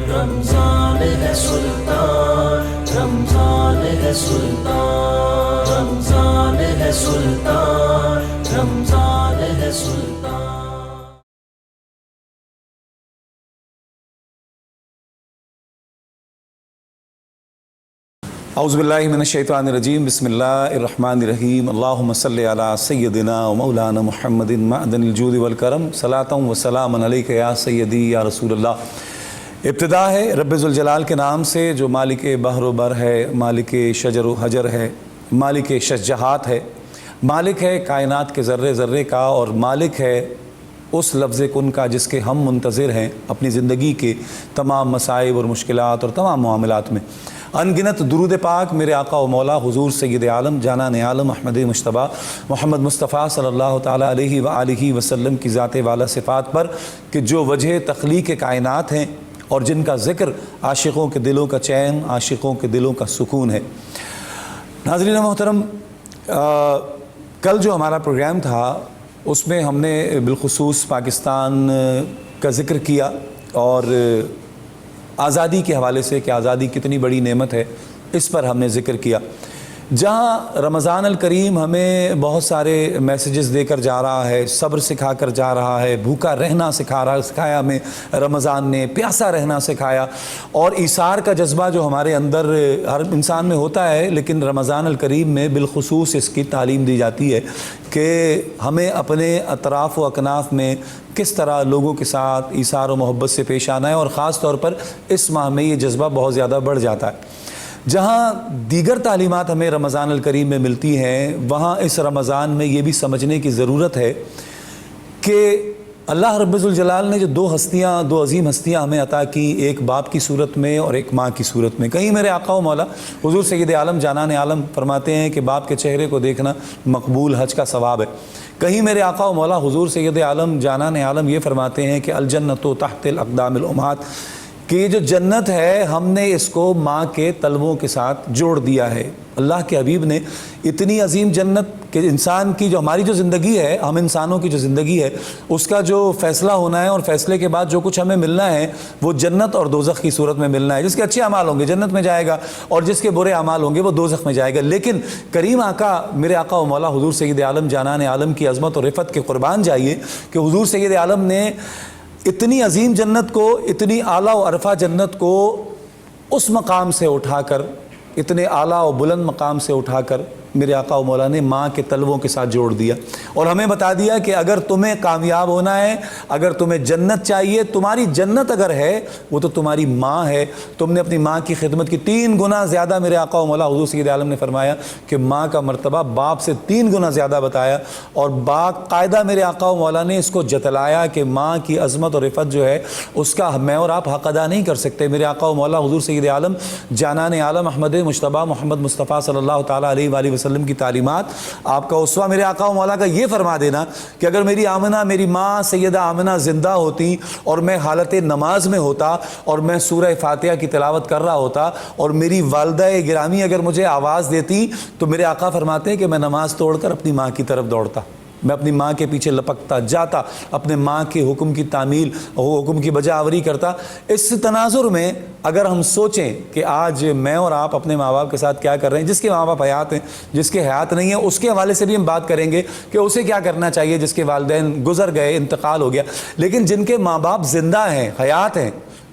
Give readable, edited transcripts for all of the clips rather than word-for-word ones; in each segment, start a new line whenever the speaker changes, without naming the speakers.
رمضان ہے سلطان، رمضان ہے سلطان، رمضان ہے سلطان، رمضان ہے سلطان۔
اعوذ باللہ من الشیطان الرجیم، بسم اللہ الرحمن الرحیم۔ اللہم صلی علی سیدنا و مولانا محمد معدن الجود والکرم، صلاۃ و سلام علیک یا سیدی یا رسول اللہ۔ ابتدا ہے رب ذوالجلال کے نام سے جو مالک بحر و بر ہے، مالک شجر و حجر ہے، مالک شجاعت ہے، مالک ہے کائنات کے ذرے ذرے کا، اور مالک ہے اس لفظ کن کا جس کے ہم منتظر ہیں اپنی زندگی کے تمام مصائب اور مشکلات اور تمام معاملات میں۔ انگنت درود پاک میرے آقا و مولا حضور سید عالم جانان عالم احمد مجتبیٰ محمد مصطفیٰ صلی اللہ تعالیٰ علیہ وآلہ وسلم کی ذات والا صفات پر کہ جو وجہ تخلیق کائنات ہیں اور جن کا ذکر عاشقوں کے دلوں کا چین، عاشقوں کے دلوں کا سکون ہے۔ ناظرین محترم، کل جو ہمارا پروگرام تھا اس میں ہم نے بالخصوص پاکستان کا ذکر کیا اور آزادی کے حوالے سے کہ آزادی کتنی بڑی نعمت ہے اس پر ہم نے ذکر کیا۔ جہاں رمضان الکریم ہمیں بہت سارے میسیجز دے کر جا رہا ہے، صبر سکھا کر جا رہا ہے، بھوکا رہنا سکھایا ہمیں رمضان نے، پیاسا رہنا سکھایا، اور ایثار کا جذبہ جو ہمارے اندر ہر انسان میں ہوتا ہے، لیکن رمضان الکریم میں بالخصوص اس کی تعلیم دی جاتی ہے کہ ہمیں اپنے اطراف و اکناف میں کس طرح لوگوں کے ساتھ ایثار و محبت سے پیش آنا ہے، اور خاص طور پر اس ماہ میں یہ جذبہ بہت زیادہ بڑھ جاتا ہے۔ جہاں دیگر تعلیمات ہمیں رمضان الکریم میں ملتی ہیں، وہاں اس رمضان میں یہ بھی سمجھنے کی ضرورت ہے کہ اللہ رب ذوالجلال نے جو دو عظیم ہستیاں ہمیں عطا کی، ایک باپ کی صورت میں اور ایک ماں کی صورت میں۔ کہیں میرے آقا و مولا حضور سید عالم جانان عالم فرماتے ہیں کہ باپ کے چہرے کو دیکھنا مقبول حج کا ثواب ہے۔ کہیں میرے آقا و مولا حضور سید عالم جانان عالم یہ فرماتے ہیں کہ الجنت تحت الاقدام الامہات، کہ یہ جو جنت ہے ہم نے اس کو ماں کے تلووں کے ساتھ جوڑ دیا ہے۔ اللہ کے حبیب نے اتنی عظیم جنت کہ انسان کی جو ہماری جو زندگی ہے، ہم انسانوں کی جو زندگی ہے، اس کا جو فیصلہ ہونا ہے اور فیصلے کے بعد جو کچھ ہمیں ملنا ہے وہ جنت اور دوزخ کی صورت میں ملنا ہے۔ جس کے اچھے اعمال ہوں گے جنت میں جائے گا، اور جس کے برے اعمال ہوں گے وہ دوزخ میں جائے گا۔ لیکن کریم آقا میرے آقا و مولا حضور سید عالم جانان عالم کی عظمت اور رفعت کے قربان جائیے کہ حضور سید عالم نے اتنی عظیم جنت کو، اتنی اعلیٰ و عرفہ جنت کو اس مقام سے اٹھا کر، اتنے اعلیٰ و بلند مقام سے اٹھا کر میرے آقا و مولا نے ماں کے تلووں کے ساتھ جوڑ دیا، اور ہمیں بتا دیا کہ اگر تمہیں کامیاب ہونا ہے، اگر تمہیں جنت چاہیے، تمہاری جنت اگر ہے وہ تو تمہاری ماں ہے۔ تم نے اپنی ماں کی خدمت کی 3 گنا زیادہ، میرے آقا و مولا حضور سید عالم نے فرمایا کہ ماں کا مرتبہ باپ سے 3 گنا زیادہ بتایا، اور باقاعدہ میرے آقا و مولا نے اس کو جتلایا کہ ماں کی عظمت اور رفعت جو ہے اس کا میں اور آپ حق ادا نہیں کر سکتے۔ میرے آقا و مولا حضور سید عالم جانان عالم احمد مجتبیٰ محمد مصطفیٰ صلی اللہ تعالیٰ علیہ وآلہ وسلم کی تعلیمات، آپ کا اسوہ میرے آقا و مولا کا یہ فرما دینا کہ اگر میری آمنہ، میری ماں سیدہ آمنہ زندہ ہوتی اور میں حالت نماز میں ہوتا اور میں سورہ فاتحہ کی تلاوت کر رہا ہوتا، اور میری والدہ گرامی اگر مجھے آواز دیتی، تو میرے آقا فرماتے ہیں کہ میں نماز توڑ کر اپنی ماں کی طرف دوڑتا، میں اپنی ماں کے پیچھے لپکتا جاتا، اپنے ماں کے حکم کی تعمیل، حکم کی بجا آوری کرتا۔ اس تناظر میں اگر ہم سوچیں کہ آج میں اور آپ اپنے ماں باپ کے ساتھ کیا کر رہے ہیں، جس کے ماں باپ حیات ہیں، جس کے حیات نہیں ہیں، اس کے حوالے سے بھی ہم بات کریں گے کہ اسے کیا کرنا چاہیے جس کے والدین گزر گئے، انتقال ہو گیا، لیکن جن کے ماں باپ زندہ ہیں، حیات ہیں،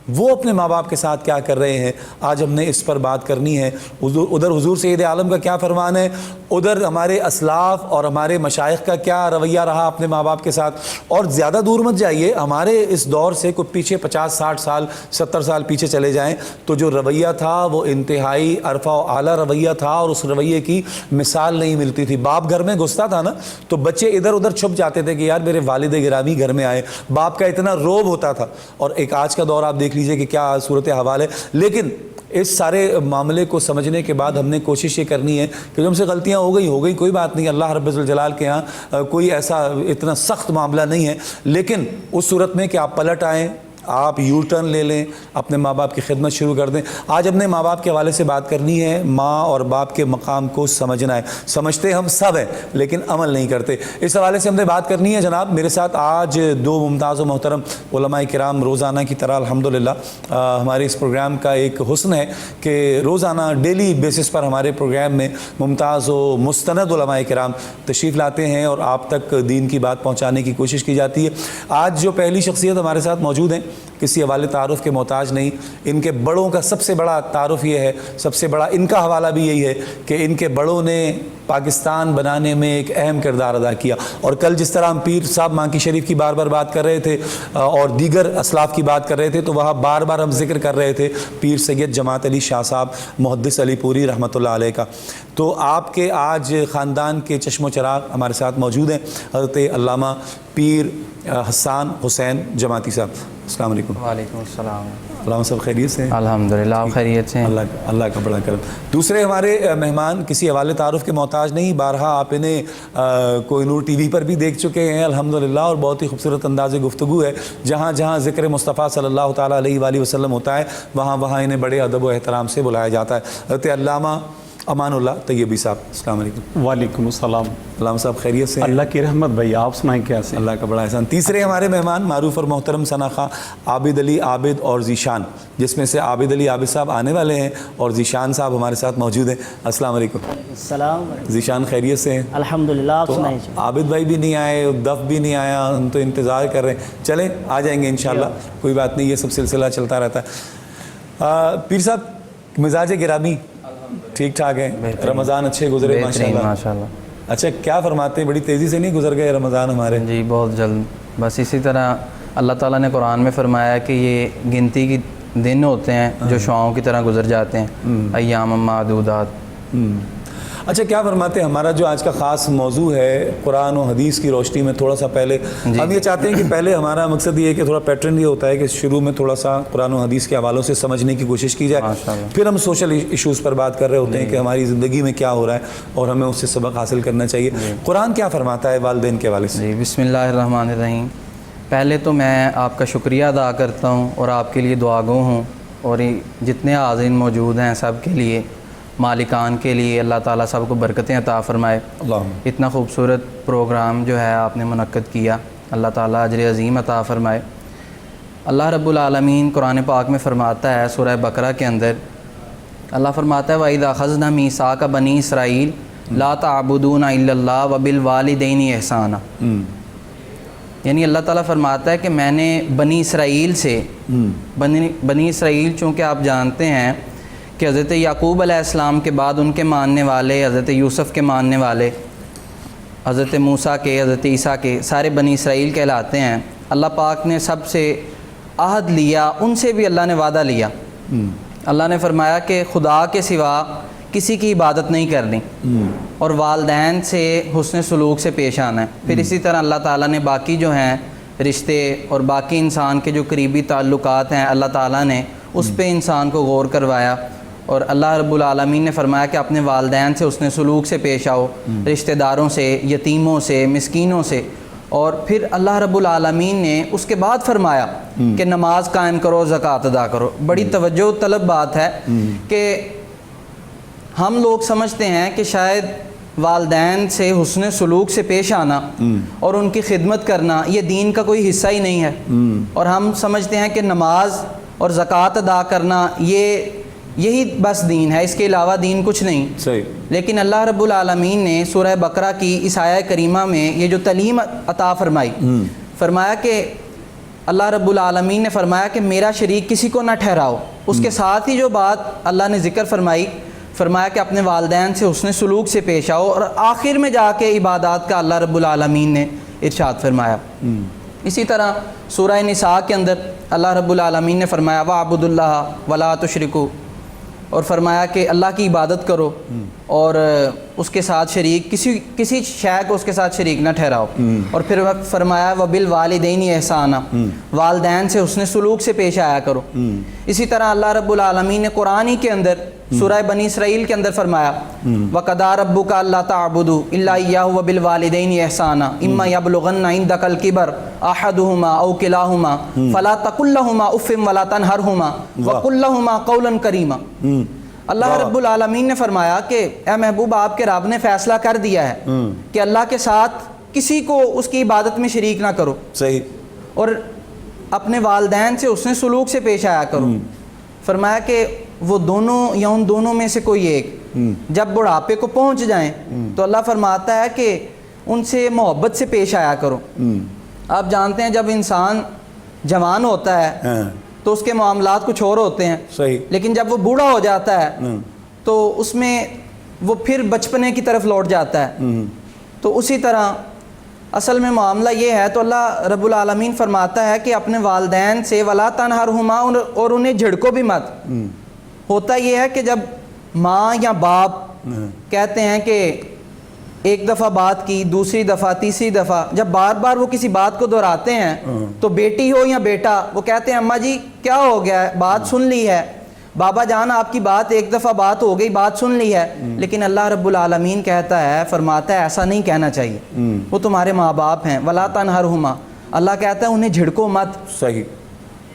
وہ اپنے ماں باپ کے ساتھ کیا کر رہے ہیں، آج ہم نے اس پر بات کرنی ہے۔ ادھر حضور سید عالم کا کیا فرمان ہے، ادھر ہمارے اسلاف اور ہمارے مشائخ کا کیا رویہ رہا اپنے ماں باپ کے ساتھ، اور زیادہ دور مت جائیے، ہمارے اس دور سے کوئی پیچھے 50 60 سال 70 سال پیچھے چلے جائیں تو جو رویہ تھا وہ انتہائی عرفہ و اعلیٰ رویہ تھا، اور اس رویے کی مثال نہیں ملتی تھی۔ باپ گھر میں گھستا تھا نا تو بچے ادھر ادھر چھپ جاتے تھے کہ یار میرے والد گرامی گھر میں آئے، باپ کا اتنا روب ہوتا تھا۔ اور ایک آج کا دور آپ دیکھ لیجئے کہ کیا صورت حوال ہے، لیکن اس سارے معاملے کو سمجھنے کے بعد ہم نے کوشش یہ کرنی ہے کہ جو ہم سے غلطیاں ہو گئی کوئی بات نہیں، اللہ رب الجلال کے ہاں کوئی ایسا اتنا سخت معاملہ نہیں ہے، لیکن اس صورت میں کہ آپ پلٹ آئیں آپ یو ٹرن لے لیں، اپنے ماں باپ کی خدمت شروع کر دیں۔ آج اپنے ماں باپ کے حوالے سے بات کرنی ہے، ماں اور باپ کے مقام کو سمجھنا ہے۔ سمجھتے ہم سب ہیں لیکن عمل نہیں کرتے، اس حوالے سے ہم نے بات کرنی ہے۔ جناب میرے ساتھ آج دو ممتاز و محترم علماء کرام روزانہ کی طرح الحمدللہ ہمارے اس پروگرام کا ایک حسن ہے کہ روزانہ ڈیلی بیسس پر ہمارے پروگرام میں ممتاز و مستند علماء کرام تشریف لاتے ہیں اور آپ تک دین کی بات پہنچانے کی کوشش کی جاتی ہے۔ آج جو پہلی شخصیت ہمارے ساتھ موجود ہیں کسی حوالے تعارف کے محتاج نہیں، ان کے بڑوں کا سب سے بڑا تعارف یہ ہے، سب سے بڑا ان کا حوالہ بھی یہی ہے کہ ان کے بڑوں نے پاکستان بنانے میں ایک اہم کردار ادا کیا۔ اور کل جس طرح ہم پیر صاحب مانکی شریف کی بار بار بات کر رہے تھے اور دیگر اسلاف کی بات کر رہے تھے تو وہاں بار بار ہم ذکر کر رہے تھے پیر سید جماعت علی شاہ صاحب محدث علی پوری رحمۃ اللہ علیہ کا۔ تو آپ کے آج خاندان کے چشم و چراغ ہمارے ساتھ موجود ہیں، حضرت علامہ پیر حسان حسین جماعتی صاحب۔ السلام علیکم۔
وعلیکم السلام۔
علامہ صاحب خیریت سے ہیں؟
الحمدللہ آپ خیریت سے ہیں؟
اللہ کا بڑا کرم۔ دوسرے ہمارے مہمان کسی حوالے تعارف کے محتاج نہیں، بارہا آپ انہیں کوہ نور ٹی وی پر بھی دیکھ چکے ہیں الحمدللہ، اور بہت ہی خوبصورت انداز گفتگو ہے۔ جہاں جہاں ذکر مصطفیٰ صلی اللہ تعالیٰ علیہ وآلہ وسلم ہوتا ہے وہاں وہاں انہیں بڑے ادب و احترام سے بلایا جاتا ہے۔ حضرت علامہ امان اللہ طیبی صاحب، السلام علیکم۔
وعلیکم السلام۔
علامہ صاحب خیریت سے ہیں؟
اللہ کی رحمت بھائی، آپ سنائیں کیسے؟
اللہ کا بڑا احسان۔ تیسرے ہمارے مہمان معروف اور محترم ثنا خواں عابد علی عابد اور ذیشان، جس میں سے عابد علی عابد صاحب آنے والے ہیں اور ذیشان صاحب ہمارے ساتھ موجود ہیں۔ السلام علیکم۔
السلام۔
ذیشان خیریت سے ہیں؟
الحمدللہ، آپ
تو
سنائیں۔
عابد بھائی بھی نہیں آئے، دف بھی نہیں آیا، ہم تو انتظار کر رہے ہیں۔ چلیں آ جائیں گے انشاءاللہ، کوئی بات نہیں، یہ سب سلسلہ چلتا رہتا ہے۔ پیر صاحب مزاج گرامی ٹھیک ٹھاک ہے؟ رمضان اچھے گزرے ماشاءاللہ؟ اچھا کیا فرماتے ہیں، بڑی تیزی سے نہیں گزر گئے رمضان ہمارے؟
جی بہت جلد، بس اسی طرح اللہ تعالیٰ نے قرآن میں فرمایا کہ یہ گنتی کی دن ہوتے ہیں جو شعاؤں کی طرح گزر جاتے ہیں، ایام معدودات۔
اچھا کیا فرماتے ہیں، ہمارا جو آج کا خاص موضوع ہے قرآن و حدیث کی روشنی میں تھوڑا سا پہلے ہم یہ چاہتے ہیں کہ پہلے ہمارا مقصد یہ ہے کہ تھوڑا پیٹرن یہ ہوتا ہے کہ شروع میں تھوڑا سا قرآن و حدیث کے حوالوں سے سمجھنے کی کوشش کی جائے، پھر ہم سوشل ایشوز پر بات کر رہے ہوتے ہیں کہ ہماری زندگی میں کیا ہو رہا ہے اور ہمیں اس سے سبق حاصل کرنا چاہیے۔ قرآن کیا فرماتا ہے والدین کے حوالے سے؟
جی بسم اللہ الرحمن الرحیم۔ پہلے تو میں آپ کا شکریہ ادا کرتا ہوں اور آپ کے لیے دعا گو ہوں، اور جتنے حاضرین موجود ہیں سب کے لیے، مالکان کے لیے اللہ تعالیٰ سب کو برکتیں عطا فرمائے۔ اتنا خوبصورت پروگرام جو ہے آپ نے منعقد کیا، اللہ تعالیٰ اجر عظیم عطا فرمائے۔ اللہ رب العالمین قرآن پاک میں فرماتا ہے سورہ بقرہ کے اندر، اللہ فرماتا ہے وَإِذَا أَخَذْنَا مِيثَاقَ بَنِي إِسْرَائِيلَ لَا تَعْبُدُونَ إِلَّا اللَّهَ وَبِالْوَالِدَيْنِ إِحْسَانًا، یعنی اللہ تعالیٰ فرماتا ہے کہ میں نے بنی اسرائیل سے، بنی اسرائیل چونکہ آپ جانتے ہیں کہ حضرت یعقوب علیہ السلام کے بعد ان کے ماننے والے، حضرت یوسف کے ماننے والے، حضرت موسیٰ کے، حضرت عیسیٰ کے، سارے بنی اسرائیل کہلاتے ہیں۔ اللہ پاک نے سب سے عہد لیا، ان سے بھی اللہ نے وعدہ لیا۔ اللہ نے فرمایا کہ خدا کے سوا کسی کی عبادت نہیں کرنی اور والدین سے حسن سلوک سے پیش آنا ہے۔ پھر اسی طرح اللہ تعالیٰ نے باقی جو ہیں رشتے اور باقی انسان کے جو قریبی تعلقات ہیں اللہ تعالیٰ نے اس پہ انسان کو غور کروایا، اور اللہ رب العالمین نے فرمایا کہ اپنے والدین سے حسن سلوک سے پیش آؤ، رشتہ داروں سے، یتیموں سے، مسکینوں سے۔ اور پھر اللہ رب العالمین نے اس کے بعد فرمایا کہ نماز قائم کرو، زکوٰۃ ادا کرو۔ بڑی توجہ طلب بات ہے کہ ہم لوگ سمجھتے ہیں کہ شاید والدین سے حسن سلوک سے پیش آنا اور ان کی خدمت کرنا یہ دین کا کوئی حصہ ہی نہیں ہے، اور ہم سمجھتے ہیں کہ نماز اور زکوٰۃ ادا کرنا یہی بس دین ہے، اس کے علاوہ دین کچھ نہیں۔
صحیح۔
لیکن اللہ رب العالمین نے سورہ بقرہ کی اس آیہ کریمہ میں یہ جو تعلیم عطا فرمائی، فرمایا کہ اللہ رب العالمین نے فرمایا کہ میرا شریک کسی کو نہ ٹھہراؤ۔ اس کے ساتھ ہی جو بات اللہ نے ذکر فرمائی، فرمایا کہ اپنے والدین سے حسن سلوک سے پیش آؤ، اور آخر میں جا کے عبادات کا اللہ رب العالمین نے ارشاد فرمایا۔ اسی طرح سورہ نساء کے اندر اللہ رب العالمین نے فرمایا وَاعْبُدُوا اللَّهَ وَلَا تُشْرِكُوا، اور فرمایا کہ اللہ کی عبادت کرو اور اس کے ساتھ شریک کسی شے کو اس کے ساتھ شریک نہ ٹھہراؤ، اور پھر فرمایا وَبِالْوَالِدَيْنِ إِحْسَانًا، والدین سے حسن سلوک سے پیش آیا کرو۔ اسی طرح اللہ رب العالمین نے قرآن ہی کے اندر سورہ بنی اسرائیل کے اندر فرمایا وَقَضَىٰ رَبُّكَ أَلَّا تَعْبُدُوا إِلَّا إِيَّاهُ وَبِالْوَالِدَيْنِ إِحْسَانًا إِمَّا يَبْلُغَنَّ عِندَكَ الْكِبَرَ أَحَدُهُمَا أَوْ كِلَاهُمَا فَلَا تَقُل لَّهُمَا أُفٍّ وَلَا تَنْهَرْهُمَا وَقُل لَّهُمَا قَوْلًا كَرِيمًا۔ اللہ رب العالمین نے فرمایا کہ اے محبوب آپ کے رب نے فیصلہ کر دیا ہے کہ اللہ کے ساتھ کسی کو اس کی عبادت میں شریک نہ کرو،
صحیح،
اور اپنے والدین سے حسن سلوک سے پیش آیا کرو۔ فرمایا کہ وہ دونوں یا ان دونوں میں سے کوئی ایک جب بڑھاپے کو پہنچ جائیں تو اللہ فرماتا ہے کہ ان سے محبت سے پیش آیا کرو۔ آپ جانتے ہیں جب انسان جوان ہوتا ہے تو اس کے معاملات کچھ اور ہوتے ہیں،
صحیح،
لیکن جب وہ بوڑھا ہو جاتا ہے تو اس میں وہ پھر بچپنے کی طرف لوٹ جاتا ہے۔ تو اسی طرح اصل میں معاملہ یہ ہے، تو اللہ رب العالمین فرماتا ہے کہ اپنے والدین سے وَلَا تَنْهَرْهُمَا، اور انہیں جھڑکو بھی مت۔ ہوتا یہ ہے کہ جب ماں یا باپ کہتے ہیں کہ ایک دفعہ بات کی، دوسری دفعہ، تیسری دفعہ، جب بار بار وہ کسی بات کو دہراتے ہیں تو بیٹی ہو یا بیٹا وہ کہتے ہیں اماں جی کیا ہو گیا ہے، بات سن لی ہے، بابا جان آپ کی بات ایک دفعہ بات ہو گئی، بات سن لی ہے۔ لیکن اللہ رب العالمین کہتا ہے، فرماتا ہے ایسا نہیں کہنا چاہیے، وہ تمہارے ماں باپ ہیں۔ وَلَا تَنْهَرْهُمَا، اللہ کہتا ہے انہیں جھڑکو مت۔
صحیح،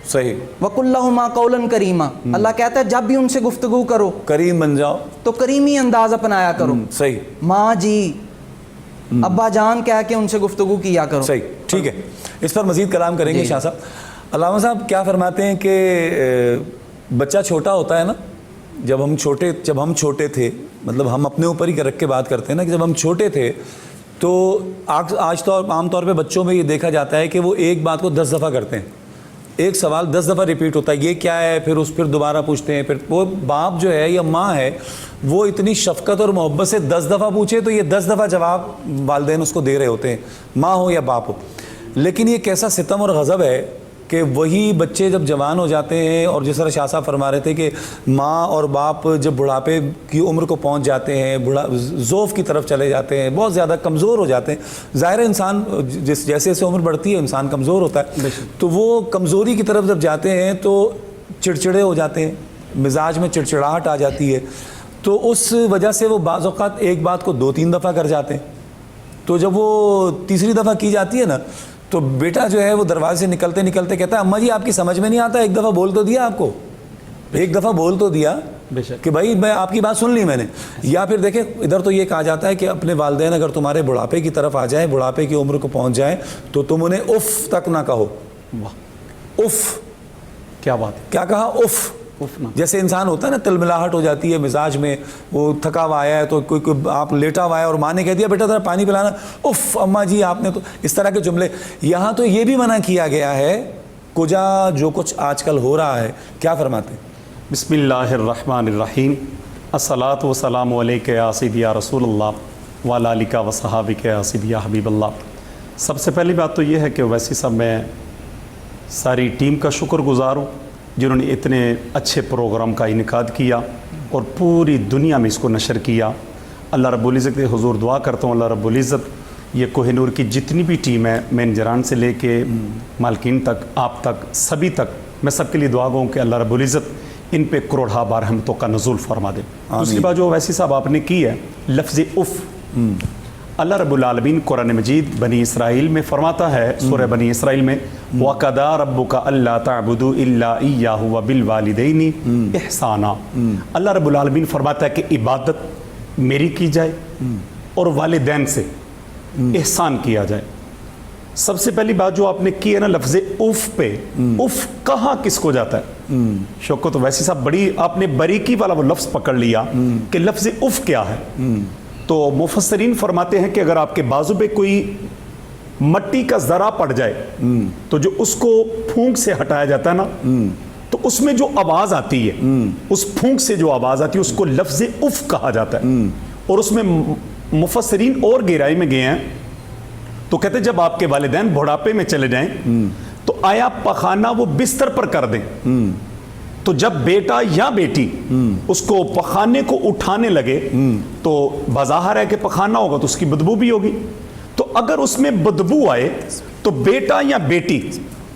صحیح،
وَقُل لَّهُمَا قَوْلًا كَرِيمًا، اللہ کہتا ہے جب بھی ان سے گفتگو کرو
کریم بن جاؤ
تو کریمی انداز اپنایا کرو۔
صحیح،
ماں جی، ابا جان کہہ کے ان سے گفتگو کیا کرو۔
صحیح، ٹھیک ہے، اس پر مزید کلام کریں گے شاہ صاحب۔ علامہ صاحب کیا فرماتے ہیں کہ بچہ چھوٹا ہوتا ہے نا، جب ہم چھوٹے تھے، مطلب ہم اپنے اوپر ہی رکھ کے بات کرتے ہیں نا، کہ جب ہم چھوٹے تھے تو آج تو عام طور پہ بچوں میں یہ دیکھا جاتا ہے کہ وہ ایک بات کو 10 دفعہ کرتے ہیں، ایک سوال 10 دفعہ ریپیٹ ہوتا ہے، یہ کیا ہے، پھر دوبارہ پوچھتے ہیں، پھر وہ باپ جو ہے یا ماں ہے وہ اتنی شفقت اور محبت سے 10 دفعہ پوچھے تو یہ 10 دفعہ جواب والدین اس کو دے رہے ہوتے ہیں، ماں ہو یا باپ ہو۔ لیکن یہ کیسا ستم اور غضب ہے کہ وہی بچے جب جوان ہو جاتے ہیں، اور جس طرح شاہ صاحب فرما رہے تھے کہ ماں اور باپ جب بڑھاپے کی عمر کو پہنچ جاتے ہیں، ذوف کی طرف چلے جاتے ہیں، بہت زیادہ کمزور ہو جاتے ہیں۔ ظاہر انسان جیسے جیسے عمر بڑھتی ہے انسان کمزور ہوتا ہے، تو وہ کمزوری کی طرف جب جاتے ہیں تو چڑچڑے ہو جاتے ہیں، مزاج میں چڑچڑاہٹ آ جاتی ہے، تو اس وجہ سے وہ بعض اوقات ایک بات کو 2-3 دفعہ کر جاتے ہیں۔ تو جب وہ تیسری دفعہ کی جاتی ہے نا تو بیٹا جو ہے وہ دروازے سے نکلتے نکلتے کہتا ہے اماں جی آپ کی سمجھ میں نہیں آتا، ایک دفعہ بول تو دیا آپ کو، ایک دفعہ بول تو دیا کہ بھائی میں آپ کی بات سن لی میں نے۔ یا پھر دیکھیں ادھر تو یہ کہا جاتا ہے کہ اپنے والدین اگر تمہارے بڑھاپے کی طرف آ جائیں، بڑھاپے کی عمر کو پہنچ جائیں تو تم انہیں اف تک نہ کہو۔ اف،
کیا بات ہے،
کیا کہا؟ اف۔ جیسے انسان ہوتا ہے نا تلملاہٹ ہو جاتی ہے مزاج میں، وہ تھکا ہوا آیا ہے تو کوئی آپ لیٹا ہوا ہے اور ماں نے کہہ دیا بیٹا ذرا پانی پلانا، اف اماں جی آپ نے تو، اس طرح کے جملے۔ یہاں تو یہ بھی منع کیا گیا ہے، کجا جو کچھ آج کل ہو رہا ہے، کیا فرماتے ہیں؟
بسم اللہ الرحمن الرحیم، الصلاۃ والسلام علیک یا سیدی یا رسول اللہ وعلی آلک و صحابک یا سیدی یا حبیب اللہ۔ سب سے پہلی بات تو یہ ہے کہ ویسی صاحب میں ساری ٹیم کا شکر گزار ہوں جنہوں نے اتنے اچھے پروگرام کا انعقاد کیا اور پوری دنیا میں اس کو نشر کیا۔ اللہ رب العزت کے حضور دعا کرتا ہوں اللہ رب العزت یہ کوہ نور کی جتنی بھی ٹیم ہے، مینیجران سے لے کے مالکین تک، آپ تک، سبھی تک، میں سب کے لیے دعا گو کہ اللہ رب العزت ان پہ کروڑہا بار رحمتوں کا نزول فرما دے۔ دوسری بات جو ویسی صاحب آپ نے کی ہے، لفظ اف، اللہ رب العالمین قرآن مجید بنی اسرائیل میں فرماتا ہے، سورہ بنی اسرائیل میں وَقَضَىٰ رَبُّكَ أَلَّا تَعْبُدُوا إِلَّا إِيَّاهُ وَبِالْوَالِدَيْنِ إِحْسَانًا۔ اللہ رب العالمین فرماتا ہے کہ عبادت میری کی جائے اور والدین سے احسان کیا جائے۔ سب سے پہلی بات جو آپ نے کی ہے نا لفظ اف پہ، اف کہاں کس کو جاتا ہے؟ شوکت ویسی صاحب بڑی آپ نے باریکی والا وہ لفظ پکڑ لیا کہ لفظ اف کیا ہے۔ تو مفسرین فرماتے ہیں کہ اگر آپ کے بازو پہ کوئی مٹی کا ذرہ پڑ جائے تو جو اس کو پھونک سے ہٹایا جاتا ہے نا تو اس میں جو آواز آتی ہے، اس پھونک سے جو آواز آتی ہے اس کو لفظ اف کہا جاتا ہے۔ اور اس میں مفسرین اور گہرائی میں گئے ہیں تو کہتے ہیں جب آپ کے والدین بڑھاپے میں چلے جائیں تو آیا پخانہ وہ بستر پر کر دیں، تو جب بیٹا یا بیٹی اس کو پخانے کو اٹھانے لگے تو بظاہر ہے کہ پخانا ہوگا تو اس کی بدبو بھی ہوگی، تو اگر اس میں بدبو آئے تو بیٹا یا بیٹی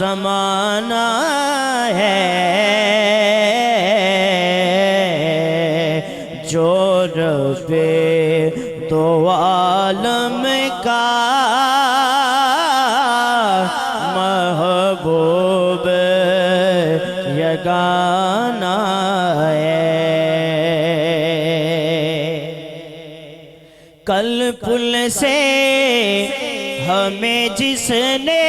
زمانہ ہے جو رب دو عالم کا محبوب یگانہ ہے۔ کل پل سے ہمیں جس نے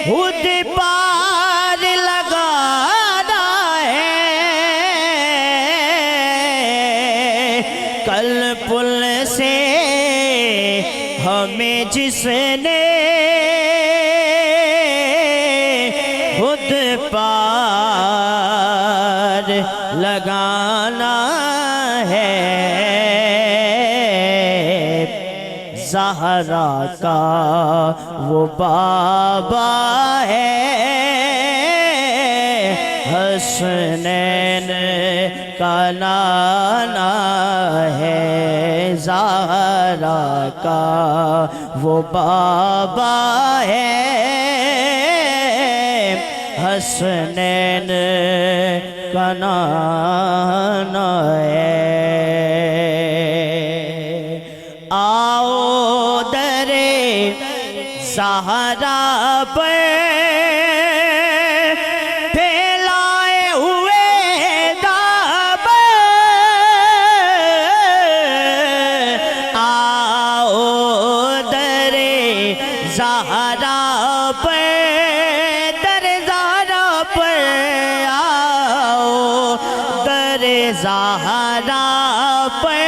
خود پار لگانا ہے، کل پل سے ہمیں جس نے خود پار لگانا ہے، زہرا کا وہ بابا ہے، حسنین کا نانا ہے، زہرا کا وہ بابا ہے، حسنین کا نانا ہے۔ آؤ درے زہرا پر پھیلائے ہوئے دامن، آؤ درے زہرا پر، در زہرا پر آؤ، در زہرا پر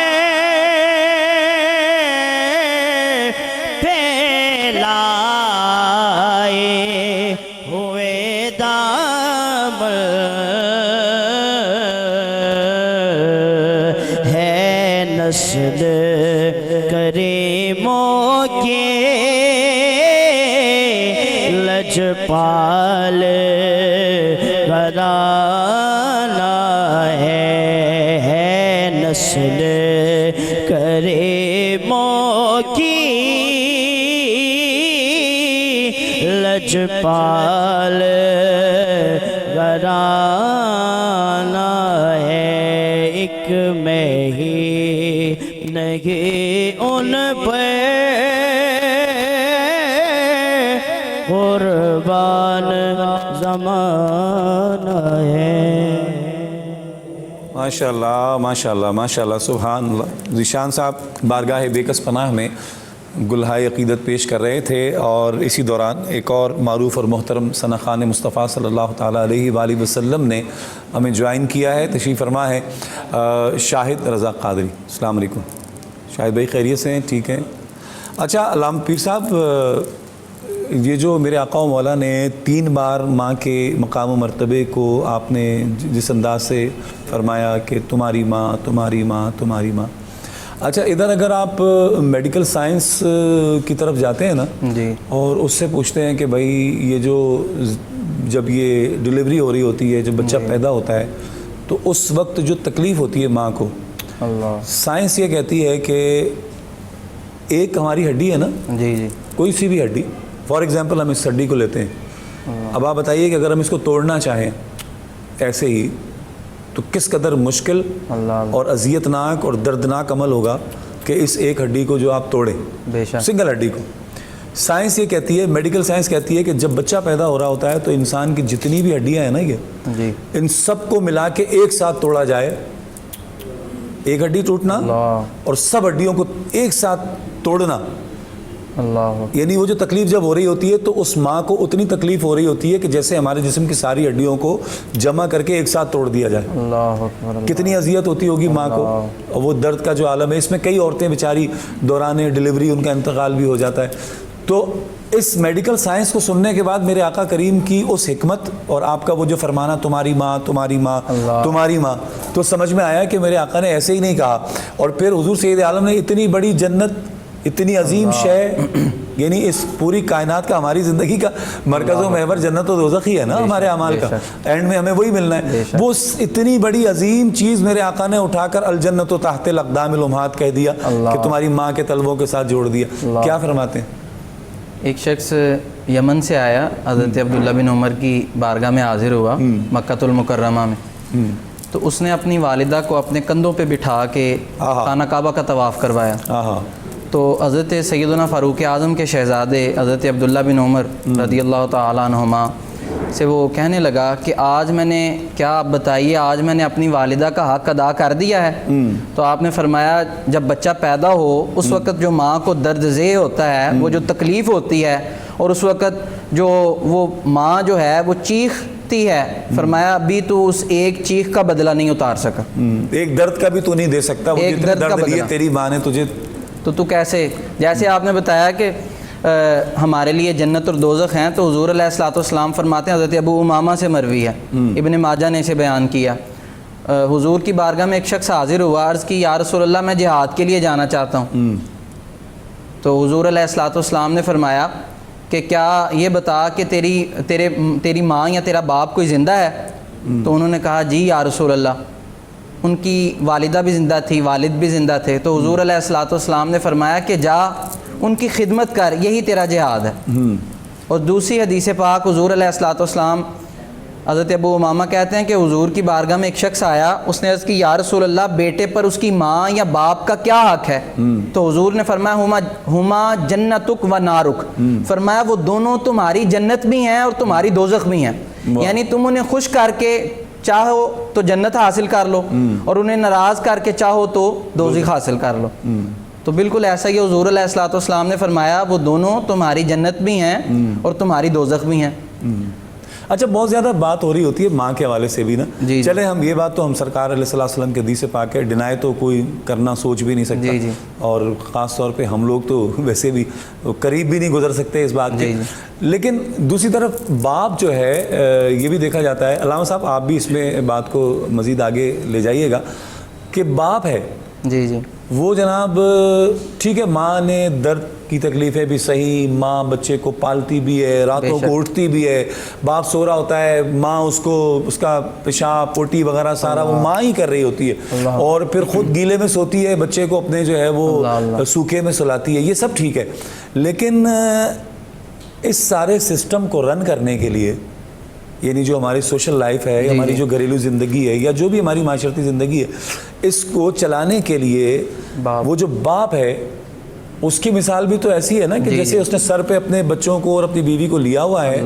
نسل کریموں کے لجپال گھرانہ ہے، نسل کریموں کی لجپال گھرانہ ہے۔ ایک میں ہی نہیں ان پہ قربان زمانہ ہے۔
ماشاءاللہ ماشاءاللہ ماشاءاللہ سبحان اللہ۔ ذیشان صاحب بارگاہ بےکس پناہ میں گلہائے عقیدت پیش کر رہے تھے، اور اسی دوران ایک اور معروف اور محترم ثنا خان مصطفیٰ صلی اللہ تعالیٰ علیہ وآلہ وسلم نے ہمیں جوائن کیا ہے، تشریف فرما ہے شاہد رضا قادری۔ السلام علیکم شاہد بھائی، خیریت سے ہیں؟ ٹھیک ہیں۔ اچھا علامہ پیر صاحب، یہ جو میرے آقا و مولا نے 3 بار ماں کے مقام و مرتبے کو آپ نے جس انداز سے فرمایا کہ تمہاری ماں تمہاری ماں تمہاری ماں، اچھا ادھر اگر آپ میڈیکل سائنس کی طرف جاتے ہیں نا
جی، اور
اس سے پوچھتے ہیں کہ بھائی یہ جو جب یہ ڈلیوری ہو رہی ہوتی ہے، جب بچہ پیدا ہوتا ہے، تو اس وقت جو تکلیف ہوتی ہے ماں کو،
اللہ،
سائنس یہ کہتی ہے کہ ایک ہماری ہڈی ہے نا،
جی جی،
کوئی سی بھی ہڈی، فار ایگزامپل ہم اس ہڈی کو لیتے ہیں، اب آپ بتائیے کہ اگر ہم اس کو توڑنا چاہیں ایسے ہی تو کس قدر مشکل اور اذیتناک اور دردناک عمل ہوگا کہ اس ایک ہڈی کو جو آپ توڑیں،
بے شک،
سنگل ہڈی کو۔ سائنس یہ کہتی ہے، میڈیکل سائنس کہتی ہے کہ جب بچہ پیدا ہو رہا ہوتا ہے تو انسان کی جتنی بھی ہڈیاں ہیں نا، یہ
جی،
ان سب کو ملا کے ایک ساتھ توڑا جائے، ایک ہڈی ٹوٹنا اور سب ہڈیوں کو ایک ساتھ توڑنا،
اللہ،
یعنی وہ جو تکلیف جب ہو رہی ہوتی ہے تو اس ماں کو اتنی تکلیف ہو رہی ہوتی ہے کہ جیسے ہمارے جسم کی ساری ہڈیوں کو جمع کر کے ایک ساتھ توڑ دیا جائے۔
اللہ اکبر،
کتنی اذیت ہوتی ہوگی ماں کو، اور وہ درد کا جو عالم ہے، اس میں کئی عورتیں بیچاری دوران ڈلیوری ان کا انتقال بھی ہو جاتا ہے۔ تو اس میڈیکل سائنس کو سننے کے بعد میرے آقا کریم کی اس حکمت اور آپ کا وہ جو فرمانا تمہاری ماں تمہاری ماں تمہاری ماں، تو سمجھ میں آیا کہ میرے آقا نے ایسے ہی نہیں کہا، اور پھر حضور سید عالم نے اتنی بڑی جنت، اتنی عظیم شے، یعنی اس پوری کائنات کا، ہماری زندگی کا مرکز و محور جنت و دوزخ ہی ہے نا ہمارے اعمال کا، اینڈ میں ہمیں وہی ملنا ہے، وہ اتنی بڑی عظیم چیز میرے آقا نے اٹھا کر الجنت و تحت الاقدام الامہات کہہ دیا کہ تمہاری ماں کے طلبوں کے ساتھ جوڑ دیا۔ کیا فرماتے ہیں؟
ایک شخص یمن سے آیا, حضرت عبداللہ بن عمر کی بارگاہ میں حاضر ہوا مکۃ المکرمہ میں. تو اس نے اپنی والدہ کو اپنے کندھوں پہ بٹھا کے خانہ کعبہ کا طواف کروایا. تو حضرت سیدنا فاروق اعظم کے شہزادے حضرت عبداللہ بن عمر رضی اللہ تعالیٰ عنہما سے وہ کہنے لگا کہ آج میں نے, کیا آپ بتائیے, آج میں نے اپنی والدہ کا حق ادا کر دیا ہے. تو آپ نے فرمایا جب بچہ پیدا ہو اس وقت جو ماں کو درد ذیح ہوتا ہے, وہ جو تکلیف ہوتی ہے, اور اس وقت جو وہ ماں جو ہے وہ چیختی ہے, فرمایا ابھی تو اس ایک چیخ کا بدلہ نہیں اتار سکا,
ایک درد کا بھی تو نہیں دے سکتا, وہ
ایک
جتنے
درد کا
درد لیے
بدلہ.
تیری ماں نے تجھے.
تو کیسے, جیسے آپ نے بتایا کہ ہمارے لیے جنت اور دوزخ ہیں, تو حضور علیہ الصلوۃ والسلام فرماتے ہیں, حضرت ابو امامہ سے مروی ہے, ابن ماجہ نے اسے بیان کیا, حضور کی بارگاہ میں ایک شخص حاضر ہوا, عرض کی یا رسول اللہ میں جہاد کے لیے جانا چاہتا ہوں. تو حضور علیہ الصلوۃ والسلام نے فرمایا کہ کیا یہ بتا کہ تیری ماں یا تیرا باپ کوئی زندہ ہے؟ تو انہوں نے کہا جی یا رسول اللہ. ان کی والدہ بھی زندہ تھی, والد بھی زندہ تھے. تو حضور علیہ الصلوۃ والسلام نے فرمایا کہ جا ان کی خدمت کر, یہی تیرا جہاد ہے. اور دوسری حدیث پاک حضور علیہ الصلوۃ والسلام, حضرت ابو امامہ کہتے ہیں کہ حضور کی بارگاہ میں ایک شخص آیا, اس نے عرض کی یا رسول اللہ بیٹے پر اس کی ماں یا باپ کا کیا حق ہے؟ تو حضور نے فرمایا ہما جنتک و نارک, فرمایا وہ دونوں تمہاری جنت بھی ہیں اور تمہاری دوزخ بھی ہیں. یعنی تم انہیں خوش کر کے چاہو تو جنت حاصل کر لو, اور انہیں ناراض کر کے چاہو تو دوزخ حاصل کر لو. تو بالکل ایسا ہی حضور علیہ الصلوۃ والسلام نے فرمایا وہ دونوں تمہاری جنت بھی ہیں اور تمہاری دوزخ بھی ہیں.
اچھا, بہت زیادہ بات ہو رہی ہوتی ہے ماں کے حوالے سے بھی نا. چلے ہم یہ بات تو ہم سرکار علیہ الصلوۃ والسلام کے حدیث پاک ہے, ڈینائی تو کوئی کرنا سوچ بھی نہیں سکتا, اور خاص طور پہ ہم لوگ تو ویسے بھی قریب بھی نہیں گزر سکتے اس بات کے. لیکن دوسری طرف باپ جو ہے یہ بھی دیکھا جاتا ہے, علامہ صاحب آپ بھی اس میں بات کو مزید آگے لے جائیے گا, کہ باپ ہے وہ جناب ٹھیک ہے, ماں نے درد کی تکلیفیں بھی صحیح, ماں بچے کو پالتی بھی ہے, راتوں کو اٹھتی بھی ہے, باپ سو رہا ہوتا ہے, ماں اس کو اس کا پیشاب پوٹی وغیرہ سارا وہ ماں ہی کر رہی ہوتی ہے, اور پھر خود گیلے میں سوتی ہے, بچے کو اپنے جو ہے وہ سوکھے میں سلاتی ہے. یہ سب ٹھیک ہے, لیکن اس سارے سسٹم کو رن کرنے کے لیے, یعنی جو ہماری سوشل لائف ہے, ہماری جو گھریلو زندگی ہے, یا جو بھی ہماری معاشرتی زندگی ہے, اس کو چلانے کے لیے وہ جو باپ ہے اس کی مثال بھی تو ایسی ہے نا کہ جیسے اس نے سر پہ اپنے بچوں کو اور اپنی بیوی کو لیا ہوا ہے,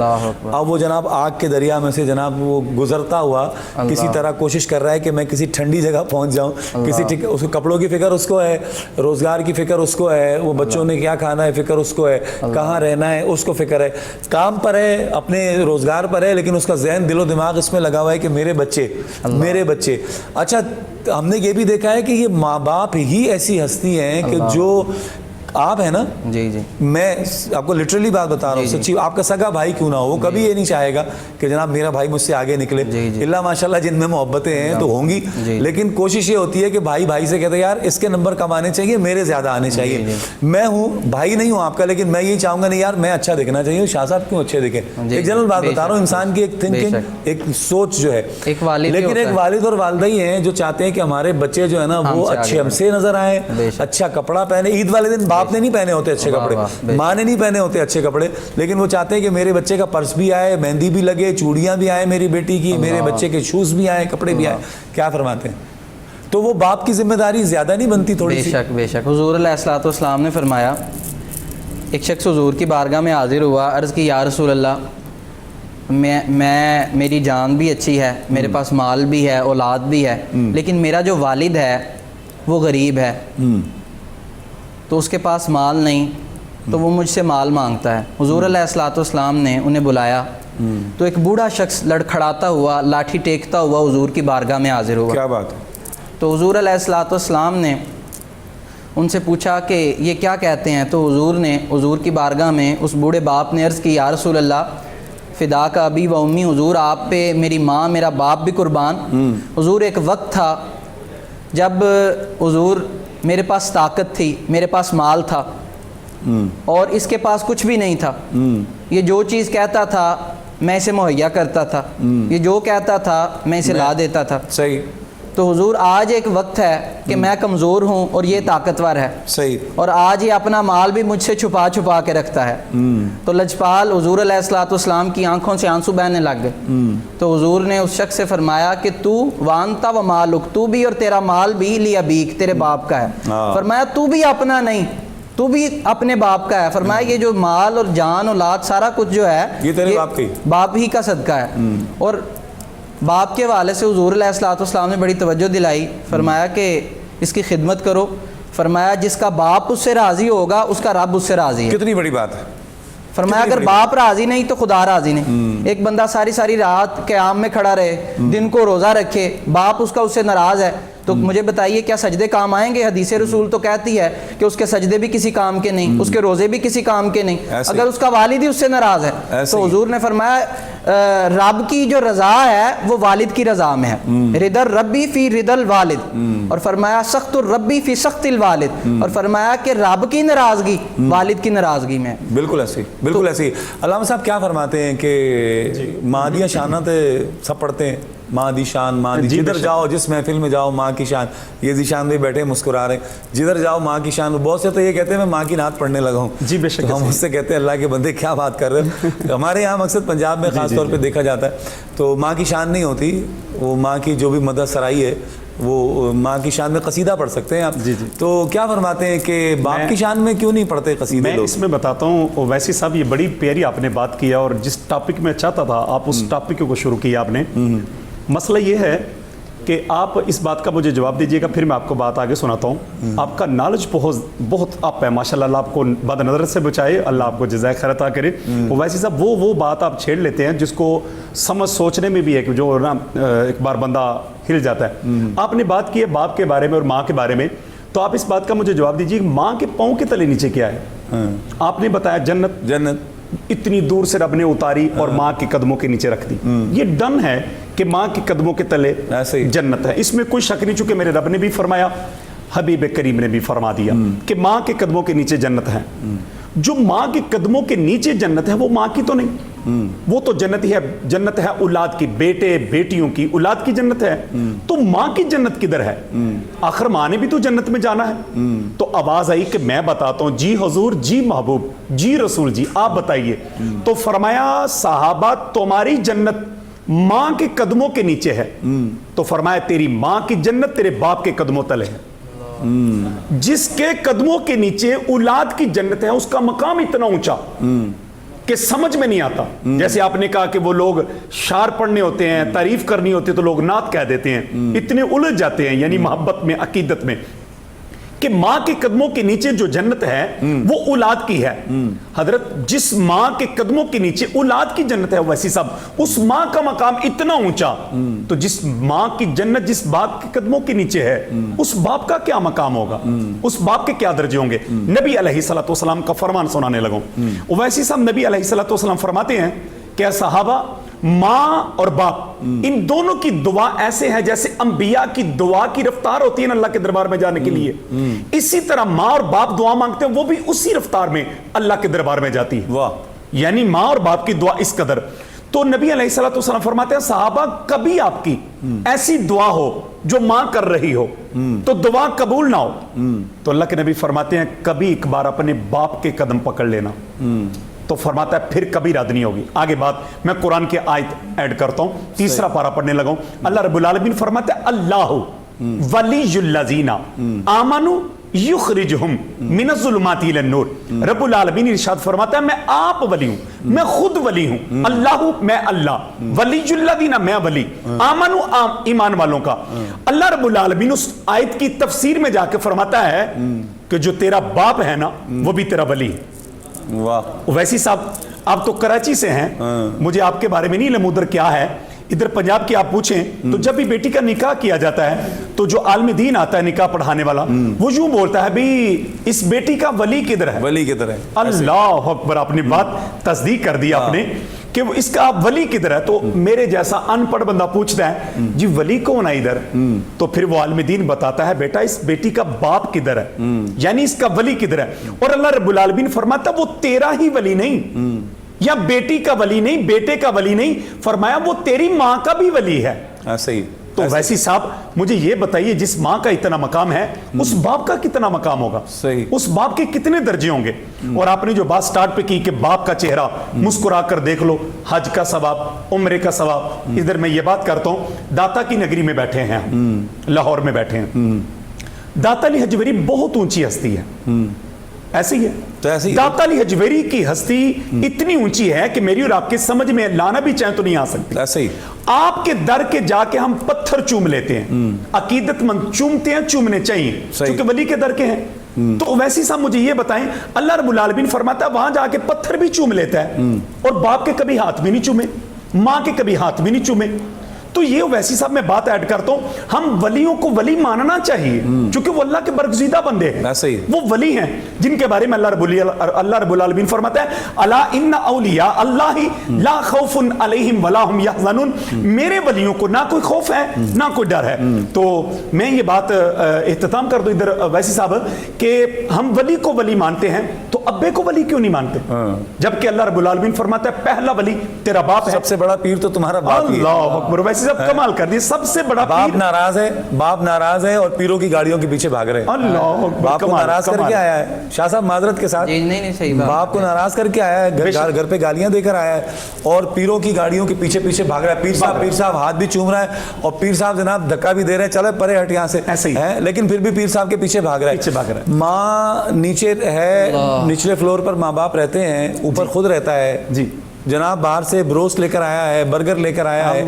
اب وہ جناب آگ کے دریا میں سے جناب وہ گزرتا ہوا کسی طرح کوشش کر رہا ہے کہ میں کسی ٹھنڈی جگہ پہنچ جاؤں, اس کو کپڑوں کی فکر اس کو ہے, روزگار کی فکر اس کو ہے, وہ بچوں نے کیا کھانا ہے فکر اس کو ہے, کہاں رہنا ہے اس کو فکر ہے, کام پر ہے, اپنے روزگار پر ہے, لیکن اس کا ذہن دل و دماغ اس میں لگا ہوا ہے کہ میرے بچے. اچھا, ہم نے یہ بھی دیکھا ہے کہ یہ ماں باپ ہی ایسی ہستی ہیں کہ جو آپ ہے نا, میں آپ کو لٹرلی بات بتا رہا ہوں, سچی, آپ کا سگا بھائی کیوں نہ ہو, وہ کبھی یہ نہیں چاہے گا کہ جناب میرا بھائی مجھ سے آگے نکلے. اللہ ماشاءاللہ جن میں محبتیں ہیں تو ہوں گی, لیکن کوشش یہ ہوتی ہے کہ بھائی سے کہتے ہیں یار اس کے نمبر کم آنے چاہیے, میرے زیادہ آنے چاہیے. میں ہوں بھائی نہیں ہوں آپ کا, لیکن میں یہی چاہوں گا نہیں یار میں اچھا دکھنا چاہیے, شاہ صاحب کیوں اچھے دکھیں. ایک جنرل بات بتا رہا ہوں, انسان کی ایک تھنکنگ, ایک سوچ جو ہے, لیکن ایک والد اور والدہ ہی ہیں جو چاہتے ہیں کہ ہمارے بچے جو ہے نا وہ اچھے ہم سے نظر آئیں, اچھا کپڑا پہنے. عید والے دن باپ نے نہیں پہنے ہوتے اچھے کپڑے, ماں نے نہیں پہنے ہوتے اچھے کپڑے, لیکن وہ چاہتے ہیں کہ میرے بچے کا پرس بھی آئے, مہندی بھی لگے, چوڑیاں بھی آئے میری بیٹی کی, میرے بچے کے شوز بھی آئے, کپڑے بھی آئے. کیا فرماتے ہیں؟ تو وہ باپ کی ذمہ داری زیادہ نہیں بنتی تھوڑی سی؟
بے شک. حضور علیہ الصلوۃ والسلام نے فرمایا, ایک شخص حضور کی بارگاہ میں حاضر ہوا, عرض کی یا رسول اللہ میری جان بھی اچھی ہے, میرے پاس مال بھی ہے, اولاد بھی ہے, لیکن میرا جو والد ہے وہ غریب ہے, تو اس کے پاس مال نہیں, تو وہ مجھ سے مال مانگتا ہے. حضور علیہ الصلوۃ والسلام نے انہیں بلایا, تو ایک بوڑھا شخص لڑکھڑاتا ہوا, لاٹھی ٹیکتا ہوا حضور کی بارگاہ میں حاضر ہوا.
کیا بات ہے؟
تو حضور علیہ الصلوۃ والسلام نے ان سے پوچھا کہ یہ کیا کہتے ہیں. تو حضور کی بارگاہ میں اس بوڑھے باپ نے عرض کی یا رسول اللہ فدا کا ابی و امی, حضور آپ پہ میری ماں میرا باپ بھی قربان. حضور ایک وقت تھا جب حضور میرے پاس طاقت تھی, میرے پاس مال تھا, اور اس کے پاس کچھ بھی نہیں تھا. یہ جو چیز کہتا تھا میں اسے مہیا کرتا تھا, یہ جو کہتا تھا میں اسے لا دیتا تھا.
صحیح.
تو حضور آج ایک وقت ہے کہ میں کمزور ہوں اور یہ طاقتور ہے،
صحیح،
اور آج یہ اپنا مال بھی مجھ سے چھپا چھپا کے رکھتا ہے۔ تو لجپال حضور علیہ الصلوۃ والسلام کی آنکھوں سے آنسو بہنے لگ گئے۔ تو حضور نے اس شخص سے فرمایا کہ تو وانتا و مالک، تو بھی اور تیرا مال بھی لی ابیک، تیرے باپ کا ہے۔ فرمایا تو بھی اپنا نہیں، تو بھی اپنے باپ کا ہے۔ فرمایا یہ جو مال اور جان اولاد سارا کچھ جو ہے
یہ تیرے باپ کی،
باپ ہی کا صدقہ ہے۔ اور باپ کے حوالے سے حضور علیہ الصلوۃ والسلام نے بڑی توجہ دلائی، فرمایا کہ اس کی خدمت کرو۔ فرمایا جس کا باپ اس سے راضی ہوگا اس کا رب اس سے راضی ہے۔
کتنی بڑی بات ہے۔
فرمایا اگر باپ راضی نہیں تو خدا راضی نہیں۔ ایک بندہ ساری رات قیام میں کھڑا رہے، دن کو روزہ رکھے، باپ اس کا اس سے ناراض ہے، تو مجھے بتائیے کیا سجدے کام آئیں گے؟ حدیث رسول تو کہتی ہے کہ اس کے سجدے بھی کسی کام کے نہیں، اس کے روزے بھی کسی کام کے نہیں، اگر اس کا والد ہی اس سے ناراض ہے۔ تو حضور نے فرمایا رب کی جو رضا ہے وہ والد کی رضا میں ہے، رضا الربی فی رضا الوالد، اور فرمایا سخط الربی فی سخط الوالد، اور فرمایا کہ رب کی ناراضگی والد کی ناراضگی میں ہے۔
بالکل ایسی، بالکل ایسی۔ علامہ صاحب کیا فرماتے ہیں کہ ماں دیا شانت سب پڑھتے ہیں، ماں دی شان، ماں دی، جدھر جاؤ جس محفل میں جاؤ ماں کی شان، یہ ذیشان بھی بیٹھے مسکرا رہے ہیں، جدھر جاؤ ماں کی شان۔ بہت سے تو یہ کہتے ہیں میں ماں کی نعت پڑھنے لگا ہوں۔
جی بے شک،
ہم اس سے کہتے ہیں اللہ کے بندے کیا بات کر رہے ہیں۔ ہمارے یہاں مقصد پنجاب میں خاص طور پہ دیکھا جاتا ہے تو ماں کی شان نہیں ہوتی، وہ ماں کی جو بھی مدح سرائی ہے وہ ماں کی شان میں قصیدہ پڑھ سکتے ہیں آپ۔ تو کیا فرماتے ہیں کہ باپ کی شان میں کیوں نہیں پڑھتے قصیدے؟
میں اس میں بتاتا ہوں ویسی صاحب، یہ بڑی پیاری آپ نے بات کیا، اور جس ٹاپک میں چاہتا تھا آپ اس ٹاپک کو شروع کیا آپ نے۔ مسئلہ یہ ہے کہ آپ اس بات کا مجھے جواب دیجئے گا، پھر میں آپ کو بات آگے سناتا ہوں۔ آپ کا نالج بہت آپ ہے ماشاءاللہ، اللہ آپ کو بد نظر سے بچائے، اللہ آپ کو جزائے خیر عطا کرے۔ ویسے صاحب وہ بات آپ چھیڑ لیتے ہیں جس کو سمجھ سوچنے میں بھی ہے کہ جو نا ایک بار بندہ ہل جاتا ہے۔ آپ نے بات کی ہے باپ کے بارے میں اور ماں کے بارے میں، تو آپ اس بات کا مجھے جواب دیجئے کہ ماں کے پاؤں کے تلے نیچے کیا ہے؟ آپ نے بتایا جنت اتنی دور سے رب نے اتاری اور ماں کے قدموں کے نیچے رکھ دی۔ یہ ڈن ہے کہ ماں کے قدموں کے تلے جنت ہے، اس میں کوئی شک نہیں، چونکہ میرے رب نے بھی فرمایا، حبیب کریم نے بھی فرما دیا کہ ماں کے قدموں کے نیچے جنت ہے۔ جو ماں کے قدموں کے نیچے جنت ہے وہ ماں کی تو نہیں، وہ تو جنت ہی ہے، جنت ہے اولاد کی، بیٹے بیٹیوں کی اولاد کی جنت ہے۔ تو ماں کی جنت کدھر ہے؟ آخر ماں نے بھی تو جنت میں جانا ہے۔ تو آواز آئی کہ میں بتاتا ہوں، جی حضور، جی محبوب، جی رسول، جی آپ بتائیے۔ تو فرمایا صحابہ تمہاری جنت ماں کے قدموں کے نیچے ہے۔ تو فرمایا تیری ماں کی جنت تیرے باپ کے قدموں تلے ہے۔ جس کے قدموں کے نیچے اولاد کی جنت ہے، اس کا مقام اتنا اونچا کہ سمجھ میں نہیں آتا۔ جیسے آپ نے کہا کہ وہ لوگ شعر پڑھنے ہوتے ہیں، تعریف کرنی ہوتی ہے تو لوگ نعت کہہ دیتے ہیں، اتنے الجھ جاتے ہیں یعنی محبت میں، عقیدت میں، کہ ماں کے قدموں کے نیچے جو جنت ہے وہ اولاد کی ہے۔ حضرت جس ماں کے قدموں کے نیچے اولاد کی جنت ہے، ویسی سب اس ماں کا مقام اتنا اونچا، تو جس ماں کی جنت جس باپ کے قدموں کے نیچے ہے، اس باپ کا کیا مقام ہوگا، اس باپ کے کیا درجے ہوں گے۔ نبی علیہ الصلوۃ والسلام کا فرمان سنانے لگوں۔ ویسی سب نبی علیہ الصلوۃ والسلام فرماتے ہیں کہ صحابہ ماں اور باپ ان دونوں کی دعا ایسے ہے جیسے انبیاء کی دعا کی رفتار ہوتی ہے نا اللہ کے دربار میں جانے کے لیے، اسی طرح ماں اور باپ دعا مانگتے ہیں، وہ بھی اسی رفتار میں اللہ کے دربار میں جاتی ہے۔ یعنی ماں اور باپ کی دعا اس قدر۔ تو نبی علیہ الصلوۃ والسلام فرماتے ہیں صحابہ کبھی آپ کی ایسی دعا ہو جو ماں کر رہی ہو تو دعا قبول نہ ہو، تو اللہ کے نبی فرماتے ہیں کبھی ایک بار اپنے باپ کے قدم پکڑ لینا، تو فرماتا ہے پھر کبھی رد نہیں ہوگی۔ آگے بات میں قرآن کی آیت ایڈ کرتا ہوں، تیسرا پارہ پڑھنے لگا ہوں۔ اللہ رب العالمین فرماتا ہے اللہ ولی الذین آمنوا یخرجہم من الظلمات الی النور۔ رب العالمین ارشاد فرماتا ہے میں آپ ولی ہوں، میں خود ولی ہوں، اللہ میں اللہ، ولی الذین میں ولی، آمنوا ایمان والوں کا۔ اللہ رب العالمین اس آیت کی تفسیر میں جا کے فرماتا ہے کہ جو تیرا باپ ہے نا وہ بھی تیرا ولی ہے۔ ویسی صاحب آپ تو کراچی سے ہیں، مجھے آپ کے بارے میں نہیں علم ادھر کیا ہے، ادھر پنجاب کی آپ پوچھیں تو جب بھی بیٹی کا نکاح کیا جاتا ہے تو جو عالم دین آتا ہے نکاح پڑھانے والا وہ یوں بولتا ہے بھی اس بیٹی کا ولی کدھر ہے؟
ولی کدھر ہے؟
اللہ اکبر، اپنی بات تصدیق کر دی آپ نے کہ اس کا ولی کدھر ہے۔ تو میرے جیسا ان پڑھ بندہ پوچھتا ہے جی ولی کون ہے ادھر، تو پھر وہ عالم دین بتاتا ہے بیٹا اس بیٹی کا باپ کدھر ہے، یعنی اس کا ولی کدھر ہے۔ اور اللہ رب العالمین فرماتا وہ تیرا ہی ولی نہیں، یا بیٹی کا ولی نہیں، بیٹے کا ولی نہیں، فرمایا وہ تیری ماں کا بھی ولی ہے۔
صحیح۔
تو ویسی صاحب مجھے یہ بتائیے جس ماں کا اتنا مقام ہے اس باپ کا کتنا مقام ہوگا؟
صحیح.
اس باپ کے کتنے درجے ہوں گے؟ اور آپ نے جو بات سٹارٹ پہ کی کہ باپ کا چہرہ مسکرا کر دیکھ لو، حج کا ثواب، عمرے کا ثواب. ادھر میں یہ بات کرتا ہوں، داتا کی نگری میں بیٹھے ہیں ہم، لاہور میں بیٹھے ہیں. داتا علی حجویری بہت اونچی ہستی ہے، ایسی ہے.
تو ایسی
داتا علی حجویری کی ہستی اتنی اونچی ہے کہ میری اور آپ کے سمجھ میں لانا بھی چاہیں تو نہیں آ سکتی.
ایسے ہی
آپ کے در کے جا کے ہم پتھر چوم لیتے ہیں، عقیدت مند چومتے ہیں، چومنے چاہیے کیونکہ ولی کے در کے ہیں. تو ویسی صاحب مجھے یہ بتائیں، اللہ رب العالمین فرماتا ہے وہاں جا کے پتھر بھی چوم لیتا ہے اور باپ کے کبھی ہاتھ بھی نہیں چومے، ماں کے کبھی ہاتھ بھی نہیں چومے. تو یہ ویسی صاحب میں بات ایڈ کرتا ہوں، ہم ولیوں کو ولی ماننا چاہیے کیونکہ وہ اللہ کے برگزیدہ بندے ہیں.
ایسے ہی
وہ ولی ہیں جن کے بارے میں اللہ رب العالمین فرماتا ہے الا ان اولیاء اللہ لا خوف علیہم ولا هم یحزنون. میرے ولیوں کو نہ کوئی خوف ہے نہ کوئی ڈر ہے. تو میں یہ بات اختتام کر دوں ادھر ویسی صاحب کہ ہم ولی کو ولی مانتے ہیں تو ابے کو ولی کیوں نہیں مانتے؟ جبکہ اللہ رب العالمین فرماتا ہے پہلا ولی تیرا باپ ہے.
سب سے بڑا پیر تو تمہارا باپ ہی ہے.
اللہ اکبر. ویسی صاحب کمال کر دی، سب سے بڑا
باپ
پیر.
ناراض ہے، باپ ناراض ہے اور پیروں کی گاڑیوں کے پیچھے بھاگ رہے ہیں.
اللہ اکبر.
باپ کو ناراض کر کے آیا ہے شاہ صاحب معذرت کے ساتھ.
جی نہیں صحیح بات.
باپ کو ناراض کر کے آیا ہے، گھر پہ گالیاں دے کر آیا ہے اور پیروں کی گاڑیوں کے پیچھے پیچھے بھاگ رہا ہے. پیر صاحب ہاتھ بھی چوم رہا ہے اور پیر صاحب جناب دھکا بھی دے رہے ہیں، چلے پرے ہٹ یہاں سے،
ایسے ہی
ہے لیکن پھر بھی پیر صاحب کے پیچھے بھاگ رہا ہے. ماں نیچے ہے، نچلے فلور پر ماں باپ رہتے ہیں، اوپر خود رہتا ہے.
جی
جناب باہر سے بروسٹ لے کر آیا ہے، برگر لے کر آیا ہے.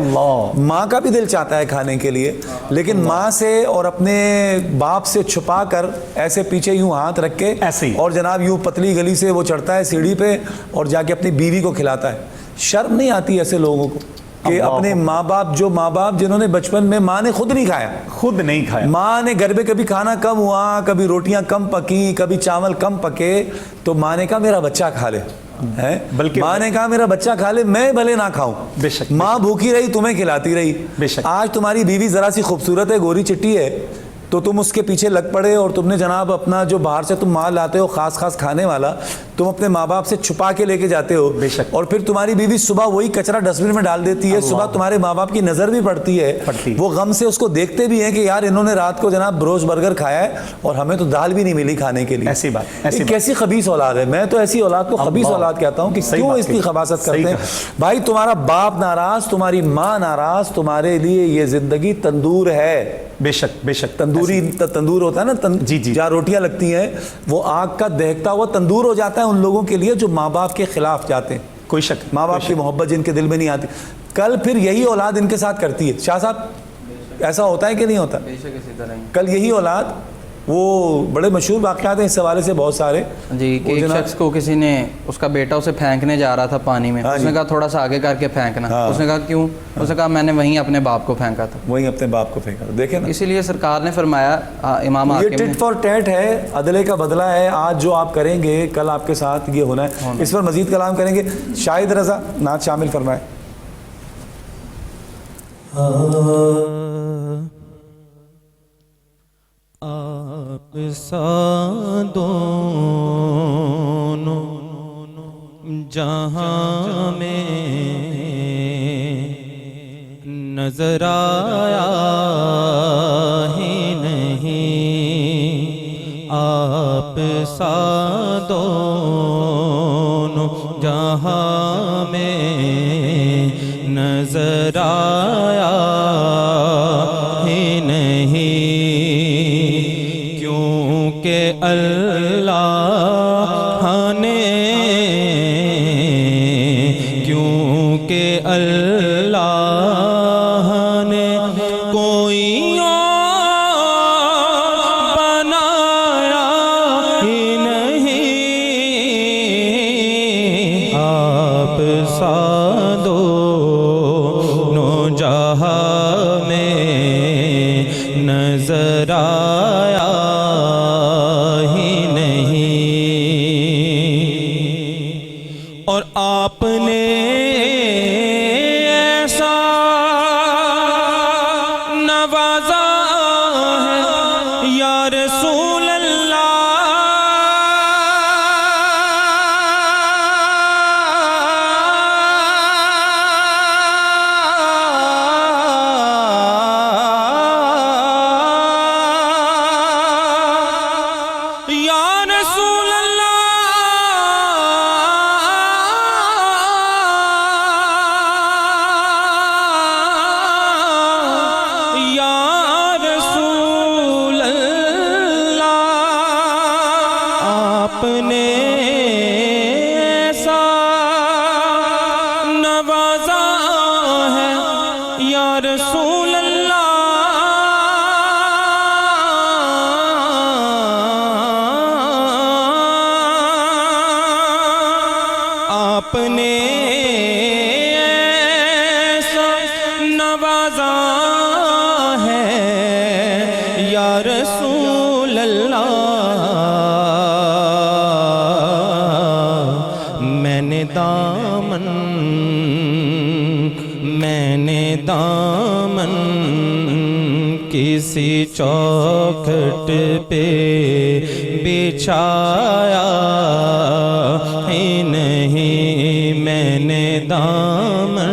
ماں کا بھی دل چاہتا ہے کھانے کے لیے، لیکن ماں سے اور اپنے باپ سے چھپا کر ایسے پیچھے یوں ہاتھ رکھ کے اور جناب یوں پتلی گلی سے وہ چڑھتا ہے سیڑھی پہ اور جا کے اپنی بیوی کو کھلاتا ہے. شرم نہیں آتی ایسے لوگوں کو کہ اپنے ماں باپ جنہوں نے بچپن میں ماں نے خود نہیں کھایا، ماں نے گھر پہ کبھی کھانا کم ہوا، کبھی روٹیاں کم پکی، کبھی چاول کم پکے تو ماں نے کہا میرا بچہ کھا لے، بلکہ ماں نے کہا میرا بچہ کھا لے، میں بھلے نہ کھاؤں. ماں بھوکی رہی، تمہیں کھلاتی رہی. آج تمہاری بیوی ذرا سی خوبصورت ہے، گوری چٹی ہے تو تم اس کے پیچھے لگ پڑے اور تم نے جناب اپنا جو باہر سے تم مال لاتے ہو خاص کھانے والا تم اپنے ماں باپ سے چھپا کے لے کے جاتے ہو. اور پھر تمہاری بیوی صبح وہی کچرا ڈسٹبن میں ڈال دیتی ہے. صبح تمہارے ماں باپ کی نظر بھی پڑتی ہے، وہ غم سے اس کو دیکھتے بھی ہیں کہ یار انہوں نے رات کو جناب بروس برگر کھایا ہے اور ہمیں تو دال بھی نہیں ملی کھانے کے لیے.
ایسی بات
کیسی خبیث اولاد ہے. میں تو ایسی اولاد کو خبیث اولاد کہتا ہوں کہ کیوں اس کی خباثت کرتے ہیں. بھائی تمہارا باپ ناراض، تمہاری ماں ناراض، تمہارے لیے یہ زندگی تندور ہے.
بے شک
تندور ہوتا ہے نا، جہاں روٹیاں لگتی ہیں وہ آگ کا دہکتا ہوا تندور ہو جاتا ہے ان لوگوں کے لیے جو ماں باپ کے خلاف جاتے ہیں.
کوئی شک،
ماں باپ کی محبت جن کے دل میں نہیں آتی، کل پھر یہی اولاد ان کے ساتھ کرتی ہے. شاہ صاحب ایسا ہوتا ہے کہ نہیں ہوتا؟ کل یہی اولاد، وہ بڑے مشہور واقعات ہیں اس حوالے سے بہت سارے.
جی کہ ایک شخص کو کسی نے، اس کا بیٹا اسے پھینکنے جا رہا تھا پانی میں، اس نے کہا تھوڑا سا آگے کر کے پھینکنا. اس نے کہا کیوں؟ اس نے کہا میں نے وہیں اپنے باپ کو پھینکا تھا.
وہیں اپنے باپ کو پھینکا تھا. دیکھیں نا،
اسی لیے سرکار نے فرمایا امام
یہ ٹٹ فار ٹیٹ ہے، عدلے کا بدلہ ہے. آج جو آپ کریں گے کل آپ کے ساتھ یہ ہونا ہے. اس پر مزید کلام کریں گے. شاہد رضا نعت شامل فرمائے.
آپ سا دونوں جہاں میں نظر آیا ہی نہیں. آپ سا دونوں جہاں میں نظر آیا ہی نہیں. کہ اللہ نے، کیونکہ اللہ نے کوئی اور بنایا ہی نہیں. آپ سا دونوں جہاں میں نظر آیا اور آپ نے ایسا نوازا ہے یا رسول اللہ. یا رسول اللہ میں نے دامن کسی چوکھٹ پہ بچھایا ہی نہیں، میں نے دامن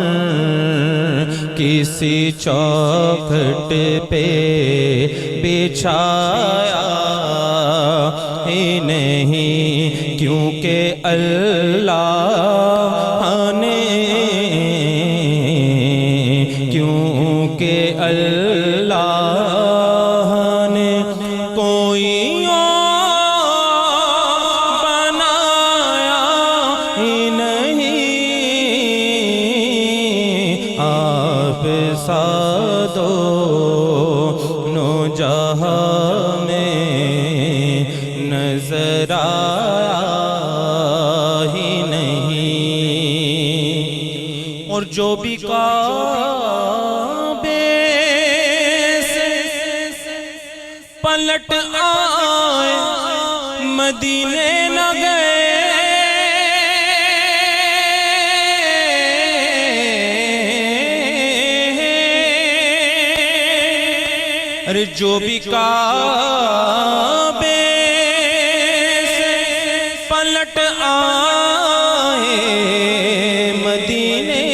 کسی چوکھٹ پہ بچھایا ہی نہیں، کیونکہ اللہ نے کوئی اور بنایا ہی نہیں، آپ سا دونوں جہاں میں نظر آیا ہی نہیں، اور جو بھی پلٹ آئے مدینے نہ گئے، ارے جو بھی کعبے سے پلٹ آئے مدینے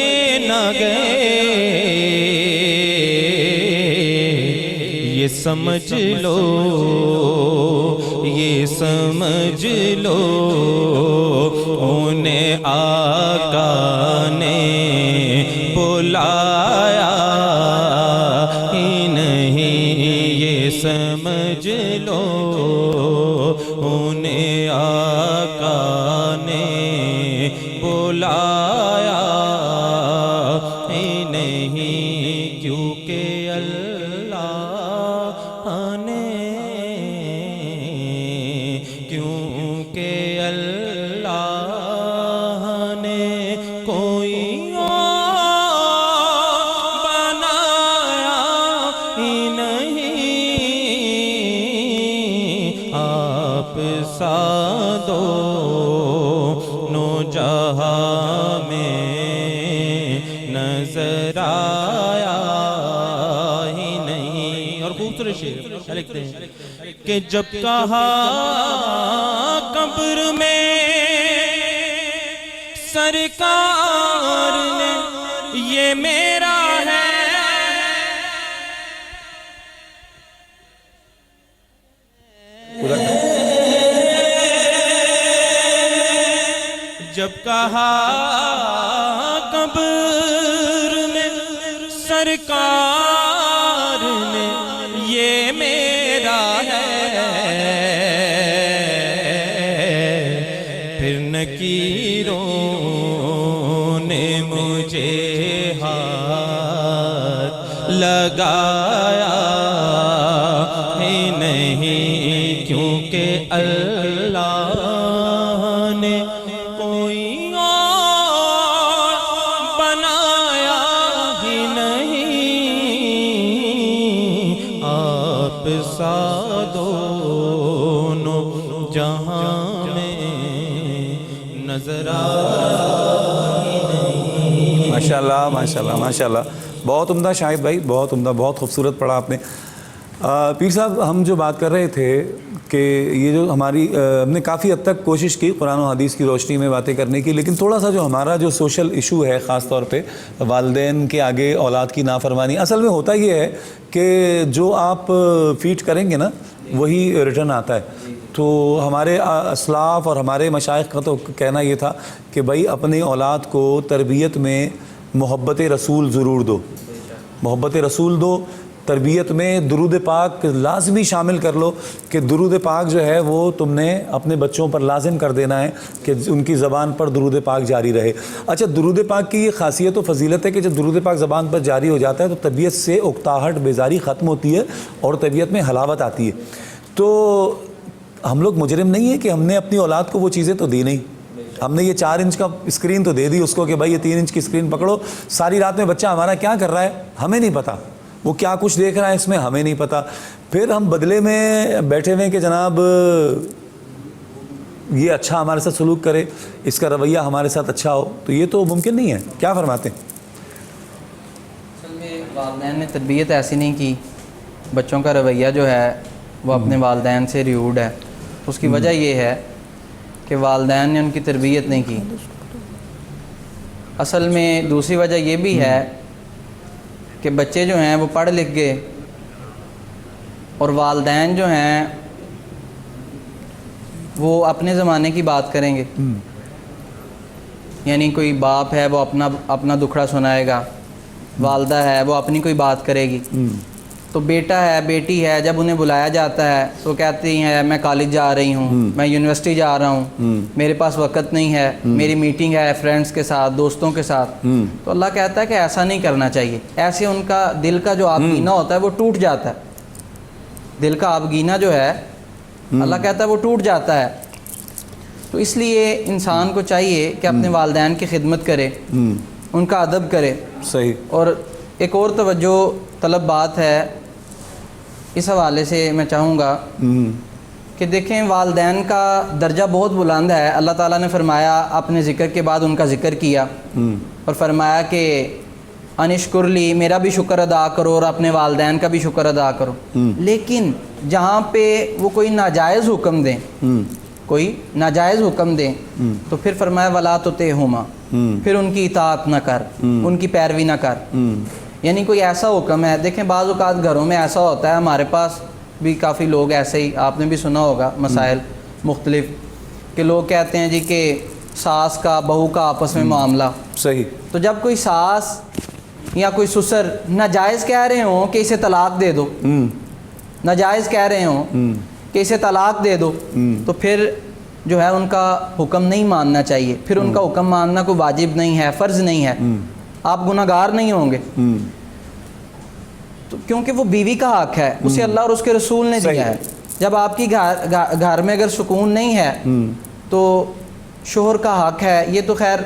نہ گئے، یہ سمجھ لو انہیں آقا نے بلایا ہی نہیں، یہ سمجھ لو انہیں آقا نے بلایا ہی نہیں، کیونکہ اللہ نے کوئی اور بنایا ہی نہیں، آپ سا دونوں جہاں میں نظر آیا ہی نہیں۔ اور خوبصورت شعر لکھتے ہیں کہ جب کہا قبر میں سرکار نے یہ میرا ہے، جب کہا قبر میں سرکار نے یہ میرا ہے، پھر نکیروں نے مجھے ہاتھ لگایا ہی نہیں، کیونکہ اللہ نے کوئی اور بنایا ہی نہیں، آپ سا دونوں جہاں میں نظر آئی نہیں۔
ماشاءاللہ ماشاءاللہ ماشاءاللہ، بہت عمدہ شاہد بھائی، بہت عمدہ، بہت خوبصورت پڑھا آپ نے۔ پیر صاحب، ہم جو بات کر رہے تھے کہ یہ جو ہم نے کافی حد تک کوشش کی قرآن و حدیث کی روشنی میں باتیں کرنے کی، لیکن تھوڑا سا جو ہمارا جو سوشل ایشو ہے، خاص طور پہ والدین کے آگے اولاد کی نافرمانی، اصل میں ہوتا یہ ہے کہ جو آپ فیڈ کریں گے نا وہی ریٹرن آتا ہے۔ تو ہمارے اسلاف اور ہمارے مشائخ کا تو کہنا یہ تھا کہ بھائی اپنی اولاد کو تربیت میں محبت رسول ضرور دو، محبت رسول دو، تربیت میں درود پاک لازمی شامل کر لو، کہ درود پاک جو ہے وہ تم نے اپنے بچوں پر لازم کر دینا ہے کہ ان کی زبان پر درود پاک جاری رہے۔ اچھا، درود پاک کی یہ خاصیت و فضیلت ہے کہ جب درود پاک زبان پر جاری ہو جاتا ہے تو طبیعت سے اکتاہٹ بیزاری ختم ہوتی ہے اور طبیعت میں حلاوت آتی ہے۔ تو ہم لوگ مجرم نہیں ہیں کہ ہم نے اپنی اولاد کو وہ چیزیں تو دی نہیں، ہم نے یہ 4 انچ کا اسکرین تو دے دی اس کو کہ بھائی یہ 3 انچ کی اسکرین پکڑو، ساری رات میں بچہ ہمارا کیا کر رہا ہے ہمیں نہیں پتہ، وہ کیا کچھ دیکھ رہا ہے اس میں ہمیں نہیں پتہ۔ پھر ہم بدلے میں بیٹھے ہوئے ہیں کہ جناب یہ اچھا ہمارے ساتھ سلوک کرے، اس کا رویہ ہمارے ساتھ اچھا ہو، تو یہ تو ممکن نہیں ہے. کیا فرماتے ہیں؟
اصل میں والدین نے تربیت ایسی نہیں کی. بچوں کا رویہ جو ہے وہ اپنے والدین سے ریوڈ ہے. اس کی وجہ یہ ہے کہ والدین نے ان کی تربیت نہیں کی. اصل میں دوسری وجہ یہ بھی ہے کہ بچے جو ہیں وہ پڑھ لکھ گئے اور والدین جو ہیں وہ اپنے زمانے کی بات کریں گے. یعنی کوئی باپ ہے وہ اپنا دکھڑا سنائے گا، والدہ ہے وہ اپنی کوئی بات کرے گی. تو بیٹا ہے بیٹی ہے جب انہیں بلایا جاتا ہے تو کہتی ہیں میں کالج جا رہی ہوں، میں یونیورسٹی جا رہا ہوں، میرے پاس وقت نہیں ہے، میری میٹنگ ہے فرینڈس کے ساتھ، دوستوں کے ساتھ. تو اللہ کہتا ہے کہ ایسا نہیں کرنا چاہیے. ایسے ان کا دل کا جو آبگینہ ہوتا ہے وہ ٹوٹ جاتا ہے. دل کا آبگینہ جو ہے اللہ کہتا ہے وہ ٹوٹ جاتا ہے. تو اس لیے انسان کو چاہیے کہ اپنے والدین کی خدمت کرے، ان کا ادب کرے.
صحیح.
اور ایک اور توجہ طلب بات ہے اس حوالے سے میں چاہوں گا کہ دیکھیں والدین کا درجہ بہت بلند ہے. اللہ تعالیٰ نے فرمایا اپنے ذکر کے بعد ان کا ذکر کیا اور فرمایا کہ انشکر لی، میرا بھی شکر ادا کرو اور اپنے والدین کا بھی شکر ادا کرو. لیکن جہاں پہ وہ کوئی ناجائز حکم دیں، کوئی ناجائز حکم دیں تو پھر فرمایا ولا تطعہما، پھر ان کی اطاعت نہ کر، ان کی پیروی نہ کر. یعنی کوئی ایسا حکم ہے، دیکھیں بعض اوقات گھروں میں ایسا ہوتا ہے، ہمارے پاس بھی کافی لوگ ایسے ہی، آپ نے بھی سنا ہوگا مسائل مختلف، کہ لوگ کہتے ہیں جی کہ ساس کا بہو کا آپس میں معاملہ.
صحیح.
تو جب کوئی ساس یا کوئی سسر ناجائز کہہ رہے ہوں کہ اسے طلاق دے دو، ناجائز کہہ رہے ہوں کہ اسے طلاق دے دو، تو پھر جو ہے ان کا حکم نہیں ماننا چاہیے. پھر ان کا حکم ماننا کوئی واجب نہیں ہے، فرض نہیں ہے، آپ گناہ گار نہیں ہوں گے. تو کیونکہ وہ بیوی کا حق ہے، اسے اللہ اور اس کے رسول نے دیا ہے. جب آپ کی گھر میں اگر سکون نہیں ہے تو شوہر کا حق ہے. یہ تو خیر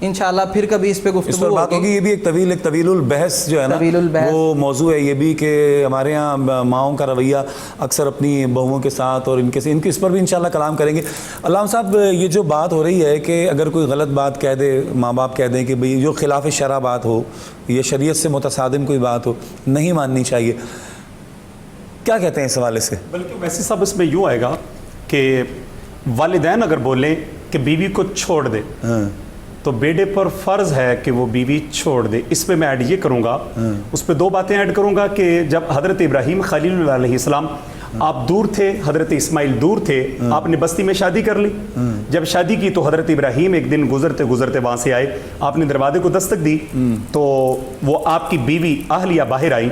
انشاءاللہ پھر کبھی اس پہ گفتگو
بات ہوگی. یہ بھی ایک طویل البحث جو ہے نا وہ موضوع ہے یہ بھی، کہ ہمارے ہاں ماؤں کا رویہ اکثر اپنی بہوؤں کے ساتھ اور ان کے اس پر بھی انشاءاللہ کلام کریں گے. علامہ صاحب یہ جو بات ہو رہی ہے کہ اگر کوئی غلط بات کہہ دے، ماں باپ کہہ دیں کہ بھئی جو خلاف شرع بات ہو، یہ شریعت سے متصادم کوئی بات ہو، نہیں ماننی چاہیے، کیا کہتے ہیں اس حوالے سے؟
بلکہ ویسے صاحب اس میں یوں آئے گا کہ والدین اگر بولیں کہ بیوی کو چھوڑ دے تو بیٹے پر فرض ہے کہ وہ بیوی چھوڑ دے. اس پہ میں ایڈ یہ کروں گا، اس پہ دو باتیں ایڈ کروں گا کہ جب حضرت ابراہیم خلیل اللہ علیہ السلام آپ دور تھے، حضرت اسماعیل دور تھے، آپ نے بستی میں شادی کر لی. جب شادی کی تو حضرت ابراہیم ایک دن گزرتے گزرتے وہاں سے آئے، آپ نے دروازے کو دستک دی تو وہ آپ کی بیوی اہلیہ باہر آئی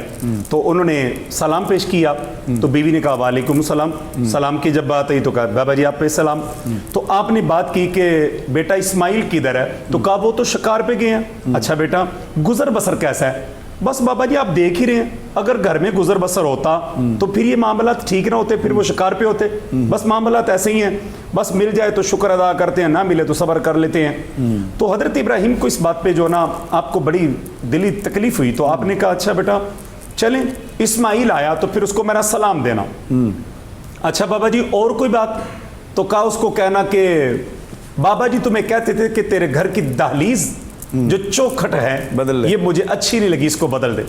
تو انہوں نے سلام پیش کیا. تو بیوی نے کہا وعلیکم السلام. سلام کی جب بات آئی تو کہا بابا جی آپ پہ سلام. تو آپ نے بات کی کہ بیٹا اسماعیل کدھر ہے؟ تو کہا وہ تو شکار پہ گئے ہیں. اچھا بیٹا گزر بسر کیسا ہے؟ بس بابا جی آپ دیکھ ہی رہے ہیں، اگر گھر میں گزر بسر ہوتا تو پھر یہ معاملات ٹھیک نہ ہوتے، پھر وہ شکار پہ ہوتے. بس معاملات ایسے ہی ہیں، بس مل جائے تو شکر ادا کرتے ہیں، نہ ملے تو صبر کر لیتے ہیں. تو حضرت ابراہیم کو اس بات پہ جو نا آپ کو بڑی دلی تکلیف ہوئی تو آپ نے کہا اچھا بیٹا چلیں اسماعیل آیا تو پھر اس کو میرا سلام دینا. اچھا بابا جی اور کوئی بات؟ تو کہا اس کو کہنا کہ بابا جی تمہیں کہتے تھے کہ تیرے گھر کی دہلیز جو چوکھٹ ہے یہ مجھے اچھی نہیں لگی، اس کو بدل دے.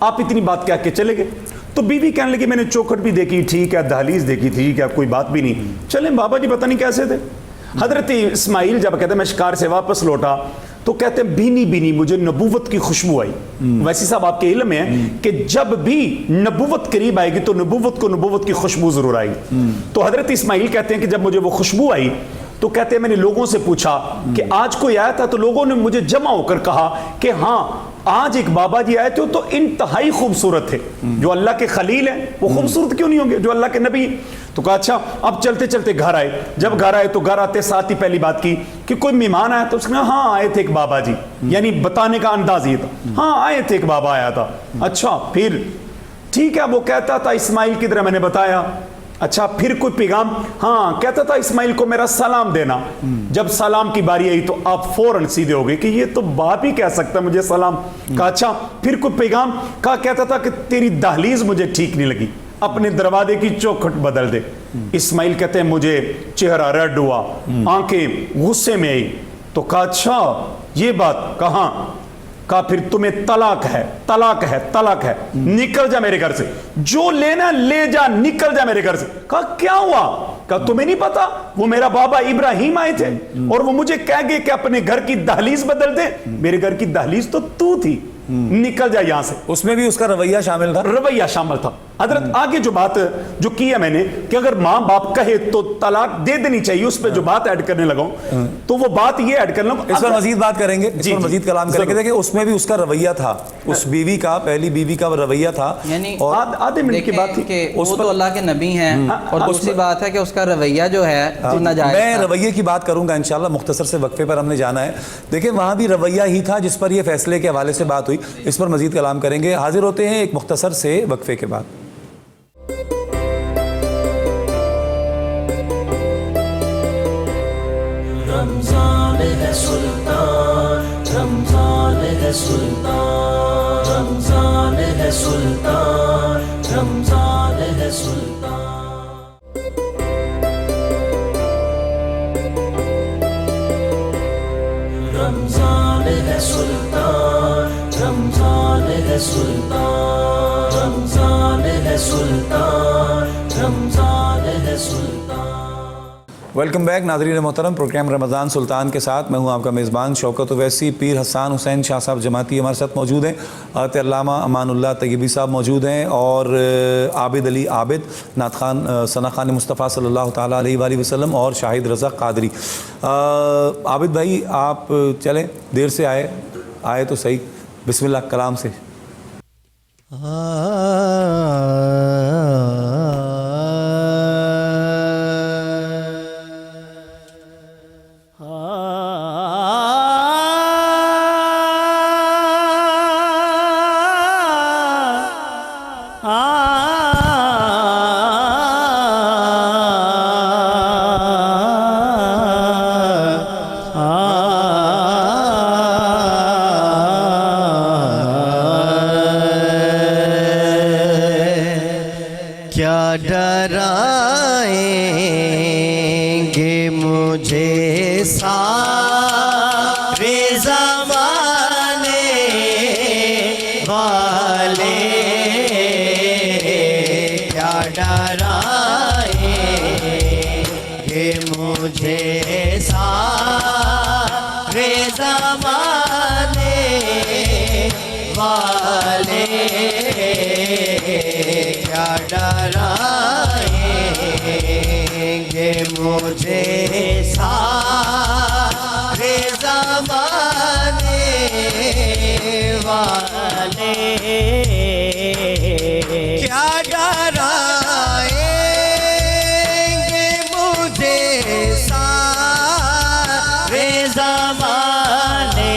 آپ اتنی بات کہہ کے چلے گئے. تو بیوی کہنے لگی میں نے چوکھٹ بھی دیکھی ٹھیک ہے، دہلیز دیکھی ٹھیک ہے، کوئی بات بھی نہیں، چلیں بابا جی پتہ نہیں کیسے تھے. حضرت اسماعیل جب کہتے ہیں میں شکار سے واپس لوٹا تو کہتے ہیں بینی بینی مجھے نبوت کی خوشبو آئی. ویسے صاحب آپ کے علم ہے کہ جب بھی نبوت قریب آئے گی تو نبوت کو نبوت کی خوشبو ضرور آئے گی. تو حضرت اسماعیل کہتے ہیں کہ جب مجھے وہ خوشبو آئی تو کہتے ہیں میں نے لوگوں سے پوچھا کہ آج کوئی آیا تھا، تو لوگوں نے مجھے جمع ہو کر کہا کہ ہاں آج ایک بابا جی آئے تھے تو انتہائی خوبصورت تھے. جو اللہ کے خلیل ہیں وہ خوبصورت کیوں نہیں ہوں گے جو اللہ کے نبی. تو کہا اچھا اب چلتے چلتے گھر آئے. جب گھر آئے تو گھر آتے ساتھ ہی پہلی بات کی کہ کوئی مہمان آیا تو اس نے ہاں آئے تھے ایک بابا جی، یعنی بتانے کا انداز یہ تھا ہاں آئے تھے ایک بابا آیا تھا. اچھا پھر ٹھیک ہے وہ کہتا تھا اسماعیل کی طرح میں نے بتایا. اچھا پھر کوئی پیغام؟ ہاں کہتا تھا اسماعیل کو میرا سلام دینا. جب سلام کی باری آئی تو آپ فوراً سیدھے ہو گئے کہ یہ تو باپ ہی کہہ سکتا مجھے سلام. کہا اچھا پھر کوئی پیغام؟ کہا کہتا تھا کہ تیری دہلیز مجھے ٹھیک نہیں لگی. اپنے دروازے کی چوکھٹ بدل دے. اسماعیل کہتے ہیں مجھے چہرہ ریڈ ہوا, آنکھیں غصے میں آئی. تو کہا اچھا یہ بات, کہاں؟ کہا پھر تمہیں طلاق ہے, طلاق ہے, طلاق ہے, نکل جا میرے گھر سے, جو لینا لے جا, نکل جا میرے گھر سے. کہا کیا ہوا؟ کہا تمہیں نہیں پتا وہ میرا بابا ابراہیم آئے تھے اور وہ مجھے کہہ گئے کہ اپنے گھر کی دہلیز بدل دے. میرے گھر کی دہلیز تو تھی, نکل جا یہاں سے.
اس میں بھی اس کا رویہ شامل تھا,
رویہ شامل تھا. حضرت آگے جو بات جو کی ہے میں نے کہ اگر ماں باپ کہے تو طلاق دے دینی چاہیے, اس پہ جو بات ایڈ کرنے لگا ہوں تو وہ بات یہ ایڈ کرنا,
اس پر مزید بات کریں گے, اس پر مزید کلام کریں گے. دیکھیں اس میں بھی اس کا رویہ تھا, اس بیوی کا, پہلی بیوی کا رویہ تھا.
یعنی
آدھے منٹ کی بات تھی
کہ وہ تو اللہ کے نبی ہیں, اور دوسری بات ہے کہ اس کا رویہ جو ہے ناجائز.
میں رویے کی بات کروں گا انشاءاللہ, مختصر سے وقفے پر ہم نے جانا ہے. دیکھیں وہاں بھی رویہ ہی تھا جس پر یہ فیصلے کے حوالے سے بات ہوئی, اس پر مزید کلام کریں گے. حاضر ہوتے ہیں ایک مختصر سے وقفے کے بعد.
رمضان ہے سلطان, رمضان ہے سلطان, رمضان ہے سلطان, رمضان ہے سلطان. رمضان ہے سلطان, رمضان ہے سلطان, رمضان ہے سلطان, رمضان ہے سلطان.
ویلکم بیک ناظرین محترم, پروگرام رمضان سلطان کے ساتھ میں ہوں آپ کا میزبان شوکت اویسی. پیر حسان حسین شاہ صاحب جماعتی ہمارے ساتھ موجود ہیں, حضرت علامہ امان اللہ طیبی صاحب موجود ہیں, اور عابد علی عابد, نعت خوان ثنا خوان مصطفیٰ صلی اللہ تعالیٰ علیہ وآلہ وسلم, اور شاہد رضا قادری. عابد بھائی آپ چلیں, دیر سے آئے تو صحیح, بسم اللہ کلام سے.
کیا ڈرائیں گے مجھے سارے زمانے والے, کیا ڈرائیں گے مجھے سارے زمانے والے, کیا ڈرائیں گے مجھے سارے زمانے والے, کیا ڈرائیں گے مجھے سارے زمانے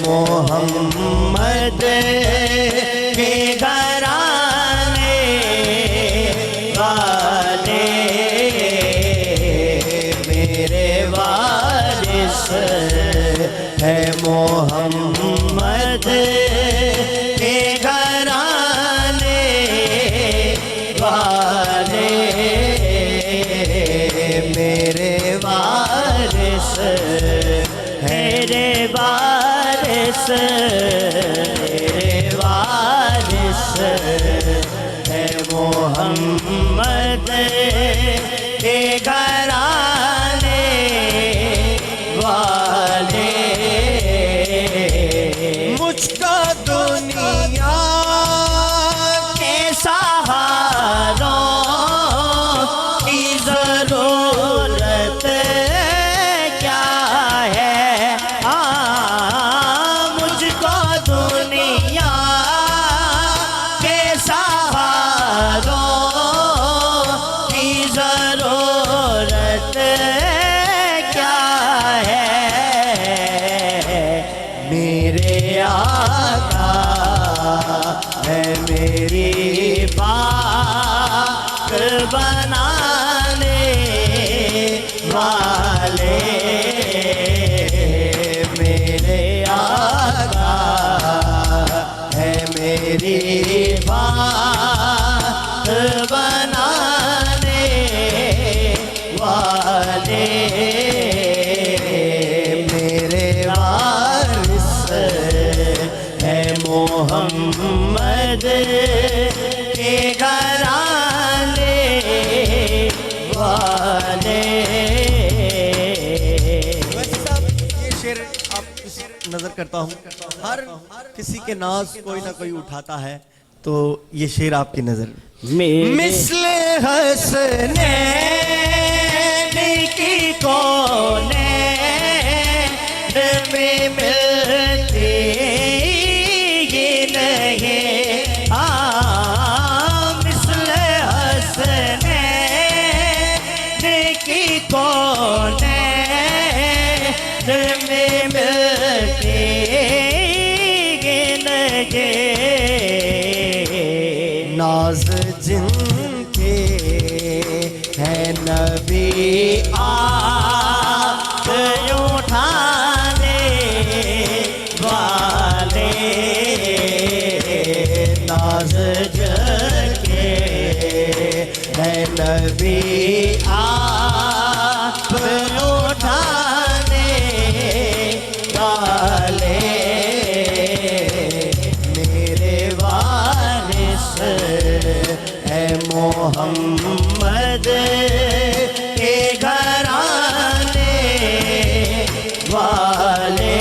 محمد کے گھرانے والے, میرے وارث ہے محمد کے گھرانے والے, میرے وارث میرے وارث, میرے وارث ہے محمد کے گھرانے والے, مجھ کو دنیا کے سہاروں کی ضرورت کیا ہے, مجھ کو دنیا میرے آقا ہے میری بات بنانے والے، میرے آقا ہے میری بات بنانے والے، میرے وارث ہے محمد کے گھرانے والے۔
ویسے صاحب یہ شعر آپ نظر کرتا ہوں ہر کسی کے ناز کوئی نہ کوئی اٹھاتا ہے، تو یہ شعر آپ کی نظر
مثل حسنین کی کونین میں ملتی ہی نہیں، مثل حسنین کی کونین میں ملتی ہی نہیں،
ناز جن کے ہے نبی
آپ اٹھانے والے،
ناز جن کے ہے نبی
آپ اٹھانے والے،
میرے وارث
ہے محمد کے گھرانے والے،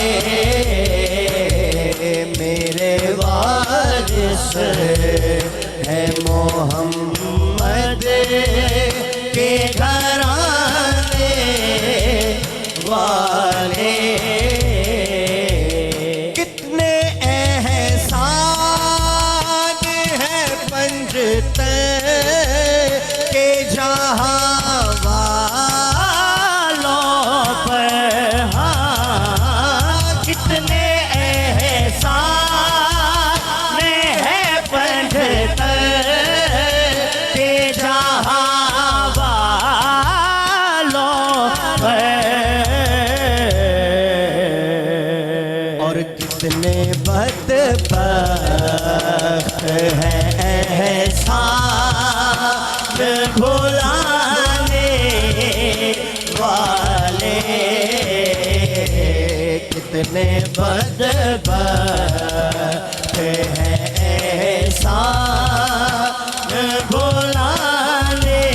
میرے وارث
ہے محمد کے گھرانے والے،
کتنے احسان ہے پنجتے کے جہاں
والوں پر، ہاں کتنے احسان ہے پنجت کے جہاں والوں پر،
اور کتنے بدبخت ہیں
احسان بھلانے والے،
کتنے
بدبخت ہیں احسان بھلانے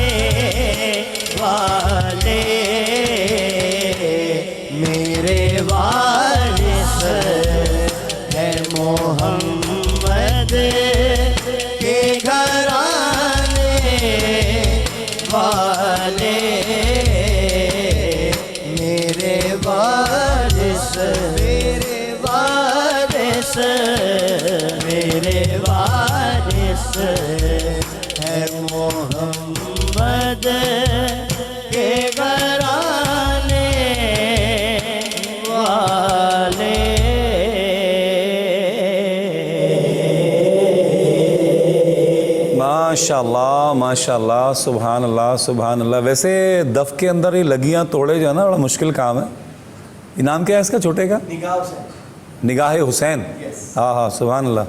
والے،
میرے
وارث ہے محمد کے گھرانے والے،
میرے وارث
میرے وارث، میرے وارث ہے محمد کے گھرانے والے۔
ماشاء اللہ ماشاء اللہ، سبحان اللہ سبحان اللہ۔ ویسے دف کے اندر یہ لگیاں توڑے جو ہے نا بڑا مشکل کام ہے۔ یہ نام کیا ہے اس کا چھوٹے کا؟ نگاہ حسین۔ ہاں ہاں سبحان اللہ۔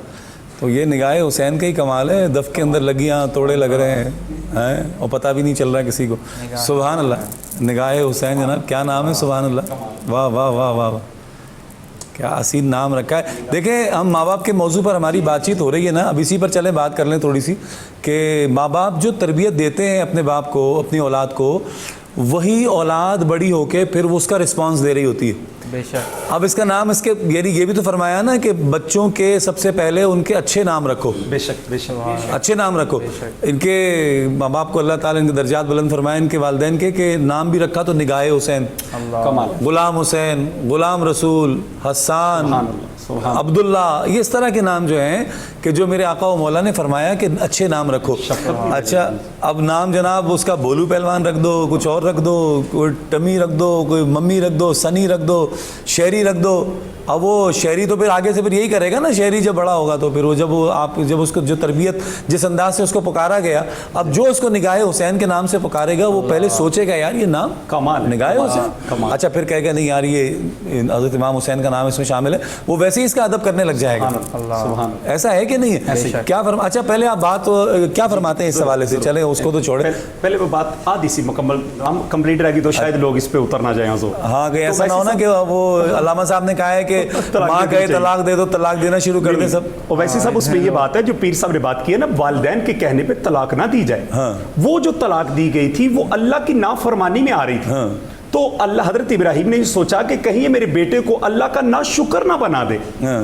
تو یہ نگاہ حسین کا ہی کمال ہے، دف کے اندر لگیاں توڑے لگ رہے ہیں اور پتہ بھی نہیں چل رہا ہے کسی کو۔ سبحان اللہ، نگاہ حسین جناب، کیا نام ہے، سبحان اللہ، واہ واہ واہ واہ واہ، کیا حسین نام رکھا ہے۔ دیکھیں ہم ماں باپ کے موضوع پر ہماری بات چیت ہو رہی ہے نا، اب اسی پر چلیں بات کر لیں تھوڑی سی، کہ ماں باپ جو تربیت دیتے ہیں اپنے باپ کو، اپنی اولاد کو، وہی اولاد بڑی ہو کے پھر وہ اس کا رسپانس دے رہی ہوتی ہے۔
بے شک،
اب اس کا نام اس کے یعنی یہ بھی تو فرمایا نا کہ بچوں کے سب سے پہلے ان کے اچھے نام رکھو،
بے شک بے شک
اچھے نام رکھو۔ ان کے ماں باپ کو اللہ تعالیٰ ان کے درجات بلند فرمائے، ان کے والدین کے، کہ نام بھی رکھا تو نگاہ حسین،
کمال،
غلام حسین، غلام رسول، حسان، عبداللہ، یہ اس طرح کے نام جو ہیں کہ جو میرے آقا و مولا نے فرمایا کہ اچھے نام رکھو. اچھا اب نام جناب اس کا بولو پہلوان رکھ دو، کچھ اور رکھ دو، کوئی ٹمی رکھ دو، کوئی ممی رکھ دو، سنی رکھ دو، شہری رکھ دو. اب وہ شہری تو پھر آگے سے پھر یہی کرے گا نا، شہری جب بڑا ہوگا تو پھر وہ جب اس کو جو تربیت جس انداز سے اس کو پکارا گیا، اب جو اس کو نگاہ حسین کے نام سے پکارے گا وہ پہلے سوچے گا یار یہ نام
کمال،
نگاہ حسین، اچھا پھر کہے گا نہیں یار یہ حضرت امام حسین کا نام اس میں شامل ہے، وہ ویسے ہی اس کا ادب کرنے لگ جائے گا. ایسا ہے کہ نہیں ہے؟ کیا اچھا پہلے آپ بات کیا فرماتے ہیں اس حوالے سے؟ چلیں اس کو تو چھوڑیں،
پہلے وہ بات آدھی سی مکمل کمپلیٹ رہے گی تو شاید لوگ اس پہ اتر نہ جائیں.
ہاں کہ ایسا نہ ہونا کہ وہ علامہ صاحب نے کہا ہے کہ ماں کہے طلاق دے دو، طلاق دینا شروع کر دیں سب.
اور ویسے صاحب اس میں یہ بات ہے جو پیر صاحب نے بات کی ہے نا، والدین کے کہنے پہ طلاق نہ دی جائے. وہ جو طلاق دی گئی تھی وہ اللہ کی نافرمانی میں آ رہی تھی. تو اللہ حضرت ابراہیم نے یہ سوچا کہ کہیں یہ میرے بیٹے کو اللہ کا ناشکر نہ بنا دے،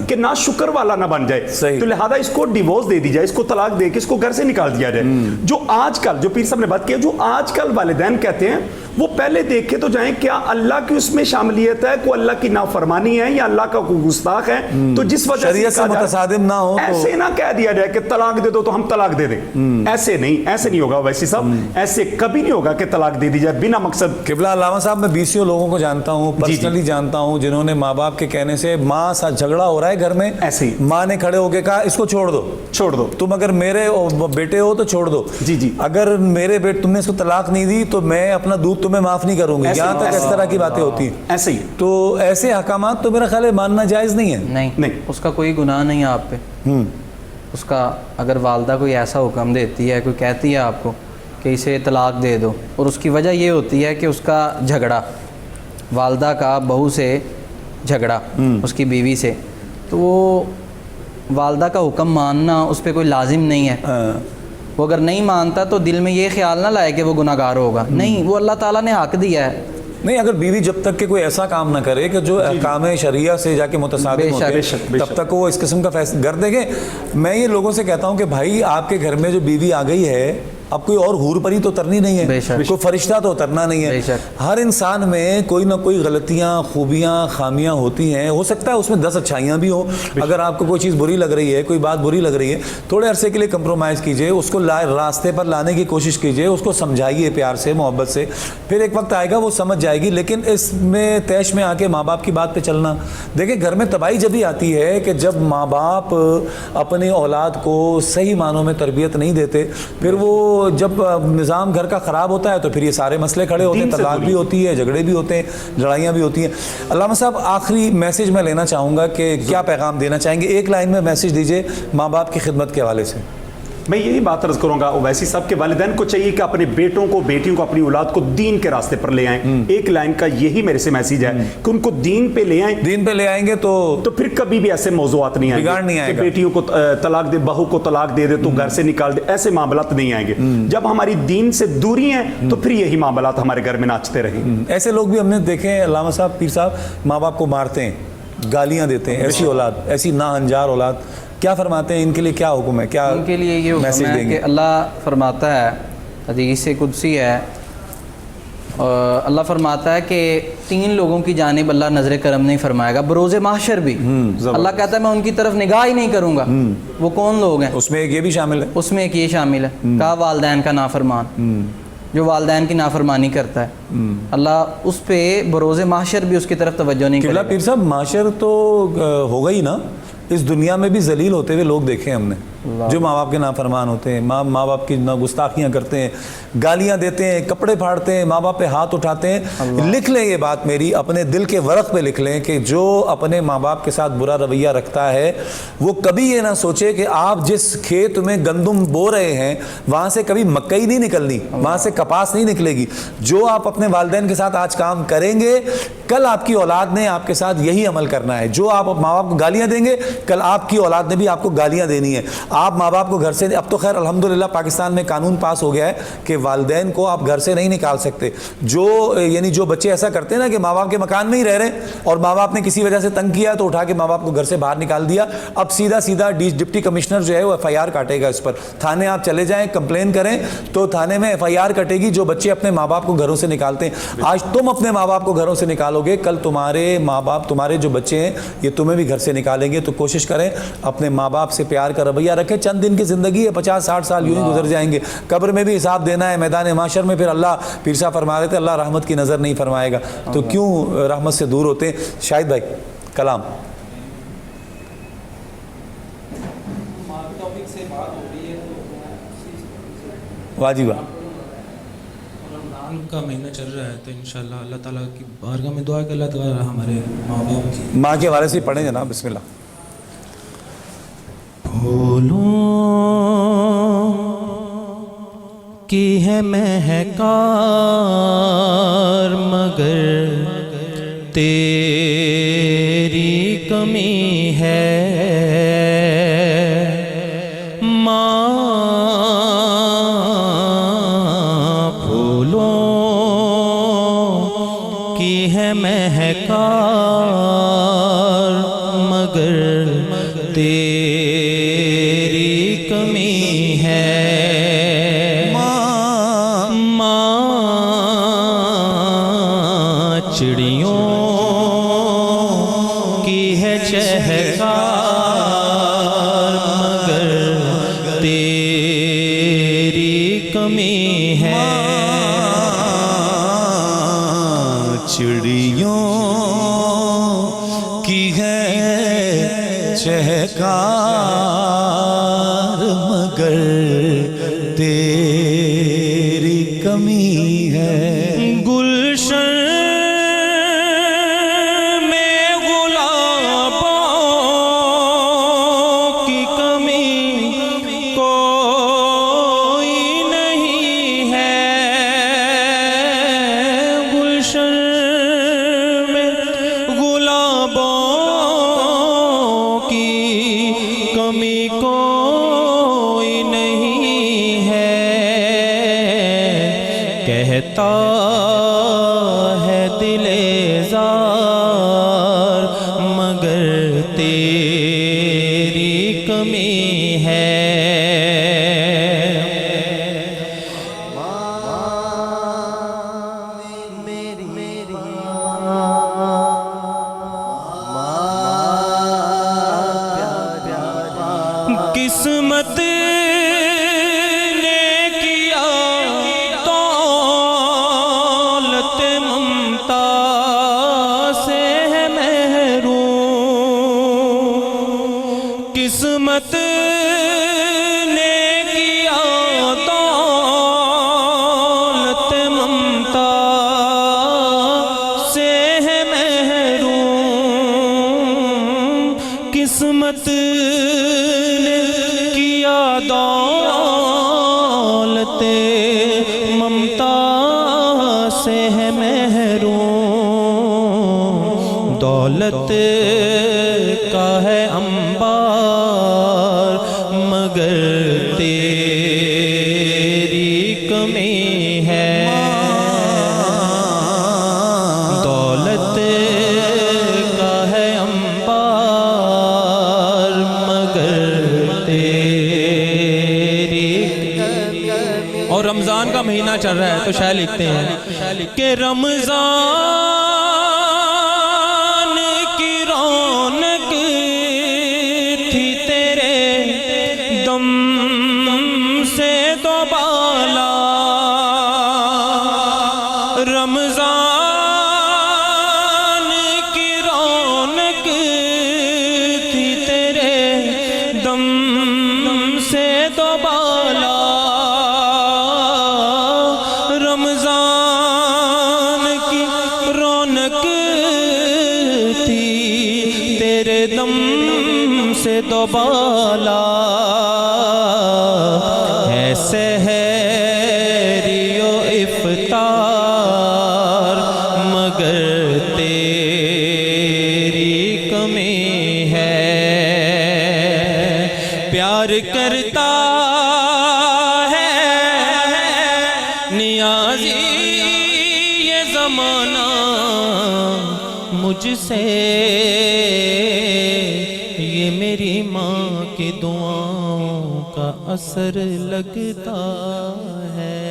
کہ ناشکر والا نہ بن جائے، تو لہذا اس کو ڈیورس دے دی جائے، اس کو طلاق دے کے اس کو گھر سے نکال دیا جائے. جو آج کل جو پیر صاحب نے بات کی ہے، جو آج کل والدین کہتے ہیں وہ پہلے دیکھے تو جائیں کیا اللہ کی اس میں شاملیت ہے، کوئی اللہ کی نافرمانی ہے یا اللہ کا کوئی گستاخ ہے، تو جس وجہ
شریعت سے متصادم نہ ہو،
ایسے نہ کہہ دیا جائے کہ طلاق دے دو تو ہم طلاق دے دیں. ایسے نہیں ہوگا ویسی صاحب، ایسے کبھی نہیں ہوگا کہ طلاق دے دی جائے بنا مقصد.
قبلہ علامہ صاحب میں 20 لوگوں کو جانتا ہوں، پرسنلی جانتا ہوں جنہوں نے ماں باپ کے کہنے سے، ماں ساتھ جھگڑا ہو رہا ہے گھر میں،
ایسے ہی
ماں نے کھڑے ہو کے کہا اس کو چھوڑ دو، تم اگر میرے بیٹے ہو تو چھوڑ دو، اگر میرے بیٹے تم نے اس کو طلاق نہیں دی تو میں اپنا دودھ تمہیں معاف نہیں کروں گی. یہاں تک اس طرح کی باتیں ہوتی ہیں.
ایسے ہی
تو ایسے احکامات تو میرا خیال ہے ماننا جائز نہیں ہے.
نہیں، اس کا کوئی گناہ نہیں ہے آپ پہ. اس کا اگر والدہ کوئی ایسا حکم دیتی ہے، کوئی کہتی ہے آپ کو کہ اسے طلاق دے دو، اور اس کی وجہ یہ ہوتی ہے کہ اس کا جھگڑا، والدہ کا بہو سے جھگڑا اس کی بیوی سے، تو وہ والدہ کا حکم ماننا اس پہ کوئی لازم نہیں ہے. وہ اگر نہیں مانتا تو دل میں یہ خیال نہ لائے کہ وہ گناہ گار ہوگا، نہیں، وہ اللہ تعالیٰ نے حق دیا ہے.
نہیں، اگر بیوی جب تک کہ کوئی ایسا کام نہ کرے کہ جو احکام شریعہ سے جا کے متصادم ہوتے، تب تک وہ اس قسم کا فیصلہ کر دیں گے. میں یہ لوگوں سے کہتا ہوں کہ بھائی آپ کے گھر میں جو بیوی آ گئی ہے، اب کوئی اور حور پری تو اترنی نہیں ہے، کوئی فرشتہ تو اترنا نہیں ہے. ہر انسان میں کوئی نہ کوئی غلطیاں، خوبیاں، خامیاں ہوتی ہیں. ہو سکتا ہے اس میں 10 اچھائیاں بھی ہوں. اگر آپ کو کوئی چیز بری لگ رہی ہے، کوئی بات بری لگ رہی ہے، تھوڑے عرصے کے لیے کمپرومائز کیجئے، اس کو راستے پر لانے کی کوشش کیجئے، اس کو سمجھائیے پیار سے، محبت سے، پھر ایک وقت آئے گا وہ سمجھ جائے گی. لیکن اس میں تیش میں آ کے ماں باپ کی بات پہ چلنا، دیکھیں گھر میں تباہی جب ہی آتی ہے کہ جب ماں باپ اپنی اولاد کو صحیح معنوں میں تربیت نہیں دیتے. پھر وہ جب نظام گھر کا خراب ہوتا ہے تو پھر یہ سارے مسئلے کھڑے ہوتے ہیں، طلاق بھی ہوتی ہے، جھگڑے بھی ہوتے ہیں، لڑائیاں بھی ہوتی ہیں. علامہ صاحب آخری میسیج میں لینا چاہوں گا کہ کیا پیغام دینا چاہیں گے؟ ایک لائن میں میسیج دیجئے ماں باپ کی خدمت کے حوالے سے.
میں یہی بات عرض کروں گا، اویسی صاحب کے والدین کو چاہیے کہ اپنے بیٹوں کو، بیٹیوں کو، اپنی اولاد کو دین کے راستے پر لے آئیں. ایک لائن کا یہی میرے سے میسیج ہے کہ ان کو دین پہ لے آئیں.
دین پہ لے آئیں گے تو
پھر کبھی بھی ایسے موضوعات نہیں آئیں
بگاڑ نہیں آئے گا.
بیٹیوں کو طلاق دے، بہو کو طلاق دے دے تو گھر سے نکال دے، ایسے معاملات نہیں آئیں گے. جب ہماری دین سے دوری ہیں تو پھر یہی معاملات ہمارے گھر میں ناچتے رہیں.
ایسے لوگ بھی ہم نے دیکھے ہیں علامہ صاحب، پیر صاحب، ماں باپ کو مارتے ہیں، گالیاں دیتے ہیں. ایسی اولاد، ایسی ناہنجار اولاد، کیا فرماتے ہیں ان کے لیے؟ کیا حکم ہے؟ کیا
ان کے لیے یہ حکم ہے کہ اللہ فرماتا ہے، حدیث قدسی ہے، اللہ فرماتا ہے کہ 3 لوگوں کی جانب اللہ نظر کرم نہیں فرمائے گا بروز محشر بھی. اللہ کہتا ہے میں ان کی طرف نگاہ ہی نہیں کروں گا. وہ کون لوگ ہیں؟
اس میں ایک یہ بھی شامل ہے،
اس میں ایک یہ شامل ہے، کہا والدین کا نافرمان، جو والدین کی نافرمانی کرتا ہے، اللہ اس پہ بروز محشر بھی اس کی طرف توجہ نہیں کرے گا.
پیر صاحب معاشر تو ہوگا ہی نا، اس دنیا میں بھی ذلیل ہوتے ہوئے لوگ دیکھے ہم نے، جو ماں باپ کے نافرمان ہوتے ہیں، ماں باپ کی گستاخیاں کرتے ہیں، گالیاں دیتے ہیں، کپڑے پھاڑتے ہیں، ماں باپ پہ ہاتھ اٹھاتے ہیں. لکھ لیں یہ بات میری، اپنے دل کے ورق پہ لکھ لیں کہ جو اپنے ماں باپ کے ساتھ برا رویہ رکھتا ہے وہ کبھی یہ نہ سوچے کہ آپ جس کھیت میں گندم بو رہے ہیں وہاں سے کبھی مکئی نہیں نکلنی، وہاں سے کپاس نہیں نکلے گی. جو آپ اپنے والدین کے ساتھ آج کام کریں گے، کل آپ کی اولاد نے آپ کے ساتھ یہی عمل کرنا ہے. جو آپ ماں باپ کو گالیاں دیں گے، کل آپ کی اولاد نے بھی آپ کو گالیاں دینی ہے. آپ ماں باپ کو گھر سے، اب تو خیر الحمدللہ پاکستان میں قانون پاس ہو گیا ہے کہ والدین کو آپ گھر سے نہیں نکال سکتے. یعنی جو بچے ایسا کرتے ہیں نا کہ ماں باپ کے مکان میں ہی رہ رہے ہیں اور ماں باپ نے کسی وجہ سے تنگ کیا تو اٹھا کے ماں باپ کو گھر سے باہر نکال دیا، اب سیدھا ڈپٹی کمشنر جو ہے وہ FIR کاٹے گا اس پر. تھانے آپ چلے جائیں، کمپلین کریں تو تھانے میں FIR کٹے گی جو بچے اپنے ماں باپ کو گھروں سے نکالتے ہیں. آج تم اپنے ماں باپ کو گھروں سے نکالو گے، کل تمہارے ماں باپ، تمہارے جو بچے ہیں یہ تمہیں بھی گھر سے نکالیں گے. تو کوشش کریں اپنے ماں باپ سے پیار کا رویہ رکھیں. چند دن کی زندگی ہے، 50-60 سال یوں ہی گزر جائیں گے. قبر میں بھی حساب دینا ہے، میدان محشر میں پھر اللہ، پیر صاحب فرما دیتے اللہ رحمت کی نظر نہیں فرمائے گا. تو کیوں رحمت سے دور ہوتے ہیں؟ شاہد بھائی کلام. واجبہ
رمضان کا مہینہ چل رہا ہے تو انشاءاللہ اللہ تعالیٰ کی بارگاہ میں دعا کہ اللہ تعالیٰ ہمارے ماں باپ کی
ماں کے حوالے سے پڑھیں جناب. بسم اللہ.
پھولوں کی ہے مہکار مگر تیری کمی ہے ماں. پھولوں کی ہے مہکار مگر تیری کمی ہے ماں. چڑیوں کی ہے چہکار مگر تیری کمی ہے.
چڑیوں کی ہے چہکار مگر تیری کمی ہے.
گلشن میں گلابوں کی کمی کوئی نہیں ہے. گلشن میں گلابوں کی کمی کوئی نہیں ہے. کہتا ہے دل زار مگر تیری کمی ہے. قسمت نے کیا دولت ممتا سے ہے محروم. قسمت نے کیا دولت ممتا سے ہے محروم. قسمت کیا دولت ممتا سے ہے محروم. دولت کا ہے انبار مگر تیری کمی ہے. دولت کا ہے انبار مگر تیری. اور رمضان کا مہینہ چل رہا ہے تو شاعر لکھتے ہیں کہ رمضان کی رونق تھی تیرے دم سے تو بالا. رمضان کی رونق تھی تیرے دم سے تو بالا. رمضان کی رونق تھی تیرے دم سے تو بالا. ہے سحری و افطار مگر تیری کمی ہے. پیار پیار کرتا ہے نیازی یہ زمانہ مجھ سے، یہ میری ماں کی دعاؤں کا اثر لگتا ہے۔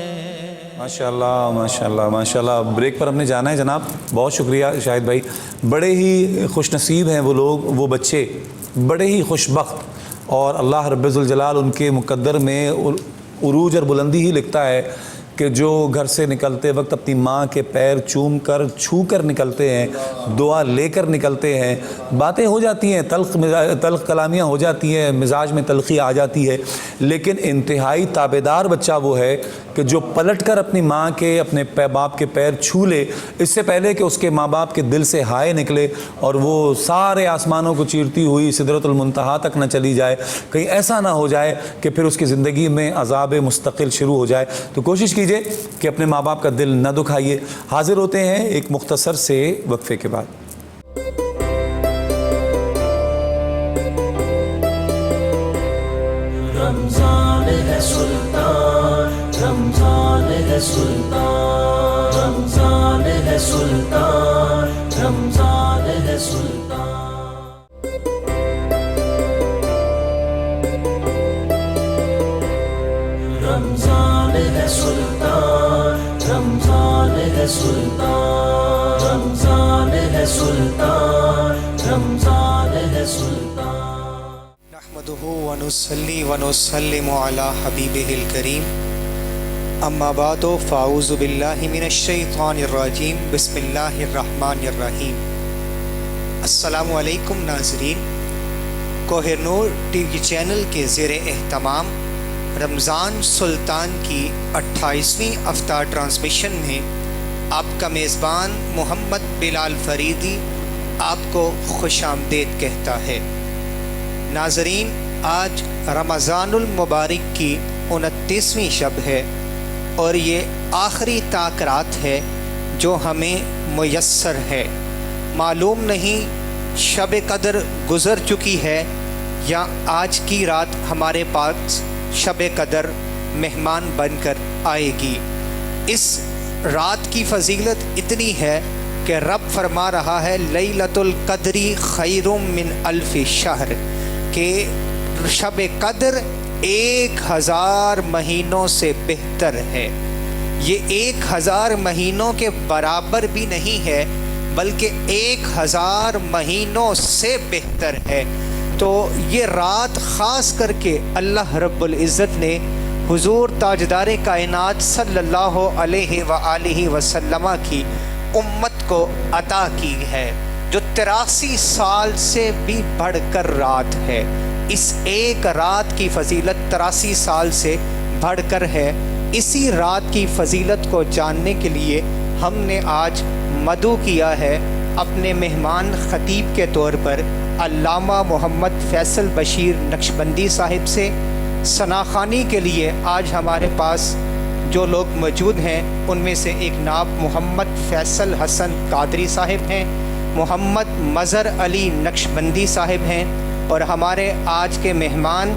ماشاءاللہ ماشاءاللہ ماشاءاللہ۔ بریک پر ہم نے جانا ہے جناب، بہت شکریہ شاہد بھائی۔ بڑے ہی خوش نصیب ہیں وہ لوگ، وہ بچے بڑے ہی خوش بخت، اور اللہ رب ذوالجلال ان کے مقدر میں عروج اور بلندی ہی لکھتا ہے کہ جو گھر سے نکلتے وقت اپنی ماں کے پیر چوم کر چھو کر نکلتے ہیں، دعا لے کر نکلتے ہیں، باتیں ہو جاتی ہیں، تلخ کلامیاں ہو جاتی ہیں، مزاج میں تلخی آ جاتی ہے، لیکن انتہائی تابعدار بچہ وہ ہے کہ جو پلٹ کر اپنی ماں کے اپنے باپ کے پیر چھو لے، اس سے پہلے کہ اس کے ماں باپ کے دل سے ہائے نکلے اور وہ سارے آسمانوں کو چیرتی ہوئی سدرۃ المنتہا تک نہ چلی جائے، کہیں ایسا نہ ہو جائے کہ پھر اس کی زندگی میں عذاب مستقل شروع ہو جائے۔ تو کوشش کیجئے کہ اپنے ماں باپ کا دل نہ دکھائیے۔ حاضر ہوتے ہیں ایک مختصر سے وقفے کے بعد۔
رمضان ہے سلطان، رمضان ہے سلطان، رمضان ہے سلطان، رمضان ہے سلطان۔ رمضان ہے سلطان، رمضان ہے سلطان، رمضان ہے سلطان، رمضان ہے سلطان۔
نحمده ونصلي ونسلم على حبيبه الكريم، اما بعد فاعوذ باللہ من الشیطان الرجیم، بسم اللہ الرحمن الرحیم۔ السلام علیکم ناظرین، کوہر نور ٹی وی چینل کے زیر اہتمام رمضان سلطان کی 28ویں افطار ٹرانسمیشن میں آپ کا میزبان محمد بلال فریدی آپ کو خوش آمدید کہتا ہے۔ ناظرین، آج رمضان المبارک کی 29ویں شب ہے اور یہ آخری طاق رات ہے جو ہمیں میسر ہے۔ معلوم نہیں شب قدر گزر چکی ہے یا آج کی رات ہمارے پاس شب قدر مہمان بن کر آئے گی۔ اس رات کی فضیلت اتنی ہے کہ رب فرما رہا ہے لیلۃ القدر خیر من الف شہر، کہ شب قدر 1000 مہینوں سے بہتر ہے۔ یہ 1000 مہینوں کے برابر بھی نہیں ہے بلکہ 1000 مہینوں سے بہتر ہے۔ تو یہ رات خاص کر کے اللہ رب العزت نے حضور تاجدار کائنات صلی اللہ علیہ وآلہ وسلم کی امت کو عطا کی ہے، جو 83 سال سے بھی بڑھ کر رات ہے۔ اس ایک رات کی فضیلت 83 سال سے بڑھ کر ہے۔ اسی رات کی فضیلت کو جاننے کے لیے ہم نے آج مدعو کیا ہے اپنے مہمان خطیب کے طور پر علامہ محمد فیصل بشیر نقشبندی صاحب سے۔ ثناخوانی کے لیے آج ہمارے پاس جو لوگ موجود ہیں ان میں سے ایک نائب محمد فیصل حسن قادری صاحب ہیں، محمد مظہر علی نقشبندی صاحب ہیں، اور ہمارے آج کے مہمان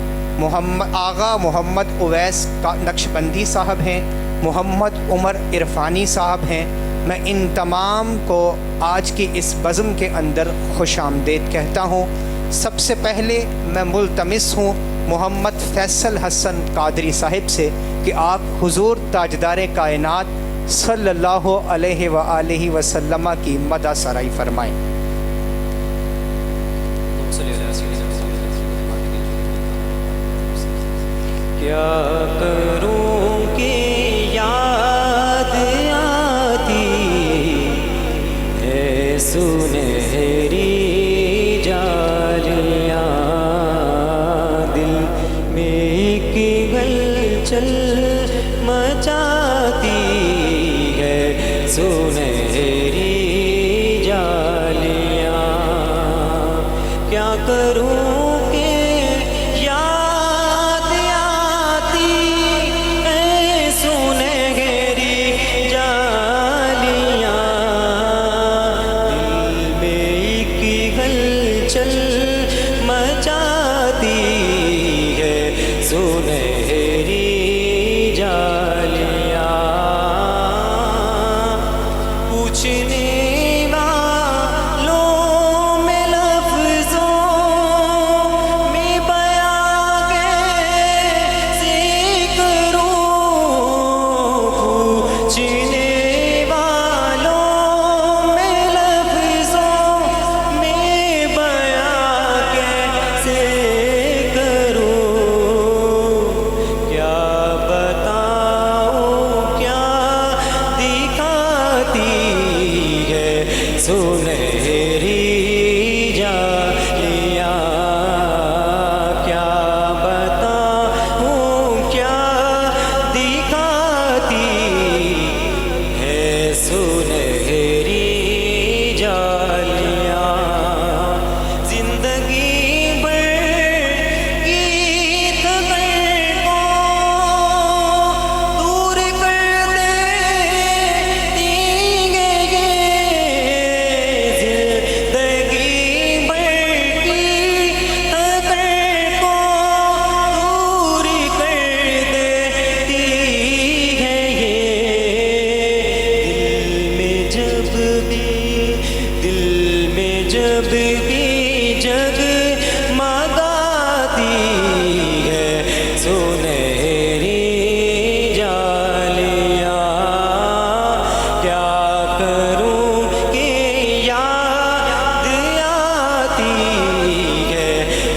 آغا محمد اویس نقشبندی صاحب ہیں، محمد عمر عرفانی صاحب ہیں۔ میں ان تمام کو آج کی اس بزم کے اندر خوش آمدید کہتا ہوں۔ سب سے پہلے میں ملتمس ہوں محمد فیصل حسن قادری صاحب سے کہ آپ حضور تاجدار کائنات صلی اللہ علیہ وآلہ وسلم کی مدح سرائی فرمائیں۔
کیا کروں کہ یاد آتی ہے سنہری جالیاں، دل میں ایک ہلچل مچاتی ہے سنہری جالیاں، کیا کروں
مچاتی ہے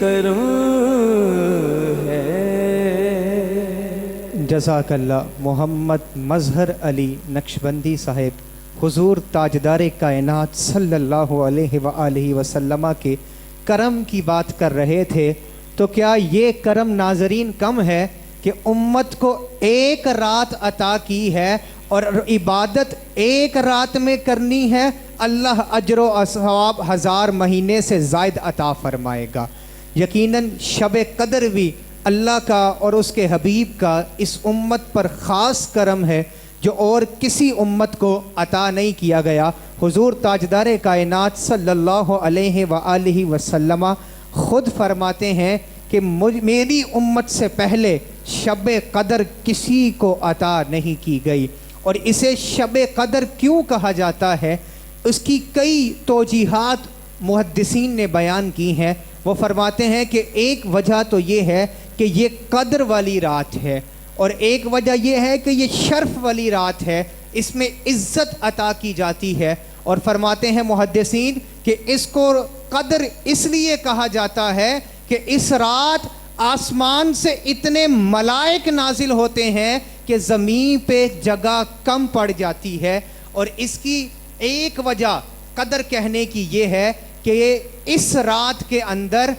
کرم ہے.
جزاک اللہ. محمد مظہر علی نقشبندی صاحب حضور تاجدار کائنات صلی اللہ علیہ وآلہ وسلم کے کرم کی بات کر رہے تھے. تو کیا یہ کرم ناظرین کم ہے کہ امت کو ایک رات عطا کی ہے اور عبادت ایک رات میں کرنی ہے؟ اللہ اجر و ثواب 1000 مہینے سے زائد عطا فرمائے گا. یقیناً شب قدر بھی اللہ کا اور اس کے حبیب کا اس امت پر خاص کرم ہے جو اور کسی امت کو عطا نہیں کیا گیا. حضور تاجدار کائنات صلی اللہ علیہ وآلہ وسلم خود فرماتے ہیں کہ میری امت سے پہلے شب قدر کسی کو عطا نہیں کی گئی. اور اسے شب قدر کیوں کہا جاتا ہے اس کی کئی توجیحات محدثین نے بیان کی ہیں. وہ فرماتے ہیں کہ ایک وجہ تو یہ ہے کہ یہ قدر والی رات ہے، اور ایک وجہ یہ ہے کہ یہ شرف والی رات ہے، اس میں عزت عطا کی جاتی ہے. اور فرماتے ہیں محدثین کہ اس کو قدر اس لیے کہا جاتا ہے کہ اس رات آسمان سے اتنے ملائک نازل ہوتے ہیں کہ زمین پہ جگہ کم پڑ جاتی ہے. اور اس کی ایک وجہ قدر کہنے کی یہ ہے کہ اس رات کے اندر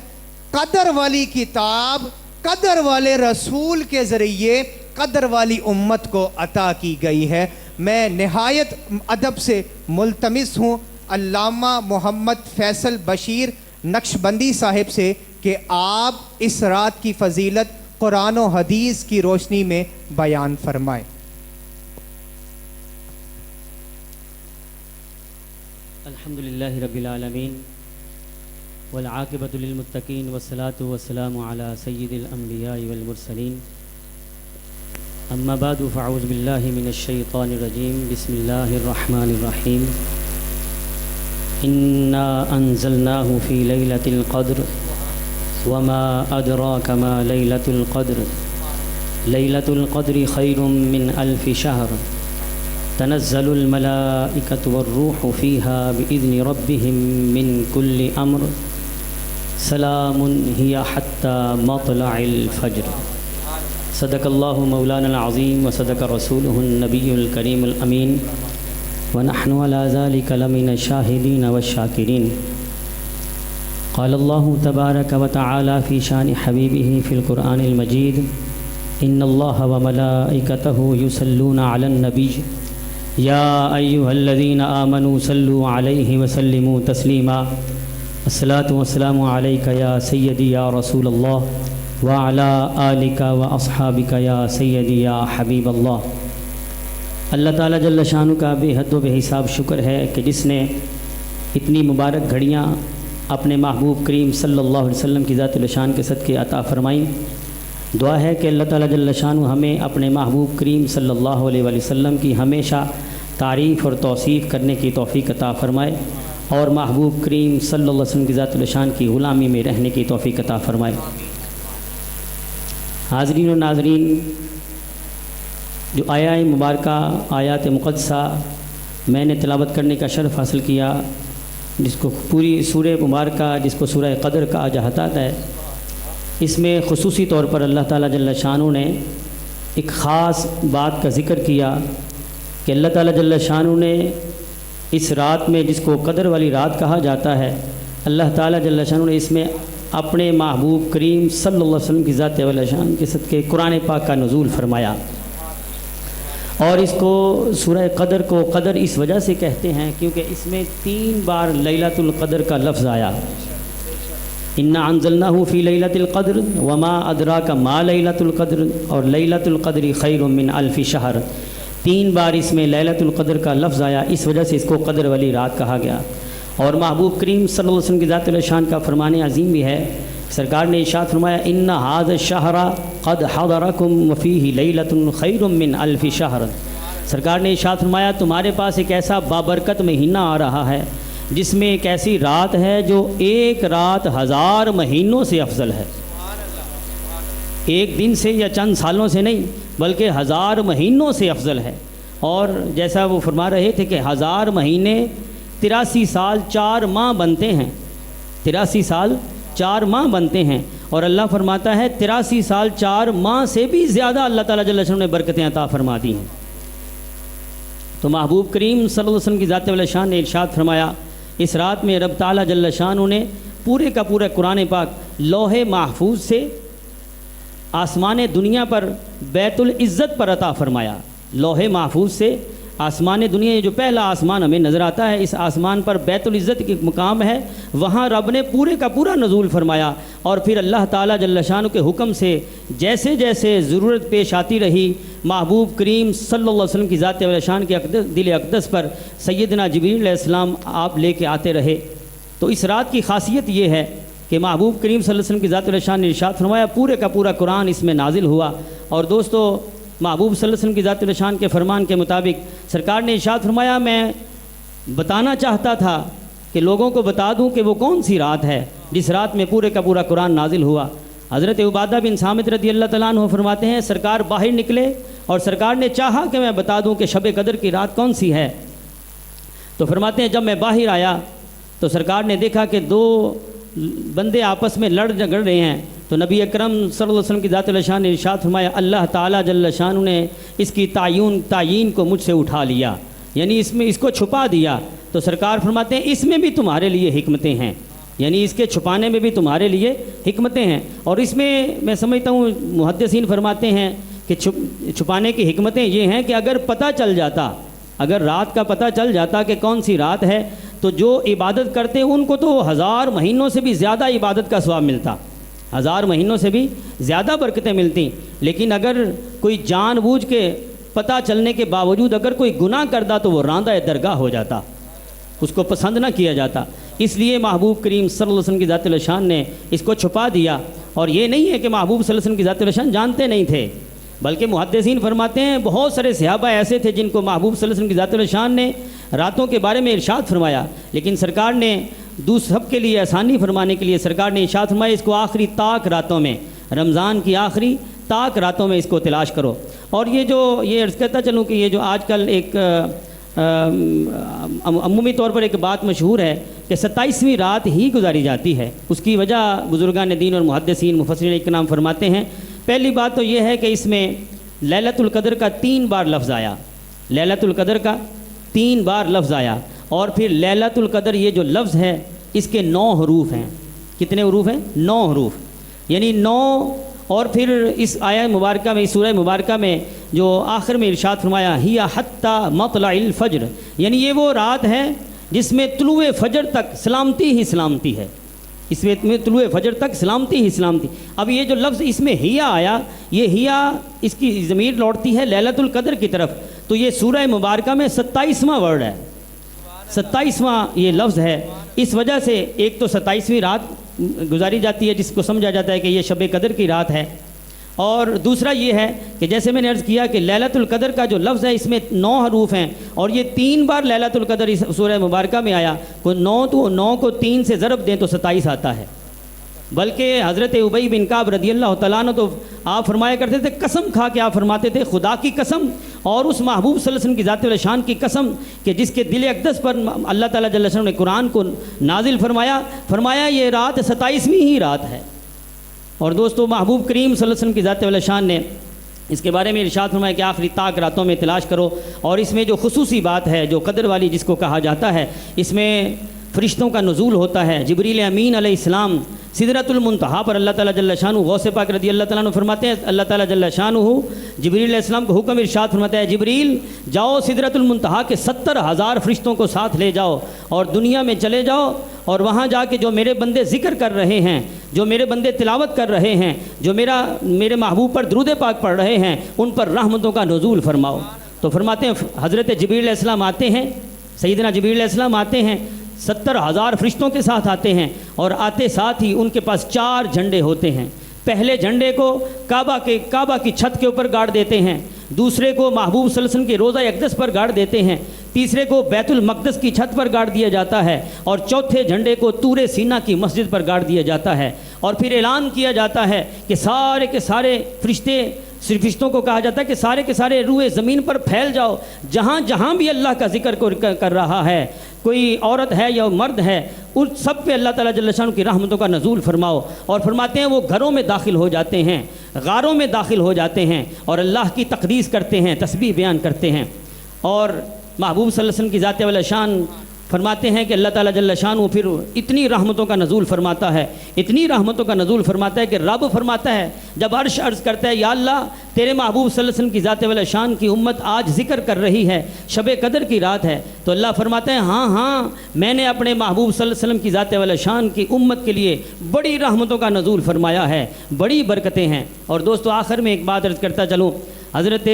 قدر والی کتاب قدر والے رسول کے ذریعے قدر والی امت کو عطا کی گئی ہے. میں نہایت ادب سے ملتمس ہوں علامہ محمد فیصل بشیر نقشبندی صاحب سے کہ آپ اس رات کی فضیلت قرآن و حدیث کی روشنی میں بیان فرمائیں.
الحمدللہ رب العالمین والعاقبۃ للمتقین والصلاة والسلام علی سید الانبیاء والمرسلین. اما بعد فاعوذ باللہ من الشیطان الرجیم. بسم اللہ الرحمن الرحیم. انا انزلناہ فی لیلۃ القدر وما ادراک ما لیلۃ القدر. لیلۃ القدر خیر من الف شہر. تنزل الملائکۃ والروح فیہا بإذن ربہم من کل امر. سلام ہی حتی مطلع الفجر. صدق اللہ مولانا العظیم وصدق رسولہ النبی الکریم الامین ونحن علی ذلک لمن الشاہدین والشاکرین. قال اللہ تبارک وتعالی فی شان حبیبہ فی القرآن المجید. ان اللہ وملائکتہ یصلون علی النبی یا ایہا الذین آمنوا صلوا علیہ وسلموا تسلیما. الصلاۃ والسلام علیک یا سیدی یا رسول اللہ وعلی آلک واصحابک یا سیدی یا حبیب اللہ. اللہ تعالیٰ جل شانہ کا بے حد و بے حساب شکر ہے کہ جس نے اتنی مبارک گھڑیاں اپنے محبوب کریم صلی اللہ علیہ وسلم کی ذات الشان کے صدقے عطا فرمائیں. دعا ہے کہ اللہ تعالیٰ جل شانہ ہمیں اپنے محبوب کریم صلی اللہ علیہ وسلم کی ہمیشہ تعریف اور توصیف کرنے کی توفیق عطا فرمائے اور محبوب کریم صلی اللہ علیہ وسلم کی ذات الشان کی غلامی میں رہنے کی توفیق عطا فرمائے. حاضرین و ناظرین، جو آیات مبارکہ آیات مقدسہ میں نے تلاوت کرنے کا شرف حاصل کیا، جس کو پوری سورہ مبارکہ جس کو سورہ قدر کہا جاتا ہے، اس میں خصوصی طور پر اللہ تعالیٰ جل شانہ نے ایک خاص بات کا ذکر کیا کہ اللہ تعالیٰ جل شانہ نے اس رات میں جس کو قدر والی رات کہا جاتا ہے، اللہ تعالیٰ جل شانہ نے اس میں اپنے محبوب کریم صلی اللہ علیہ وسلم کی ذات شان کے صدقے قرآن پاک کا نزول فرمایا. اور اس کو سورہ قدر کو قدر اس وجہ سے کہتے ہیں کیونکہ اس میں 3 بار لیلۃ القدر کا لفظ آیا. انا انزلناہ فی لیلۃ القدر وما ادراک ما لیلۃ القدر اور لیلۃ القدر خیر من الف شہر. 3 بار اس میں لیلۃ القدر کا لفظ آیا، اس وجہ سے اس کو قدر والی رات کہا گیا. اور محبوب کریم صلی اللہ علیہ وسلم کی ذات الشان کا فرمان عظیم بھی ہے. سرکار نے ارشاد فرمایا ان ھذا الشہر قد حضرکم وفیہ لیلۃ خیر من الف شہر. سرکار نے ارشاد فرمایا تمہارے پاس ایک ایسا بابرکت مہینہ آ رہا ہے جس میں ایک ایسی رات ہے جو ایک رات 1000 مہینوں سے افضل ہے. ایک دن سے یا چند سالوں سے نہیں بلکہ 1000 مہینوں سے افضل ہے. اور جیسا وہ فرما رہے تھے کہ 1000 مہینے 83 سال 4 ماہ بنتے ہیں. 83 سال 4 ماہ بنتے ہیں، اور اللہ فرماتا ہے 83 سال 4 ماہ سے بھی زیادہ اللہ تعالیٰ جل شانہ نے برکتیں عطا فرما دی ہیں۔ تو محبوب کریم صلی اللہ علیہ وسلم کی ذات والا شان نے ارشاد فرمایا، اس رات میں رب تعالیٰ جل شانہ نے پورے کا پورا قرآن پاک لوح محفوظ سے آسمان دنیا پر بیت العزت پر عطا فرمایا۔ لوح محفوظ سے آسمان دنیا، یہ جو پہلا آسمان ہمیں نظر آتا ہے، اس آسمان پر بیت العزت کی مقام ہے، وہاں رب نے پورے کا پورا نزول فرمایا، اور پھر اللہ تعالیٰ جل شانہ کے حکم سے جیسے جیسے ضرورت پیش آتی رہی، محبوب کریم صلی اللہ علیہ وسلم کی ذات والا شان کے دل اقدس پر سیدنا جبریل علیہ السلام آپ لے کے آتے رہے۔ تو اس رات کی خاصیت یہ ہے کہ محبوب کریم صلی اللہ علیہ وسلم کی ذات والا شان نے ارشاد فرمایا، پورے کا پورا قرآن اس میں نازل ہوا۔ اور دوستو، محبوب صلی اللہ علیہ وسلم کی ذات شان کے فرمان کے مطابق سرکار نے ارشاد فرمایا، میں بتانا چاہتا تھا کہ لوگوں کو بتا دوں کہ وہ کون سی رات ہے جس رات میں پورے کا پورا قرآن نازل ہوا۔ حضرت عبادہ بن صامت رضی اللہ تعالیٰ عنہ فرماتے ہیں، سرکار باہر نکلے اور سرکار نے چاہا کہ میں بتا دوں کہ شب قدر کی رات کون سی ہے، تو فرماتے ہیں جب میں باہر آیا تو سرکار نے دیکھا کہ 2 بندے آپس میں لڑ جھگڑ رہے ہیں، تو نبی اکرم صلی اللہ علیہ وسلم کی ذات شان نے ارشاد فرمایا، اللہ تعالیٰ جل شانہ نے اس کی تعین کو مجھ سے اٹھا لیا، یعنی اس کو چھپا دیا۔ تو سرکار فرماتے ہیں اس میں بھی تمہارے لیے حکمتیں ہیں، یعنی اس کے چھپانے میں بھی تمہارے لیے حکمتیں ہیں۔ اور اس میں سمجھتا ہوں محدثین فرماتے ہیں کہ چھپانے کی حکمتیں یہ ہیں کہ اگر پتہ چل جاتا، اگر رات کا پتہ چل جاتا کہ کون سی رات ہے، تو جو عبادت کرتے ان کو تو 1000 مہینوں سے بھی زیادہ عبادت کا ثواب ملتا، 1000 مہینوں سے بھی زیادہ برکتیں ملتی۔ لیکن اگر کوئی جان بوجھ کے پتہ چلنے کے باوجود اگر کوئی گناہ کرتا تو وہ راندہ درگاہ ہو جاتا، اس کو پسند نہ کیا جاتا۔ اس لیے محبوب کریم صلی اللہ علیہ وسلم کی ذات شان نے اس کو چھپا دیا۔ اور یہ نہیں ہے کہ محبوب صلی اللہ علیہ وسلم کی ذات شان جانتے نہیں تھے، بلکہ محدثین فرماتے ہیں بہت سارے صحابہ ایسے تھے جن کو محبوب صلی اللہ علیہ وسلم کی ذات شان نے راتوں کے بارے میں ارشاد فرمایا، لیکن سرکار نے سب کے لیے آسانی فرمانے کے لیے سرکار نے ارشاد فرمایا اس کو آخری طاق راتوں میں، رمضان کی آخری طاق راتوں میں اس کو تلاش کرو۔ اور یہ عرض کرتا چلوں کہ یہ جو آج کل ایک عمومی طور پر ایک بات مشہور ہے کہ 27ویں رات ہی گزاری جاتی ہے، اس کی وجہ بزرگان دین اور محدثین مفسرین اکرام فرماتے ہیں۔ پہلی بات تو یہ ہے کہ اس میں لیلۃ القدر کا 3 بار لفظ آیا، لیلۃ القدر کا 3 بار لفظ آیا، اور پھر لیلۃ القدر یہ جو لفظ ہے اس کے 9 حروف ہیں۔ کتنے حروف ہیں؟ 9 حروف، یعنی 9۔ اور پھر اس آیہ مبارکہ میں، اس سورہ مبارکہ میں جو آخر میں ارشاد فرمایا ہی حتی مطلع الفجر، یعنی یہ وہ رات ہے جس میں طلوع فجر تک سلامتی ہی سلامتی ہے، اس میں طلوع فجر تک سلامتی ہی سلامتی۔ اب یہ جو لفظ اس میں ہیا آیا، یہ ہیا اس کی ضمیر لوٹتی ہے لیلۃ القدر کی طرف، تو یہ سورہ مبارکہ میں 27واں ورڈ ہے، 27واں یہ لفظ ہے۔ اس وجہ سے ایک تو 27ویں رات گزاری جاتی ہے جس کو سمجھا جاتا ہے کہ یہ شب قدر کی رات ہے، اور دوسرا یہ ہے کہ جیسے میں نے عرض کیا کہ لیلۃ القدر کا جو لفظ ہے اس میں 9 حروف ہیں، اور یہ 3 بار لیلۃ القدر اس سورہ مبارکہ میں آیا، کو 9 کو 3 سے ضرب دیں تو 27 آتا ہے۔ بلکہ حضرت ابی بن کعب رضی اللہ تعالیٰ عنہ تو آپ فرمایا کرتے تھے، قسم کھا کے آپ فرماتے تھے، خدا کی قسم اور اس محبوب صلی اللہ علیہ وسلم کی ذات شان کی قسم کہ جس کے دل اقدس پر اللہ تعالیٰ جل شانہ نے قرآن کو نازل فرمایا یہ رات 27ویں ہی رات ہے۔ اور دوستو، محبوب کریم صلی اللہ علیہ وسلم کی ذات شان نے اس کے بارے میں ارشاد فرمایا کہ آخری طاق راتوں میں تلاش کرو، اور اس میں جو خصوصی بات ہے جو قدر والی جس کو کہا جاتا ہے، اس میں فرشتوں کا نزول ہوتا ہے۔ جبریل امین علیہ السلام سدرۃ المنتہا پر اللہ تعالیٰ جل شانہ غوث پاک رضی اللہ تعالیٰ عنہ فرماتے ہیں، اللہ تعالیٰ جل شانہ جبریل علیہ السلام کو حکم ارشاد فرماتا ہے، جبریل جاؤ سدرۃ المنتہا کے 70,000 فرشتوں کو ساتھ لے جاؤ اور دنیا میں چلے جاؤ، اور وہاں جا کے جو میرے بندے ذکر کر رہے ہیں، جو میرے بندے تلاوت کر رہے ہیں، جو میرے محبوب پر درود پاک پڑھ رہے ہیں، ان پر رحمتوں کا نزول فرماؤ۔ تو فرماتے ہیں حضرت جبریل علیہ السلام آتے ہیں، سیدنا جبریل علیہ السلام آتے ہیں، 70,000 فرشتوں کے ساتھ آتے ہیں، اور آتے ساتھ ہی ان کے پاس 4 جھنڈے ہوتے ہیں۔ پہلے جھنڈے کو کعبہ کی چھت کے اوپر گاڑ دیتے ہیں، دوسرے کو محبوب صلی اللہ علیہ وسلم کے روضہ اقدس پر گاڑ دیتے ہیں، تیسرے کو بیت المقدس کی چھت پر گاڑ دیا جاتا ہے، اور چوتھے جھنڈے کو طور سینا کی مسجد پر گاڑ دیا جاتا ہے۔ اور پھر اعلان کیا جاتا ہے کہ سارے کے سارے فرشتے فرشتوں کو کہا جاتا ہے کہ سارے کے سارے روئے زمین پر پھیل جاؤ، جہاں جہاں بھی اللہ کا ذکر کر رہا ہے، کوئی عورت ہے یا مرد ہے، ان سب پہ اللہ تعالیٰ جل شانہ کی رحمتوں کا نزول فرماؤ۔ اور فرماتے ہیں وہ گھروں میں داخل ہو جاتے ہیں، غاروں میں داخل ہو جاتے ہیں اور اللہ کی تقدیس کرتے ہیں، تسبیح بیان کرتے ہیں۔ اور محبوب صلی اللہ علیہ وسلم کی ذات والا شان فرماتے ہیں کہ اللہ تعالیٰ جل شانہ پھر اتنی رحمتوں کا نزول فرماتا ہے، اتنی رحمتوں کا نزول فرماتا ہے کہ رب فرماتا ہے جب عرش عرض کرتا ہے یا اللہ تیرے محبوب صلی اللہ علیہ وسلم کی ذات والا شان کی امت آج ذکر کر رہی ہے، شب قدر کی رات ہے، تو اللہ فرماتا ہے ہاں ہاں میں نے اپنے محبوب صلی اللہ علیہ وسلم کی ذات والا شان کی امت کے لیے بڑی رحمتوں کا نزول فرمایا ہے، بڑی برکتیں ہیں۔ اور دوستو آخر میں ایک بات عرض کرتا چلوں، حضرت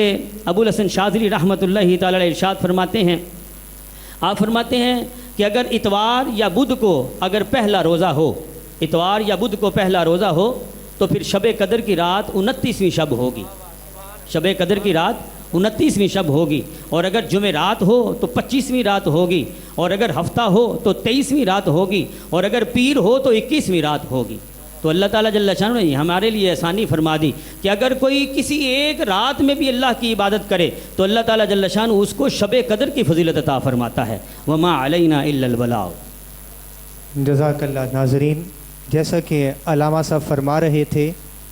ابو الحسن شاذلی رحمۃ اللہ تعالی علیہ ارشاد فرماتے ہیں، آپ فرماتے ہیں کہ اگر اتوار یا بدھ کو اگر پہلا روزہ ہو، اتوار یا بدھ کو پہلا روزہ ہو تو پھر شب قدر کی رات 29ویں شب ہوگی، شب قدر کی رات 29ویں شب ہوگی، اور اگر جمعرات ہو تو 25ویں رات ہوگی، اور اگر ہفتہ ہو تو 23ویں رات ہوگی، اور اگر پیر ہو تو 21ویں رات ہوگی۔ تو اللہ تعالیٰ جل شانہ نے ہمارے لیے احسانی فرما دی کہ اگر کوئی کسی ایک رات میں بھی اللہ کی عبادت کرے تو اللہ تعالیٰ جل شانہ اس کو شب قدر کی فضیلت عطا فرماتا ہے۔ وما علینا الا البلاغ۔
جزاک اللہ۔ ناظرین، جیسا کہ علامہ صاحب فرما رہے تھے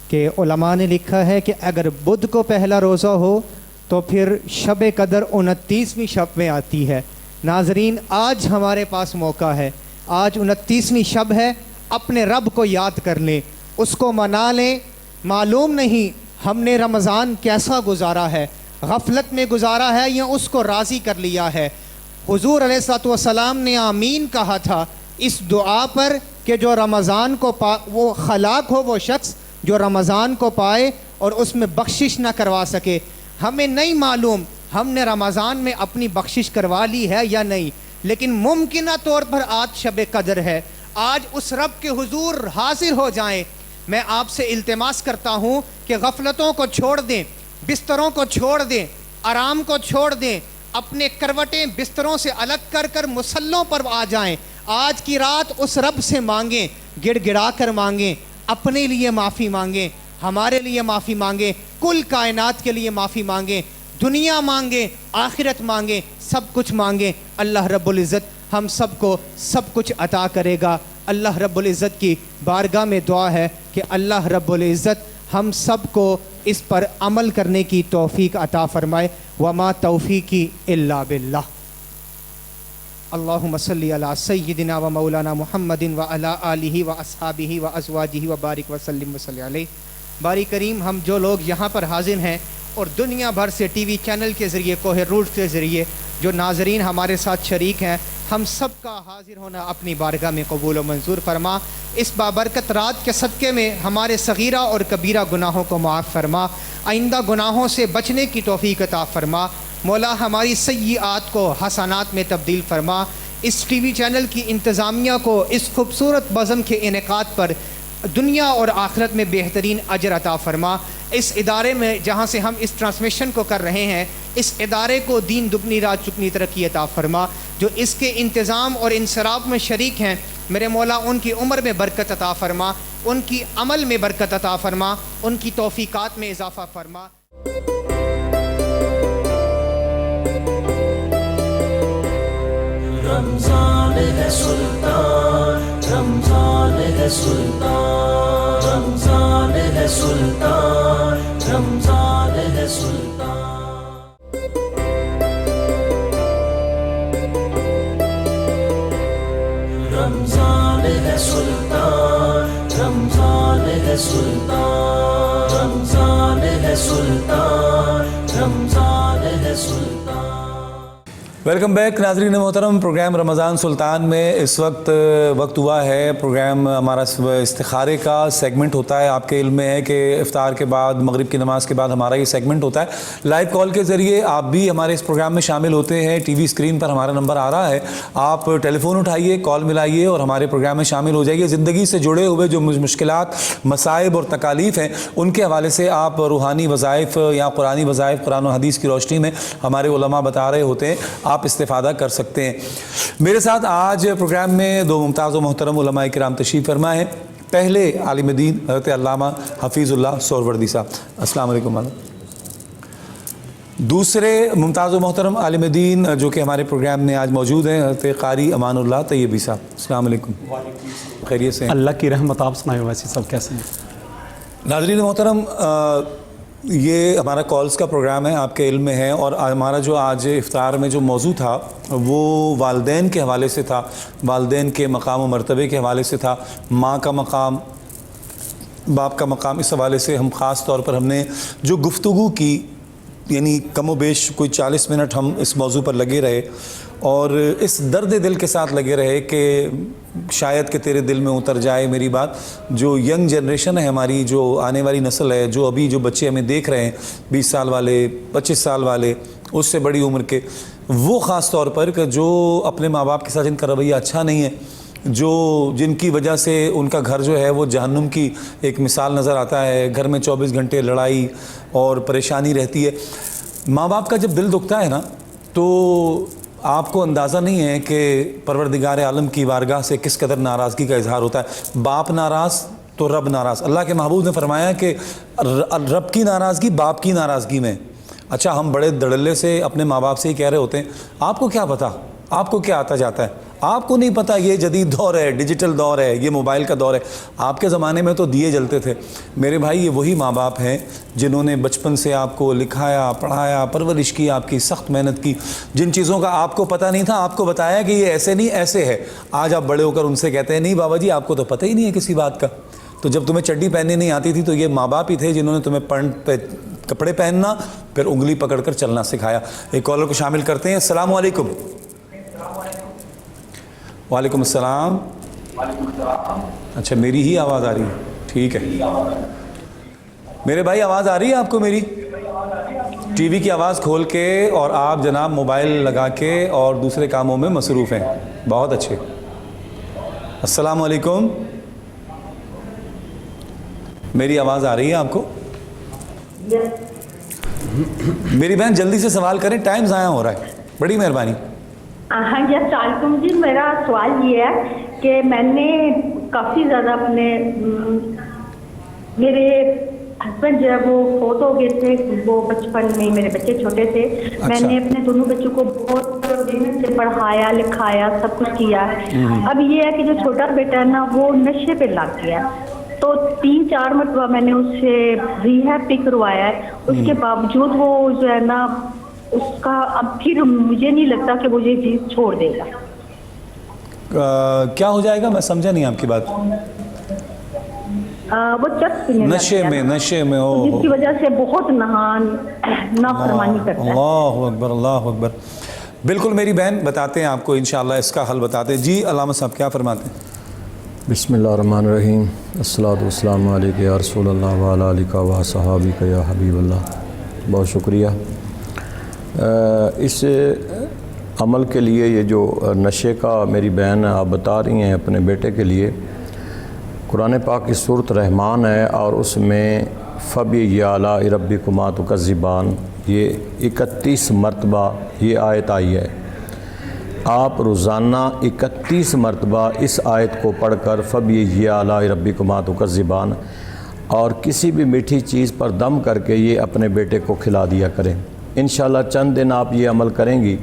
کہ علماء نے لکھا ہے کہ اگر بدھ کو پہلا روزہ ہو تو پھر شب قدر 29ویں شب میں آتی ہے۔ ناظرین، آج ہمارے پاس موقع ہے، آج 29ویں شب ہے، اپنے رب کو یاد کر لیں، اس کو منا لیں۔ معلوم نہیں ہم نے رمضان کیسا گزارا ہے، غفلت میں گزارا ہے یا اس کو راضی کر لیا ہے۔ حضور علیہ الصلوۃ والسلام نے آمین کہا تھا اس دعا پر کہ جو رمضان کو وہ خلاق ہو وہ شخص جو رمضان کو پائے اور اس میں بخشش نہ کروا سکے۔ ہمیں نہیں معلوم ہم نے رمضان میں اپنی بخشش کروا لی ہے یا نہیں، لیکن ممکنہ طور پر آج شب قدر ہے، آج اس رب کے حضور حاضر ہو جائیں۔ میں آپ سے التماس کرتا ہوں کہ غفلتوں کو چھوڑ دیں، بستروں کو چھوڑ دیں، آرام کو چھوڑ دیں، اپنے کروٹیں بستروں سے الگ کر کر مصلوں پر آ جائیں۔ آج کی رات اس رب سے مانگیں، گڑ گڑا کر مانگیں، اپنے لیے معافی مانگیں، ہمارے لیے معافی مانگیں، کل کائنات کے لیے معافی مانگیں، دنیا مانگیں، آخرت مانگیں، سب کچھ مانگیں۔ اللہ رب العزت ہم سب کو سب کچھ عطا کرے گا۔ اللہ رب العزت کی بارگاہ میں دعا ہے کہ اللہ رب العزت ہم سب کو اس پر عمل کرنے کی توفیق عطا فرمائے۔ وما توفیقی الا باللہ۔ اللہم صلی علی سیدنا و مولانا محمد و علی آلہ و اصحابہ و ازواجہ و بارک وسلم وصلی علیہ۔ باری کریم، ہم جو لوگ یہاں پر حاضر ہیں اور دنیا بھر سے ٹی وی چینل کے ذریعے، کوہ روڈ کے ذریعے جو ناظرین ہمارے ساتھ شریک ہیں، ہم سب کا حاضر ہونا اپنی بارگاہ میں قبول و منظور فرما۔ اس بابرکت رات کے صدقے میں ہمارے صغیرہ اور کبیرہ گناہوں کو معاف فرما، آئندہ گناہوں سے بچنے کی توفیق عطا فرما۔ مولا ہماری سیئات کو حسنات میں تبدیل فرما۔ اس ٹی وی چینل کی انتظامیہ کو اس خوبصورت بزم کے انعقاد پر دنیا اور آخرت میں بہترین اجر عطا فرما۔ اس ادارے میں جہاں سے ہم اس ٹرانسمیشن کو کر رہے ہیں، اس ادارے کو دین دگنی رات چکنی ترقی عطا فرما۔ جو اس کے انتظام اور انصراف میں شریک ہیں، میرے مولا ان کی عمر میں برکت عطا فرما، ان کی عمل میں برکت عطا فرما، ان کی توفیقات میں اضافہ فرما۔
رمضان ہے سلطان، رمضان ہے سلطان، رمضان ہے سلطان، رمضان ہے سلطان۔ رمضان ہے سلطان، رمضان ہے سلطان، رمضان ہے سلطان، رمضان ہے سلطان۔
ویلکم بیک ناظرین محترم، پروگرام رمضان سلطان میں اس وقت ہوا ہے۔ پروگرام ہمارا استخارے کا سیگمنٹ ہوتا ہے۔ آپ کے علم میں ہے کہ افطار کے بعد، مغرب کی نماز کے بعد ہمارا یہ سیگمنٹ ہوتا ہے۔ لائیو کال کے ذریعے آپ بھی ہمارے اس پروگرام میں شامل ہوتے ہیں۔ ٹی وی اسکرین پر ہمارا نمبر آ رہا ہے، آپ ٹیلی فون اٹھائیے، کال ملائیے اور ہمارے پروگرام میں شامل ہو جائیے۔ زندگی سے جڑے ہوئے جو مشکلات، مصائب اور تکالیف ہیں، ان کے حوالے سے آپ روحانی وظائف یا قرآنی وظائف، قرآن و حدیث کی روشنی میں ہمارے علماء بتا رہے ہوتے ہیں، آپ استفادہ کر سکتے ہیں۔ میرے ساتھ آج پروگرام میں دو ممتاز و محترم علماء کرام تشریف فرما ہیں۔ پہلے عالم دین حضرت علامہ حفیظ اللہ سہروردی صاحب. السلام علیکم مولانا. دوسرے ممتاز و محترم عالم دین جو کہ ہمارے پروگرام میں آج موجود ہیں حضرت قاری امان اللہ طیبی صاحب. السلام علیکم. خیریت سے ہیں؟
اللہ کی رحمت. آپ سنائیں ویسی سب کیسے ہیں؟
ناظرین محترم، یہ ہمارا کالز کا پروگرام ہے، آپ کے علم میں ہے، اور ہمارا جو آج افطار میں جو موضوع تھا وہ والدین کے حوالے سے تھا، والدین کے مقام و مرتبے کے حوالے سے تھا، ماں کا مقام، باپ کا مقام. اس حوالے سے ہم خاص طور پر ہم نے جو گفتگو کی، یعنی کم و بیش کوئی 40 منٹ ہم اس موضوع پر لگے رہے، اور اس درد دل کے ساتھ لگے رہے کہ شاید کہ تیرے دل میں اتر جائے میری بات. جو ینگ جنریشن ہے ہماری، جو آنے والی نسل ہے، جو ابھی جو بچے ہمیں دیکھ رہے ہیں 20 سال والے، 25 سال والے، اس سے بڑی عمر کے، وہ خاص طور پر کہ جو اپنے ماں باپ کے ساتھ جن کا رویہ اچھا نہیں ہے، جن کی وجہ سے ان کا گھر جو ہے وہ جہنم کی ایک مثال نظر آتا ہے، گھر میں 24 گھنٹے لڑائی اور پریشانی رہتی ہے. ماں باپ کا جب دل دکھتا ہے نا، تو آپ کو اندازہ نہیں ہے کہ پروردگار عالم کی بارگاہ سے کس قدر ناراضگی کا اظہار ہوتا ہے. باپ ناراض تو رب ناراض. اللہ کے محبوب نے فرمایا کہ رب کی ناراضگی باپ کی ناراضگی میں. اچھا، ہم بڑے دڑلے سے اپنے ماں باپ سے ہی کہہ رہے ہوتے ہیں آپ کو کیا پتہ، آپ کو کیا آتا جاتا ہے، آپ کو نہیں پتہ یہ جدید دور ہے، ڈیجیٹل دور ہے، یہ موبائل کا دور ہے. آپ کے زمانے میں تو دیے جلتے تھے. میرے بھائی، یہ وہی ماں باپ ہیں جنہوں نے بچپن سے آپ کو لکھایا، پڑھایا، پرورش کی، آپ کی سخت محنت کی. جن چیزوں کا آپ کو پتہ نہیں تھا، آپ کو بتایا کہ یہ ایسے نہیں ایسے ہے. آج آپ بڑے ہو کر ان سے کہتے ہیں نہیں بابا جی آپ کو تو پتہ ہی نہیں ہے کسی بات کا. تو جب تمہیں چڈی پہننے نہیں آتی تھی تو یہ ماں باپ ہی تھے جنہوں نے تمہیں پہ کپڑے پہننا، پھر انگلی پکڑ کر چلنا سکھایا. ایک کالر کو شامل کرتے ہیں. السلام علیکم. وعلیکم السلام. اچھا، میری ہی آواز آ رہی ہے؟ ٹھیک ہے. میرے بھائی آواز آ رہی ہے آپ کو میری؟ ٹی وی کی آواز کھول کے، اور آپ جناب موبائل لگا کے اور دوسرے کاموں میں مصروف ہیں. بہت اچھے. السلام علیکم. میری آواز آ رہی ہے آپ کو؟ میری بہن جلدی سے سوال کریں، ٹائم ضائع ہو رہا ہے. بڑی مہربانی.
ہاں جی، السلام علیکم جی. میرا سوال یہ ہے کہ میں نے کافی زیادہ میرے ہسبینڈ جو ہے وہ فوت ہو گئے تھے، وہ بچپن میں، میرے بچے چھوٹے تھے. میں نے اپنے دونوں بچوں کو بہت محنت سے پڑھایا لکھایا، سب کچھ کیا. اب یہ ہے کہ جو چھوٹا بیٹا ہے نا وہ نشے پہ لگ گیا. تو 3-4 مرتبہ میں نے اس سے ریہیب بھی کروایا ہے. اس کے باوجود وہ جو ہے نا، اس کا اب پھر مجھے نہیں لگتا کہ وہ یہ چیز چھوڑ دے گا.
کیا ہو جائے گا؟ میں سمجھا نہیں آپ کی بات.
وہ چرس پینے لگ گیا.
نشے میں
جس کی وجہ سے بہت نافرمانی کرتا ہے.
اللہ اکبر، اللہ اکبر. بالکل میری بہن، بتاتے ہیں آپ کو انشاءاللہ اس کا حل بتاتے ہیں. جی علامہ صاحب کیا فرماتے ہیں؟
بسم اللہ الرحمن الرحیم. الصلاۃ والسلام علیک یا رسول اللہ وعلی آلک و صحابک یا حبیب اللہ. بہت شکریہ. اس عمل کے لیے، یہ جو نشے کا میری بہن آپ بتا رہی ہیں اپنے بیٹے کے لیے، قرآن پاک کی سورۃ رحمان ہے، اور اس میں فَبِأَيِّ آلَاءِ رَبِّكُمَا تُكَذِّبَانِ، یہ 31 مرتبہ یہ آیت آئی ہے. آپ روزانہ 31 مرتبہ اس آیت کو پڑھ کر فَبِأَيِّ آلَاءِ رَبِّكُمَا تُكَذِّبَانِ، اور کسی بھی میٹھی چیز پر دم کر کے یہ اپنے بیٹے کو کھلا دیا کریں. انشاءاللہ چند دن آپ یہ عمل کریں گی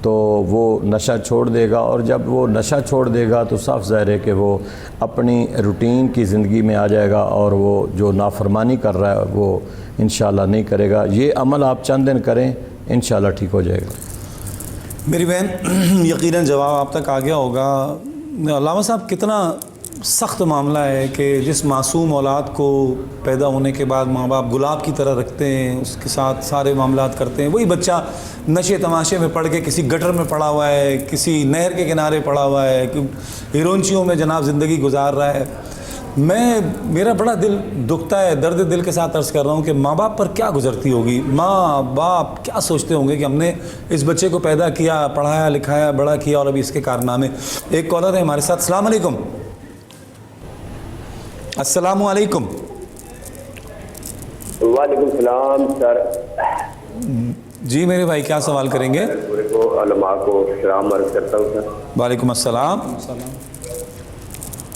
تو وہ نشہ چھوڑ دے گا، اور جب وہ نشہ چھوڑ دے گا تو صاف ظاہر ہے کہ وہ اپنی روٹین کی زندگی میں آ جائے گا، اور وہ جو نافرمانی کر رہا ہے وہ انشاءاللہ نہیں کرے گا. یہ عمل آپ چند دن کریں، انشاءاللہ ٹھیک ہو جائے گا.
میری بہن، یقیناً جواب آپ تک آ گیا ہوگا. علامہ صاحب، کتنا سخت معاملہ ہے کہ جس معصوم اولاد کو پیدا ہونے کے بعد ماں باپ گلاب کی طرح رکھتے ہیں، اس کے ساتھ سارے معاملات کرتے ہیں، وہی بچہ نشے تماشے میں پڑھ کے کسی گٹر میں پڑا ہوا ہے، کسی نہر کے کنارے پڑا ہوا ہے، ہیرونچیوں میں جناب زندگی گزار رہا ہے. میرا بڑا دل دکھتا ہے، درد دل کے ساتھ عرض کر رہا ہوں کہ ماں باپ پر کیا گزرتی ہوگی. ماں باپ کیا سوچتے ہوں گے کہ ہم نے اس بچے کو پیدا کیا، پڑھایا لکھایا، بڑا کیا، اور ابھی اس کے کارنامے. ایک کالر ہے ہمارے ساتھ. السلام علیکم. السلام علیکم.
وعلیکم السلام سر.
جی میرے بھائی، کیا سوال کریں گے؟
پورے کو علماء کو سلام عرض کرتا ہوں سر.
وعلیکم السلام.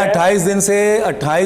28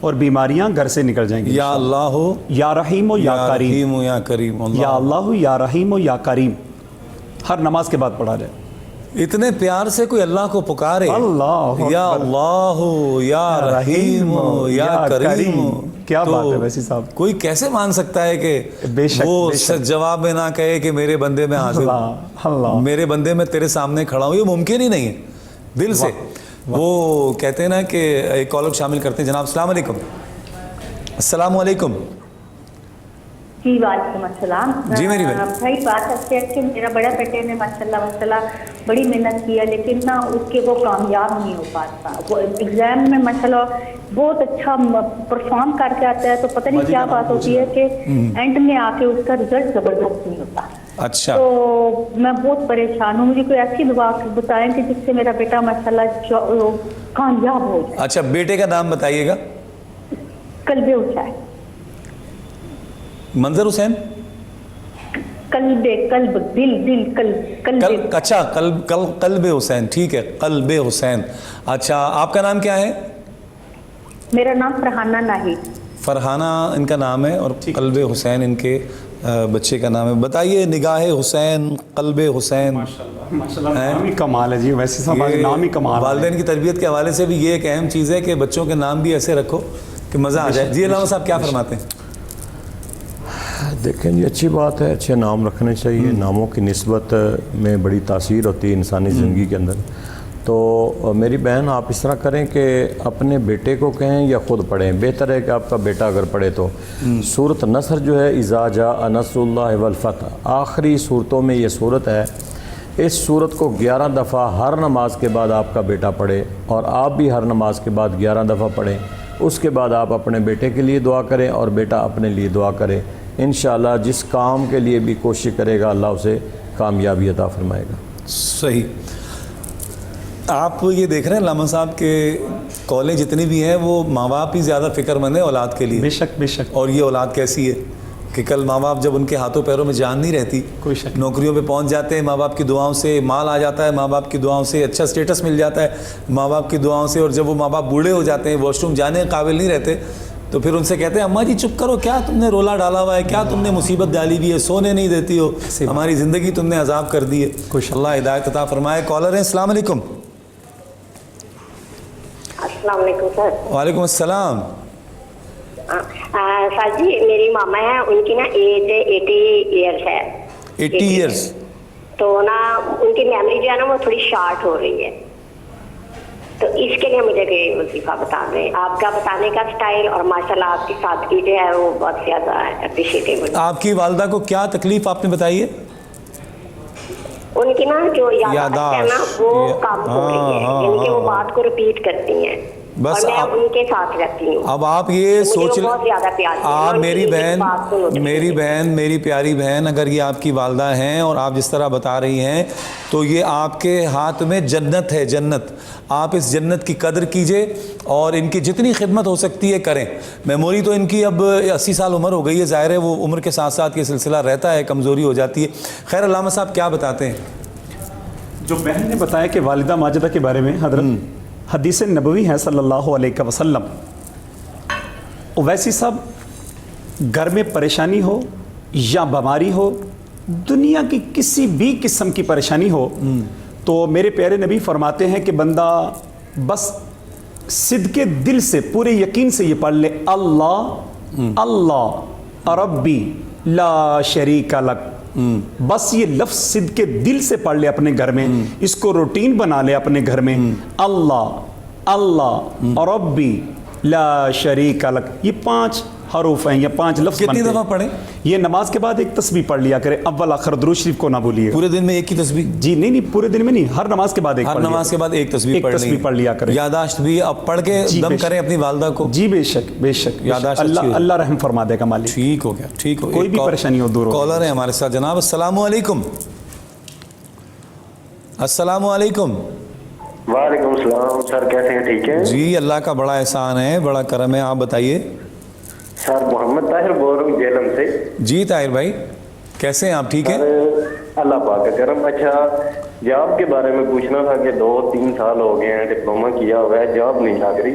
اور بیماریاں گھر سے نکل جائیں گی.
یا اللہ ہو
یا رحیم ہو یا کریم،
رحیم ہو یا کریم. اللہ
یا اللہ ہو یا رحیم ہو یا کریم، ہر نماز کے بعد پڑھا جائے.
اتنے پیار سے کوئی اللہ کو پکارے،
اللہ
یا اللہ ہو یا رحیم ہو یا کریم ہو.
کیا بات ہے ویسی صاحب.
کوئی کیسے مان سکتا ہے کہ
بے شک،
وہ
بے شک.
جواب میں نہ کہے کہ میرے بندے میں حاضر ہوں،
اللہ
میرے بندے میں تیرے سامنے کھڑا ہوں. یہ ممکن ہی نہیں ہے دل سے. وہ کہتے ہیں نا کہ ایک کالر شامل کرتے ہیں. جناب السلام علیکم. السلام علیکم.
جی وعلیکم السلام.
جی میری بہن.
بھائی بات ایسے ہے کہ میرا بڑا بیٹے نے ماشاءاللہ بڑی محنت کی ہے، لیکن نا اس کے وہ کامیاب نہیں ہو پاتا. وہ ایگزام میں ماشاءاللہ بہت اچھا پرفارم کر کے آتا ہے، تو پتہ نہیں کیا بات ہوتی ہے کہ اینڈ میں آ کے اس کا رزلٹ زبردست نہیں ہوتا.
اچھا.
تو میں بہت پریشان ہوں. مجھے کوئی ایسی دعا بتائیں کہ جس سے میرا بیٹا ماشاءاللہ کامیاب ہو جائے.
اچھا بیٹے کا نام بتائیے گا.
قلب حسین.
منظر حسین.
قلب
اچھا قلب حسین. ٹھیک ہے قلب حسین. اچھا آپ کا نام کیا ہے؟
میرا نام فرحانہ ناہید.
فرحانہ ان کا نام ہے اور قلب حسین ان کے بچے کا نام ہے. بتائیے نگاہ حسین، قلب حسین.
نام ہی کمال ہے جی. ویسے سب نام ہی کمال.
والدین کی تربیت کے حوالے سے بھی یہ ایک اہم چیز ہے کہ بچوں کے نام بھی ایسے رکھو کہ مزہ آ جائے. جی علامہ صاحب کیا فرماتے ہیں؟
دیکھیں جی اچھی بات ہے، اچھے نام رکھنے چاہیے. ناموں کی نسبت میں بڑی تاثیر ہوتی ہے انسانی زندگی کے اندر. تو میری بہن آپ اس طرح کریں کہ اپنے بیٹے کو کہیں یا خود پڑھیں. بہتر ہے کہ آپ کا بیٹا اگر پڑھے تو سورۃ نصر جو ہے اذا جاء نصر اللہ والفتح، آخری صورتوں میں یہ صورت ہے. اس صورت کو 11 دفعہ ہر نماز کے بعد آپ کا بیٹا پڑھے، اور آپ بھی ہر نماز کے بعد 11 دفعہ پڑھیں. اس کے بعد آپ اپنے بیٹے کے لیے دعا کریں اور بیٹا اپنے لیے دعا کرے. انشاءاللہ جس کام کے لیے بھی کوشش کرے گا اللہ اسے کامیابی عطا فرمائے گا.
صحیح. آپ یہ دیکھ رہے ہیں علامہ صاحب کے کالج جتنی بھی ہیں وہ ماں باپ ہی زیادہ فکر مند ہیں اولاد کے لیے.
بے شک بے شک.
اور یہ اولاد کیسی ہے کہ کل ماں باپ جب ان کے ہاتھوں پیروں میں جان نہیں رہتی،
کوئی شک،
نوکریوں پہ پہنچ جاتے ہیں، ماں باپ کی دعاؤں سے مال آ جاتا ہے، ماں باپ کی دعاؤں سے اچھا سٹیٹس مل جاتا ہے ماں باپ کی دعاؤں سے، اور جب وہ ماں باپ بوڑھے ہو جاتے ہیں، واش روم جانے قابل نہیں رہتے، تو پھر ان سے کہتے ہیں اماں جی چپ کرو، کیا تم نے رولا ڈالا ہوا ہے، کیا تم نے مصیبت ڈالی ہوئی ہے، سونے نہیں دیتی ہو، ہماری زندگی تم نے عذاب کر دی ہے. اللہ ہدایت عطا فرمائے. کالر ہیں. السلام علیکم.
السلام علیکم سر.
وعلیکم السلام.
سر جی میری ماما ہے، ان کی نا ایج 80 ایئرس ہے.
80 ایئرس.
تو نا ان کی میموری جو ہے نا وہ تھوڑی شارٹ ہو رہی ہے. تو اس کے لیے مجھے کوئی وظیفہ بتا دیں. آپ کا بتانے کا سٹائل اور ماشاءاللہ آپ کی سادگی جو ہے وہ بہت زیادہ اپریشیٹیبل.
آپ کی والدہ کو کیا تکلیف آپ نے بتائی ہے؟
ان کی نا جو یادداشت ہے نا وہ کم ہو رہی ہے، یعنی کہ وہ بات کو ریپیٹ کرتی ہیں.
بس
اور میں ان کے ساتھ رہتی ہوں.
اب آپ یہ سوچ لیں، آپ میری پیاری بہن، اگر یہ آپ کی والدہ ہیں اور آپ جس طرح بتا رہی ہیں تو یہ آپ کے ہاتھ میں جنت ہے، جنت. آپ اس جنت کی قدر کیجئے اور ان کی جتنی خدمت ہو سکتی ہے کریں. میموری تو ان کی اب 80 سال عمر ہو گئی ہے، ظاہر ہے وہ عمر کے ساتھ ساتھ یہ سلسلہ رہتا ہے، کمزوری ہو جاتی ہے. خیر علامہ صاحب کیا بتاتے ہیں؟
جو بہن نے بتایا کہ والدہ ماجدہ کے بارے میں حضرت حدیث نبوی ہے صلی اللہ علیہ وسلم، ویسی سب گھر میں پریشانی ہو یا بیماری ہو، دنیا کی کسی بھی قسم کی پریشانی ہو، تو میرے پیارے نبی فرماتے ہیں کہ بندہ بس صدقے دل سے پورے یقین سے یہ پڑھ لے اللہ اللہ ربی لا شریک لک. بس یہ لفظ صدقے دل سے پڑھ لے اپنے گھر میں، اس کو روٹین بنا لے اپنے گھر میں. اللہ اللہ ربی لا شریک لک، یہ 5 حروف ہیں یا 5 لفظ.
کتنی دفعہ پڑھیں؟
یہ نماز کے بعد ایک تسبیح پڑھ لیا کرے، اول آخر درود شریف کو نہ بھولیے.
پورے دن میں ایک ہی تسبیح؟
جی نہیں پورے دن میں نہیں، ہر نماز کے بعد ایک.
ہر نماز کے بعد ایک تسبیح
پڑھ لیا کرے.
یادداشت بھی اب پڑھ کے دم کریں اپنی والدہ کو.
جی بے شک بے شک. یادداشت اللہ رحم فرما دے گا مالک.
ٹھیک ہو گیا، ٹھیک ہو.
کوئی بھی پریشانی ہو دور ہو.
کالر ہے ہمارے ساتھ. جناب السلام علیکم. السلام علیکم.
وعلیکم السلام. سر کیسے ہیں؟ ٹھیک ہے
جی اللہ کا بڑا احسان ہے، بڑا کرم ہے. آپ بتائیے.
سر محمد طاہر بول رہا ہوں جیلم سے.
جی طاہر بھائی کیسے ہیں آپ؟ ٹھیک ہیں
اللہ پاک کا کرم. اچھا جاب کے بارے میں پوچھنا تھا کہ 2-3 سال ہو گئے ہیں ڈپلوما کیا ہوا ہے، جاب نہیں لگ رہی.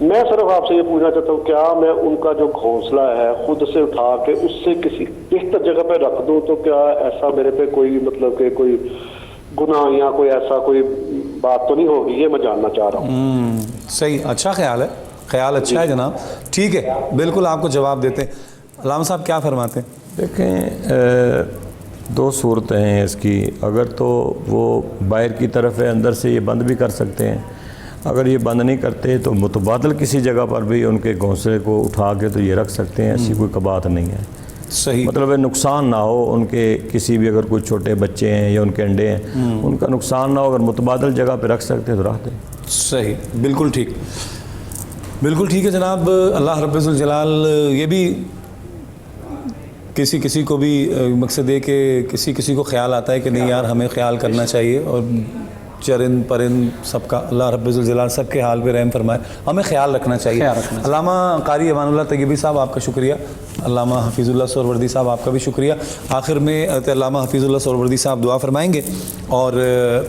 میں صرف آپ سے یہ پوچھنا چاہتا ہوں کیا میں ان کا جو گھونسلہ ہے خود سے اٹھا کے اس سے کسی بہتر جگہ پہ رکھ دوں تو کیا ایسا میرے پہ کوئی مطلب کہ کوئی گناہ یا کوئی ایسا کوئی بات تو نہیں ہوگی؟ یہ میں جاننا چاہ رہا ہوں.
صحیح، اچھا خیال ہے، خیال اچھا ہے جناب. ٹھیک ہے، بالکل آپ کو جواب دیتے ہیں. علامہ صاحب کیا فرماتے ہیں؟
دیکھیں دو صورتیں ہیں اس کی. اگر تو وہ باہر کی طرف ہے، اندر سے یہ بند بھی کر سکتے ہیں. اگر یہ بند نہیں کرتے تو متبادل کسی جگہ پر بھی ان کے گھونسلے کو اٹھا کے تو یہ رکھ سکتے ہیں. ایسی کوئی بات نہیں ہے.
صحیح،
مطلب نقصان نہ ہو ان کے، کسی بھی اگر کوئی چھوٹے بچے ہیں یا ان کے انڈے ہیں ان کا نقصان نہ ہو. اگر متبادل جگہ پہ رکھ سکتے تو رکھ دیں.
صحیح، بالکل ٹھیک، بالکل ٹھیک ہے جناب. اللہ رب الجلال یہ بھی کسی کو بھی مقصد ہے کہ کسی کو خیال آتا ہے کہ نہیں یار ہمیں خیال کرنا چاہیے، اور چرند پرند سب کا اللہ رب الجلال سب کے حال پہ رحم فرمائے. ہمیں خیال رکھنا چاہیے. علامہ قاری امان اللہ طیبی صاحب آپ کا شکریہ. علامہ حفیظ اللہ سہروردی صاحب آپ کا بھی شکریہ. آخر میں علامہ حفیظ اللہ سہروردی صاحب دعا فرمائیں گے اور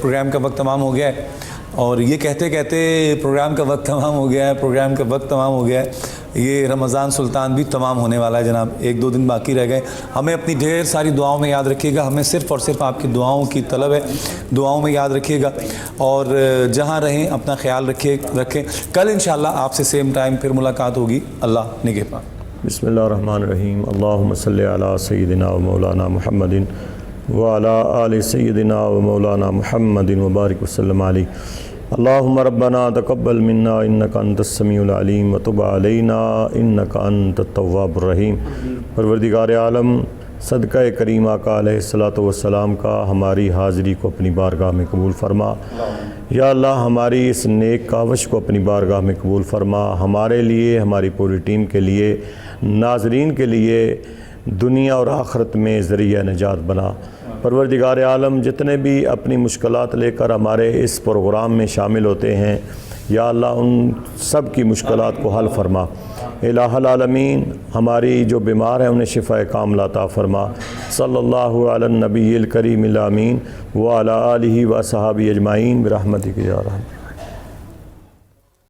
پروگرام کا وقت تمام ہو گیا ہے. اور یہ کہتے کہتے پروگرام کا وقت تمام ہو گیا ہے. یہ رمضان سلطان بھی تمام ہونے والا ہے جناب. 1-2 دن باقی رہ گئے. ہمیں اپنی ڈھیر ساری دعاؤں میں یاد رکھیے گا. ہمیں صرف اور صرف آپ کی دعاؤں کی طلب ہے. دعاؤں میں یاد رکھیے گا اور جہاں رہیں اپنا خیال رکھیں. کل انشاءاللہ آپ سے سیم ٹائم پھر ملاقات ہوگی. اللہ نگہبان.
بسم اللہ الرحمن الرحیم. اللہم صلی علی سیدنا و مولانا محمد وعلی آل سیدنا و مولانا محمد وبارک وسلم علیہ. اللہم ربنا تقبل منا انکا انت السمیع العلیم وتب علینا انکا انت التواب الرحیم. پروردگار عالم، صدقہ کریم آقا علیہ الصلوۃ والسلام کا ہماری حاضری کو اپنی بارگاہ میں قبول فرما. یا اللہ ہماری اس نیک کاوش کو اپنی بارگاہ میں قبول فرما. ہمارے لیے، ہماری پوری ٹیم کے لیے، ناظرین کے لیے دنیا اور آخرت میں ذریعہ نجات بنا. پروردگار عالم، جتنے بھی اپنی مشکلات لے کر ہمارے اس پروگرام میں شامل ہوتے ہیں، یا اللہ ان سب کی مشکلات کو حل فرما. الہ العالمین، ہماری جو بیمار ہیں انہیں شفاء کاملہ عطا فرما. صلی اللہ علی النبی الکریم الامین وعلی آلہ و صحابہ اجمعین برحمتک یا رحمت.